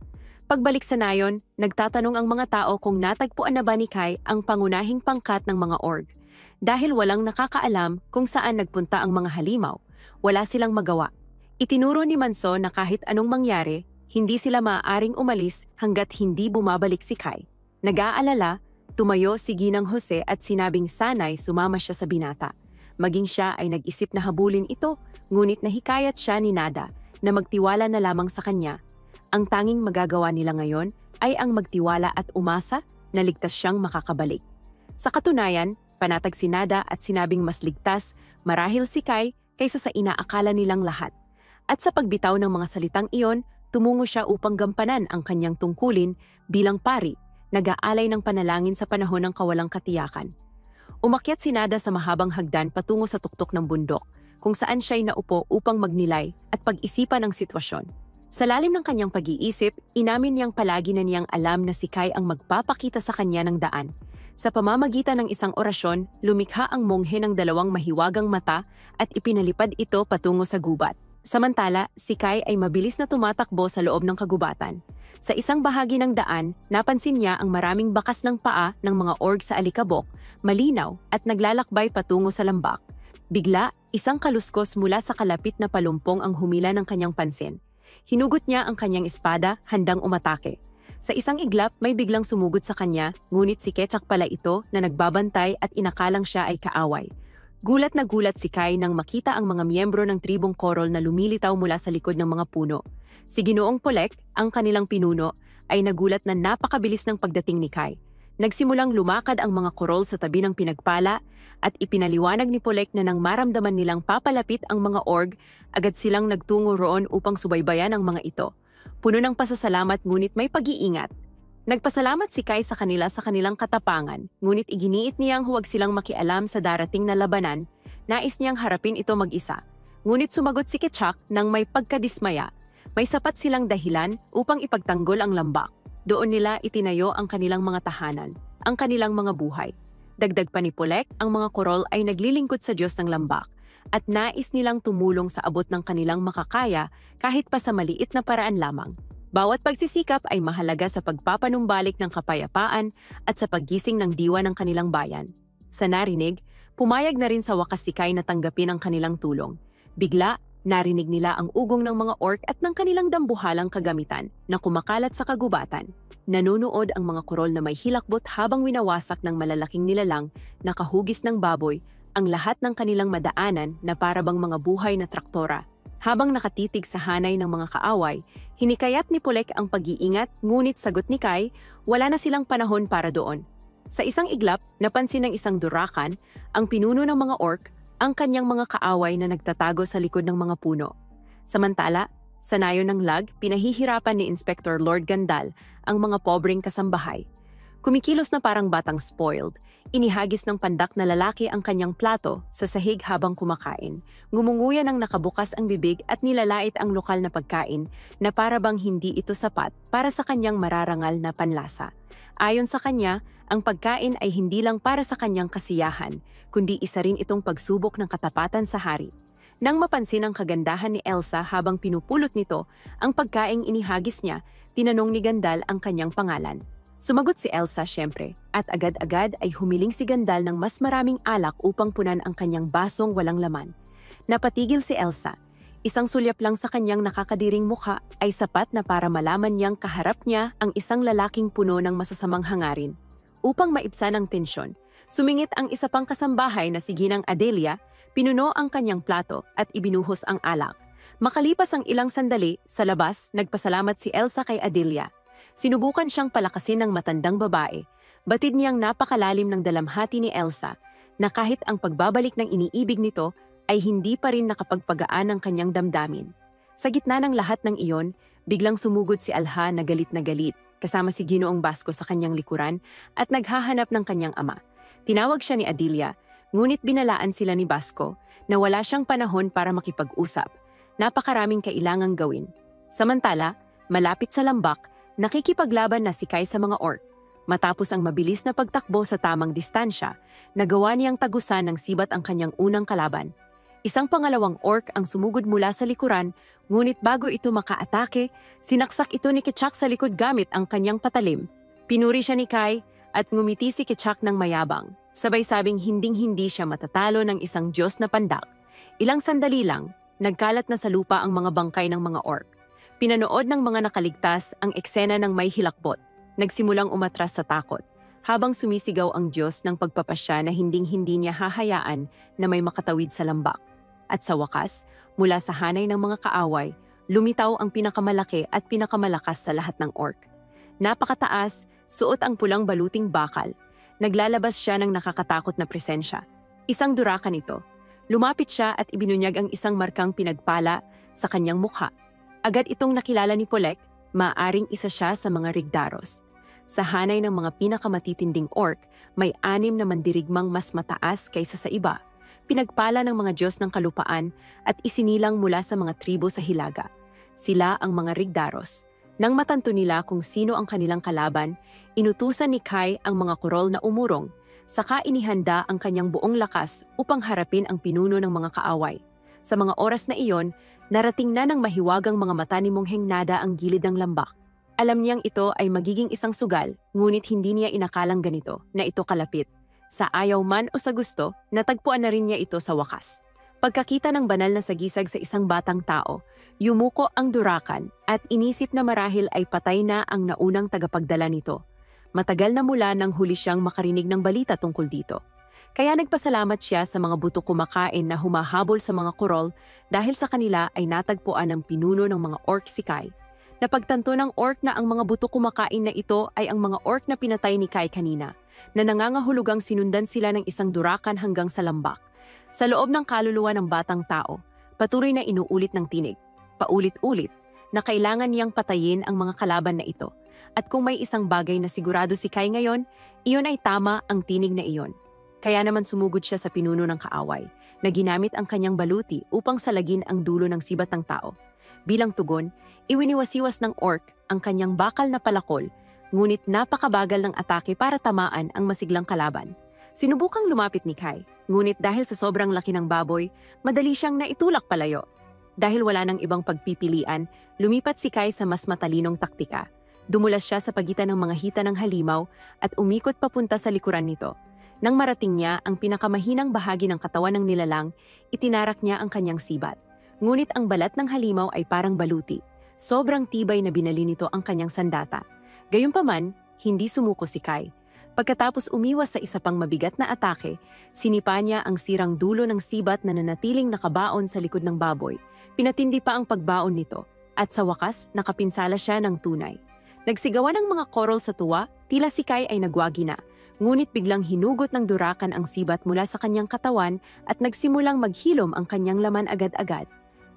Pagbalik sa nayon, nagtatanong ang mga tao kung natagpuan na ba ni Kai ang pangunahing pangkat ng mga org. Dahil walang nakakaalam kung saan nagpunta ang mga halimaw, wala silang magawa. Itinuro ni Manso na kahit anong mangyari, hindi sila maaaring umalis hanggat hindi bumabalik si Kai. Nag-aalala, tumayo si Ginang Jose at sinabing sanay sumama siya sa binata. Maging siya ay nag-isip na habulin ito, ngunit nahikayat siya ni Nada na magtiwala na lamang sa kanya. Ang tanging magagawa nila ngayon ay ang magtiwala at umasa na ligtas siyang makakabalik. Sa katunayan, panatag si Nada at sinabing mas ligtas marahil si Kai kaysa sa inaakala nilang lahat. At sa pagbitaw ng mga salitang iyon, tumungo siya upang gampanan ang kanyang tungkulin bilang pari, nag-aalay ng panalangin sa panahon ng kawalang katiyakan. Umakyat si Nada sa mahabang hagdan patungo sa tuktok ng bundok, kung saan siya'y naupo upang magnilay at pag-isipan ang sitwasyon. Sa lalim ng kanyang pag-iisip, inamin niyang palagi na niyang alam na si Kai ang magpapakita sa kanya ng daan. Sa pamamagitan ng isang orasyon, lumikha ang monghe ng dalawang mahiwagang mata at ipinalipad ito patungo sa gubat. Samantala, si Kai ay mabilis na tumatakbo sa loob ng kagubatan. Sa isang bahagi ng daan, napansin niya ang maraming bakas ng paa ng mga org sa alikabok, malinaw at naglalakbay patungo sa lambak. Bigla, isang kaluskos mula sa kalapit na palumpong ang humila ng kanyang pansin. Hinugot niya ang kanyang espada, handang umatake. Sa isang iglap, may biglang sumugod sa kanya, ngunit si Ketchak pala ito na nagbabantay at inakalang siya ay kaaway. Gulat na gulat si Kai nang makita ang mga miyembro ng tribong Korol na lumilitaw mula sa likod ng mga puno. Si Ginoong Polek, ang kanilang pinuno, ay nagulat na napakabilis ng pagdating ni Kai. Nagsimulang lumakad ang mga Korol sa tabi ng pinagpala at ipinaliwanag ni Polek na nang maramdaman nilang papalapit ang mga org, agad silang nagtungo roon upang subaybayan ang mga ito. Puno ng pasasalamat ngunit may pag-iingat. Nagpasalamat si Kai sa kanila sa kanilang katapangan, ngunit iginiit niyang huwag silang makialam sa darating na labanan, nais niyang harapin ito mag-isa. Ngunit sumagot si Ketchak nang may pagkadismaya. May sapat silang dahilan upang ipagtanggol ang lambak. Doon nila itinayo ang kanilang mga tahanan, ang kanilang mga buhay. Dagdag pa ni Polek, ang mga Korol ay naglilingkod sa Diyos ng lambak at nais nilang tumulong sa abot ng kanilang makakaya kahit pa sa maliit na paraan lamang. Bawat pagsisikap ay mahalaga sa pagpapanumbalik ng kapayapaan at sa paggising ng diwa ng kanilang bayan. Sa narinig, pumayag na rin sa wakas si Kai na tanggapin ang kanilang tulong. Bigla, narinig nila ang ugong ng mga orc at ng kanilang dambuhalang kagamitan na kumakalat sa kagubatan. Nanunood ang mga Korol na may hilakbot habang winawasak ng malalaking nilalang na kahugis ng baboy ang lahat ng kanilang madaanan na parabang mga buhay na traktora. Habang nakatitig sa hanay ng mga kaaway, hinikayat ni Pulek ang pag-iingat, ngunit sagot ni Kai, wala na silang panahon para doon. Sa isang iglap, napansin ng isang durakan, ang pinuno ng mga orc, ang kanyang mga kaaway na nagtatago sa likod ng mga puno. Samantala, sa nayo ng lag, pinahihirapan ni Inspector Lord Gandal ang mga pobreng kasambahay. Kumikilos na parang batang spoiled, inihagis ng pandak na lalaki ang kanyang plato sa sahig habang kumakain. Ngumunguya ng nakabukas ang bibig at nilalait ang lokal na pagkain na para bang hindi ito sapat para sa kanyang mararangal na panlasa. Ayon sa kanya, ang pagkain ay hindi lang para sa kanyang kasiyahan, kundi isa rin itong pagsubok ng katapatan sa hari. Nang mapansin ang kagandahan ni Elsa habang pinupulot nito ang pagkaing inihagis niya, tinanong ni Gandal ang kanyang pangalan. Sumagot si Elsa siyempre, at agad-agad ay humiling si Gandal ng mas maraming alak upang punan ang kanyang basong walang laman. Napatigil si Elsa. Isang sulyap lang sa kanyang nakakadiring mukha ay sapat na para malaman niyang kaharap niya ang isang lalaking puno ng masasamang hangarin. Upang maibsan ang tensyon, sumingit ang isa pang kasambahay na si Ginang Adelia, pinuno ang kanyang plato at ibinuhos ang alak. Makalipas ang ilang sandali, sa labas, nagpasalamat si Elsa kay Adelia. Sinubukan siyang palakasin ng matandang babae. Batid niyang napakalalim ng dalamhati ni Elsa na kahit ang pagbabalik ng iniibig nito ay hindi pa rin nakapagpagaan ng kanyang damdamin. Sa gitna ng lahat ng iyon, biglang sumugod si Alha na galit kasama si Ginoong Basco sa kanyang likuran at naghahanap ng kanyang ama. Tinawag siya ni Adelia, ngunit binalaan sila ni Basco na wala siyang panahon para makipag-usap. Napakaraming kailangang gawin. Samantala, malapit sa lambak, nakikipaglaban na si Kai sa mga orc. Matapos ang mabilis na pagtakbo sa tamang distansya, nagawa niyang tagusan ng sibat ang kanyang unang kalaban. Isang pangalawang orc ang sumugod mula sa likuran, ngunit bago ito makaatake, sinaksak ito ni Kitchak sa likod gamit ang kanyang patalim. Pinuri siya ni Kai at ngumiti si Kitchak ng mayabang, sabay sabing hinding-hindi siya matatalo ng isang Diyos na pandak. Ilang sandali lang, nagkalat na sa lupa ang mga bangkay ng mga orc. Pinanood ng mga nakaligtas ang eksena ng may hilakbot, nagsimulang umatras sa takot, habang sumisigaw ang Diyos ng pagpapasya na hinding-hindi niya hahayaan na may makatawid sa lambak. At sa wakas, mula sa hanay ng mga kaaway, lumitaw ang pinakamalaki at pinakamalakas sa lahat ng orc. Napakataas, suot ang pulang baluting bakal. Naglalabas siya ng nakakatakot na presensya. Isang durakan ito. Lumapit siya at ibinunyag ang isang markang pinagpala sa kanyang mukha. Agad itong nakilala ni Pulek, maaring isa siya sa mga Rigdaros. Sa hanay ng mga pinakamatitinding orc, may 6 na mandirigmang mas mataas kaysa sa iba. Pinagpala ng mga Diyos ng kalupaan at isinilang mula sa mga tribo sa Hilaga. Sila ang mga Rigdaros. Nang matanto nila kung sino ang kanilang kalaban, inutusan ni Kai ang mga kurol na umurong, saka inihanda ang kanyang buong lakas upang harapin ang pinuno ng mga kaaway. Sa mga oras na iyon, narating na ng mahiwagang mga mata ni Mongheng Nada ang gilid ng lambak. Alam niyang ito ay magiging isang sugal, ngunit hindi niya inakalang ganito, na ito kalapit. Sa ayaw man o sa gusto, natagpuan na rin niya ito sa wakas. Pagkakita ng banal na sagisag sa isang batang tao, yumuko ang durakan at inisip na marahil ay patay na ang naunang tagapagdala nito. Matagal na mula nang huli siyang makarinig ng balita tungkol dito. Kaya nagpasalamat siya sa mga buto kumakain na humahabol sa mga kurol dahil sa kanila ay natagpuan ng pinuno ng mga orc si Kai. Napagtanto ng orc na ang mga buto kumakain na ito ay ang mga orc na pinatay ni Kai kanina, na nangangahulugang sinundan sila ng isang durakan hanggang sa lambak. Sa loob ng kaluluwa ng batang tao, patuloy na inuulit ng tinig, paulit-ulit, na kailangan niyang patayin ang mga kalaban na ito. At kung may isang bagay na sigurado si Kai ngayon, iyon ay tama ang tinig na iyon. Kaya naman sumugod siya sa pinuno ng kaaway, na ginamit ang kanyang baluti upang salagin ang dulo ng sibat ng tao. Bilang tugon, iwiniwasiwas ng orc ang kanyang bakal na palakol, ngunit napakabagal ng atake para tamaan ang masiglang kalaban. Sinubukang lumapit ni Kai, ngunit dahil sa sobrang laki ng baboy, madali siyang naitulak palayo. Dahil wala nang ibang pagpipilian, lumipat si Kai sa mas matalinong taktika. Dumulas siya sa pagitan ng mga hita ng halimaw at umikot papunta sa likuran nito. Nang marating niya ang pinakamahinang bahagi ng katawan ng nilalang, itinarak niya ang kanyang sibat. Ngunit ang balat ng halimaw ay parang baluti. Sobrang tibay na binali nito ang kanyang sandata. Gayunpaman, hindi sumuko si Kai. Pagkatapos umiwas sa isa pang mabigat na atake, sinipa niya ang sirang dulo ng sibat na nanatiling nakabaon sa likod ng baboy. Pinatindi pa ang pagbaon nito at sa wakas nakapinsala siya ng tunay. Nagsigawan ng mga coral sa tuwa, tila si Kai ay nagwagi na. Ngunit biglang hinugot ng durakan ang sibat mula sa kanyang katawan at nagsimulang maghilom ang kanyang laman agad-agad.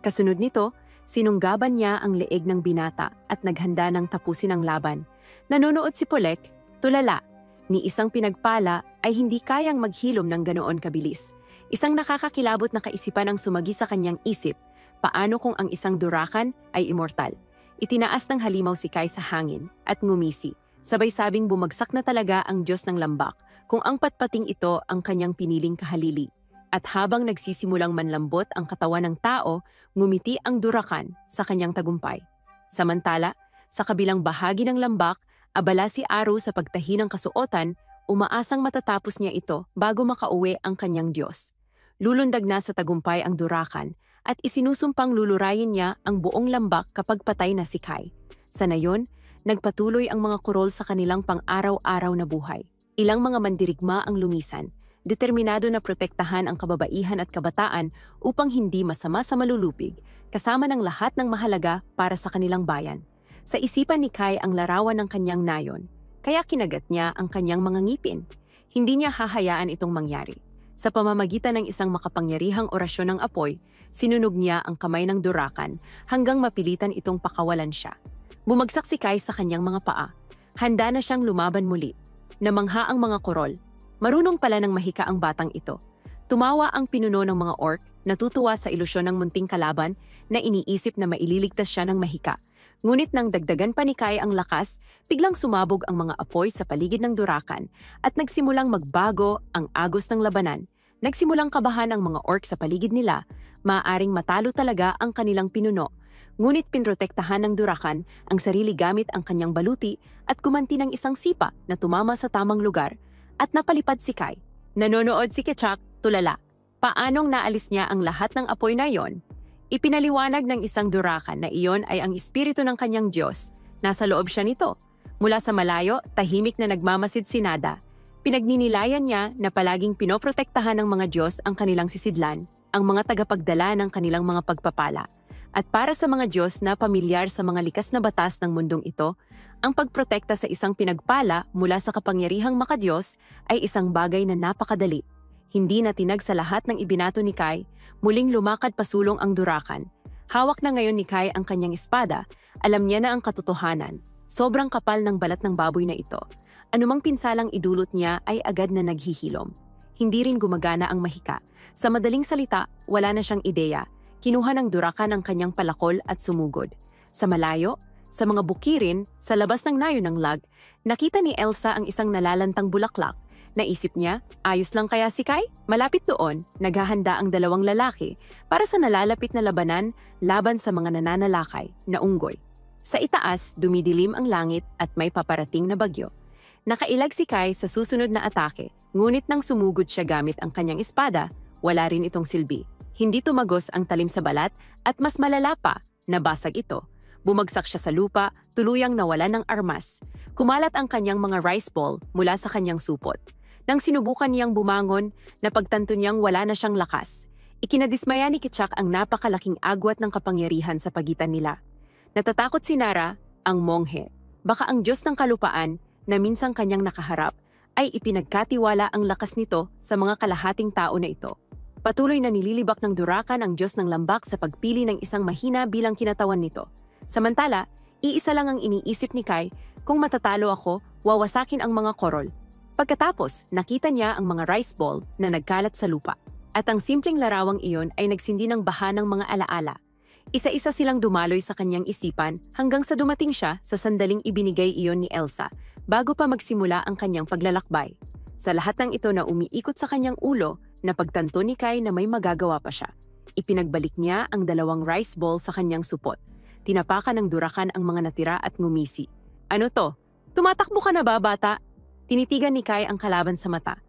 Kasunod nito, sinunggaban niya ang leeg ng binata at naghanda ng tapusin ang laban. Nanonood si Polek, tulala. Ni isang pinagpala ay hindi kayang maghilom ng ganoon kabilis. Isang nakakakilabot na kaisipan ang sumagi sa kanyang isip. Paano kung ang isang durakan ay immortal? Itinaas ng halimaw si Kai sa hangin at ngumisi. Sabay sabing bumagsak na talaga ang Diyos ng lambak kung ang patpating ito ang kanyang piniling kahalili. At habang nagsisimulang manlambot ang katawan ng tao, ngumiti ang durakan sa kanyang tagumpay. Samantala, sa kabilang bahagi ng lambak, abala si Aru sa pagtahi ng kasuotan, umaasang matatapos niya ito bago makauwi ang kanyang Diyos. Lulundag na sa tagumpay ang durakan at isinusumpang lulurayin niya ang buong lambak kapag patay na si Kai. Sa nayon, nagpatuloy ang mga kurol sa kanilang pang-araw-araw na buhay. Ilang mga mandirigma ang lumisan, determinado na protektahan ang kababaihan at kabataan upang hindi masama sa malulupig, kasama ng lahat ng mahalaga para sa kanilang bayan. Sa isipan ni Kai ang larawan ng kanyang nayon, kaya kinagat niya ang kanyang mga ngipin. Hindi niya hahayaan itong mangyari. Sa pamamagitan ng isang makapangyarihang orasyon ng apoy, sinunog niya ang kamay ng durakan hanggang mapilitan itong pakawalan siya. Bumagsak si Kai sa kanyang mga paa. Handa na siyang lumaban muli. Namangha ang mga korol. Marunong pala ng mahika ang batang ito. Tumawa ang pinuno ng mga orc, natutuwa sa ilusyon ng munting kalaban na iniisip na maililigtas siya ng mahika. Ngunit nang dagdagan pa ni Kai ang lakas, biglang sumabog ang mga apoy sa paligid ng durakan at nagsimulang magbago ang agos ng labanan. Nagsimulang kabahan ang mga orc sa paligid nila, maaaring matalo talaga ang kanilang pinuno. Ngunit pinrotektahan ng durakan ang sarili gamit ang kanyang baluti at kumanti ng isang sipa na tumama sa tamang lugar at napalipad si Kai. Nanonood si Ketchak, tulala. Paanong naalis niya ang lahat ng apoy na iyon? Ipinaliwanag ng isang durakan na iyon ay ang espiritu ng kanyang Diyos. Nasa loob siya nito. Mula sa malayo, tahimik na nagmamasid si Nada. Pinagninilayan niya na palaging pinoprotektahan ng mga Diyos ang kanilang sisidlan, ang mga tagapagdala ng kanilang mga pagpapala. At para sa mga Diyos na pamilyar sa mga likas na batas ng mundong ito, ang pagprotekta sa isang pinagpala mula sa kapangyarihang makadiyos ay isang bagay na napakadali. Hindi na tinag sa lahat ng ibinato ni Kai, muling lumakad pasulong ang durakan. Hawak na ngayon ni Kai ang kanyang espada, alam niya na ang katotohanan. Sobrang kapal ng balat ng baboy na ito. Anumang pinsalang idulot niya ay agad na naghihilom. Hindi rin gumagana ang mahika. Sa madaling salita, wala na siyang ideya. Kinuha ng durakan ang kanyang palakol at sumugod. Sa malayo, sa mga bukirin, sa labas ng nayon ng lag, nakita ni Elsa ang isang nalalantang bulaklak. Naisip niya, ayos lang kaya si Kai? Malapit doon, naghahanda ang dalawang lalaki para sa nalalapit na labanan laban sa mga nananalakay na unggoy. Sa itaas, dumidilim ang langit at may paparating na bagyo. Nakailag si Kai sa susunod na atake, ngunit nang sumugod siya gamit ang kanyang espada, wala rin itong silbi. Hindi tumagos ang talim sa balat at mas malala pa, nabasag ito. Bumagsak siya sa lupa, tuluyang nawala ng armas. Kumalat ang kanyang mga rice ball mula sa kanyang supot. Nang sinubukan niyang bumangon, napagtanto niyang wala na siyang lakas. Ikinadismaya ni Ketchak ang napakalaking agwat ng kapangyarihan sa pagitan nila. Natatakot si Nara, ang monghe. Baka ang Diyos ng kalupaan, na minsang kanyang nakaharap, ay ipinagkatiwala ang lakas nito sa mga kalahating tao na ito. Patuloy na nililibak ng durakan ang Diyos ng lambak sa pagpili ng isang mahina bilang kinatawan nito. Samantala, iisa lang ang iniisip ni Kai, kung matatalo ako, wawasakin ang mga korol. Pagkatapos, nakita niya ang mga rice ball na nagkalat sa lupa. At ang simpleng larawang iyon ay nagsindi ng baha ng mga alaala. Isa-isa silang dumaloy sa kanyang isipan hanggang sa dumating siya sa sandaling ibinigay iyon ni Elsa bago pa magsimula ang kanyang paglalakbay. Sa lahat ng ito na umiikot sa kanyang ulo, napagtanto ni Kai na may magagawa pa siya. Ipinagbalik niya ang dalawang rice ball sa kanyang supot. Tinapakan ng durakan ang mga natira at ngumisi. Ano to? Tumatakbo ka na ba, bata? Tinitigan ni Kai ang kalaban sa mata.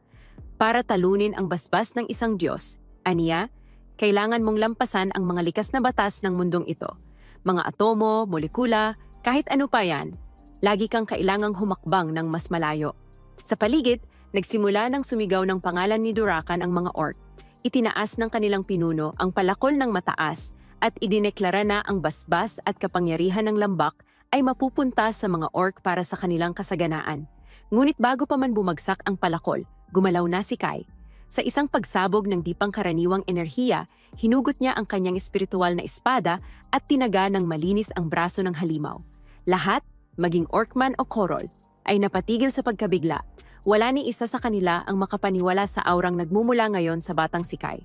Para talunin ang basbas ng isang Diyos, aniya, kailangan mong lampasan ang mga likas na batas ng mundong ito. Mga atomo, molekula, kahit ano pa yan. Lagi kang kailangang humakbang ng mas malayo. Sa paligid, nagsimula ng sumigaw ng pangalan ni Durakan ang mga orc. Itinaas ng kanilang pinuno ang palakol ng mataas at idineklara na ang basbas at kapangyarihan ng lambak ay mapupunta sa mga orc para sa kanilang kasaganaan. Ngunit bago pa man bumagsak ang palakol, gumalaw na si Kai. Sa isang pagsabog ng di pangkaraniwang enerhiya, hinugot niya ang kanyang espiritual na espada at tinaga ng malinis ang braso ng halimaw. Lahat, maging orcman o korol, ay napatigil sa pagkabigla. Wala ni isa sa kanila ang makapaniwala sa aurang nagmumula ngayon sa batang si Kai.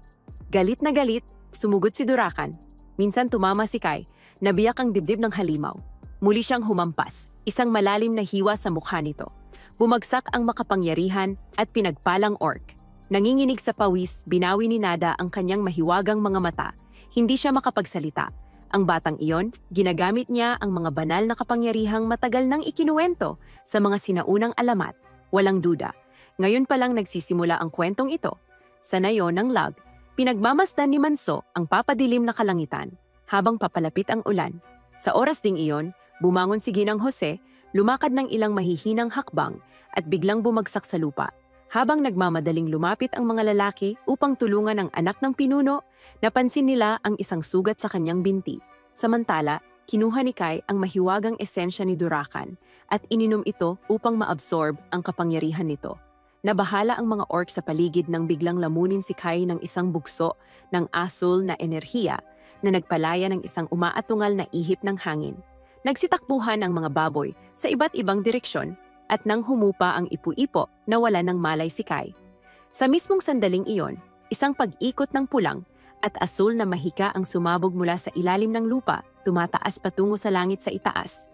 Galit na galit, sumugod si Durakan. Minsan tumama si Kai, nabiyak ang dibdib ng halimaw. Muli siyang humampas, isang malalim na hiwa sa mukha nito. Bumagsak ang makapangyarihan at pinagpalang orc. Nanginginig sa pawis, binawi ni Nada ang kanyang mahiwagang mga mata. Hindi siya makapagsalita. Ang batang iyon, ginagamit niya ang mga banal na kapangyarihang matagal nang ikinuwento sa mga sinaunang alamat. Walang duda. Ngayon pa lang nagsisimula ang kwentong ito. Sa nayon ng lag, pinagmamasdan ni Manso ang papadilim na kalangitan habang papalapit ang ulan. Sa oras ding iyon, bumangon si Ginang Jose, lumakad ng ilang mahihinang hakbang at biglang bumagsak sa lupa. Habang nagmamadaling lumapit ang mga lalaki upang tulungan ang anak ng pinuno, napansin nila ang isang sugat sa kanyang binti. Samantala, kinuha ni Kai ang mahiwagang esensya ni Durakan at ininom ito upang maabsorb ang kapangyarihan nito. Nabahala ang mga orc sa paligid nang biglang lamunin si Kai ng isang bugso ng asul na enerhiya na nagpalaya ng isang umaatungal na ihip ng hangin. Nagsitakbuhan ang mga baboy sa iba't ibang direksyon at nang humupa ang ipu-ipo, nawala ng malay si Kai. Sa mismong sandaling iyon, isang pag-ikot ng pulang at asul na mahika ang sumabog mula sa ilalim ng lupa, tumataas patungo sa langit sa itaas.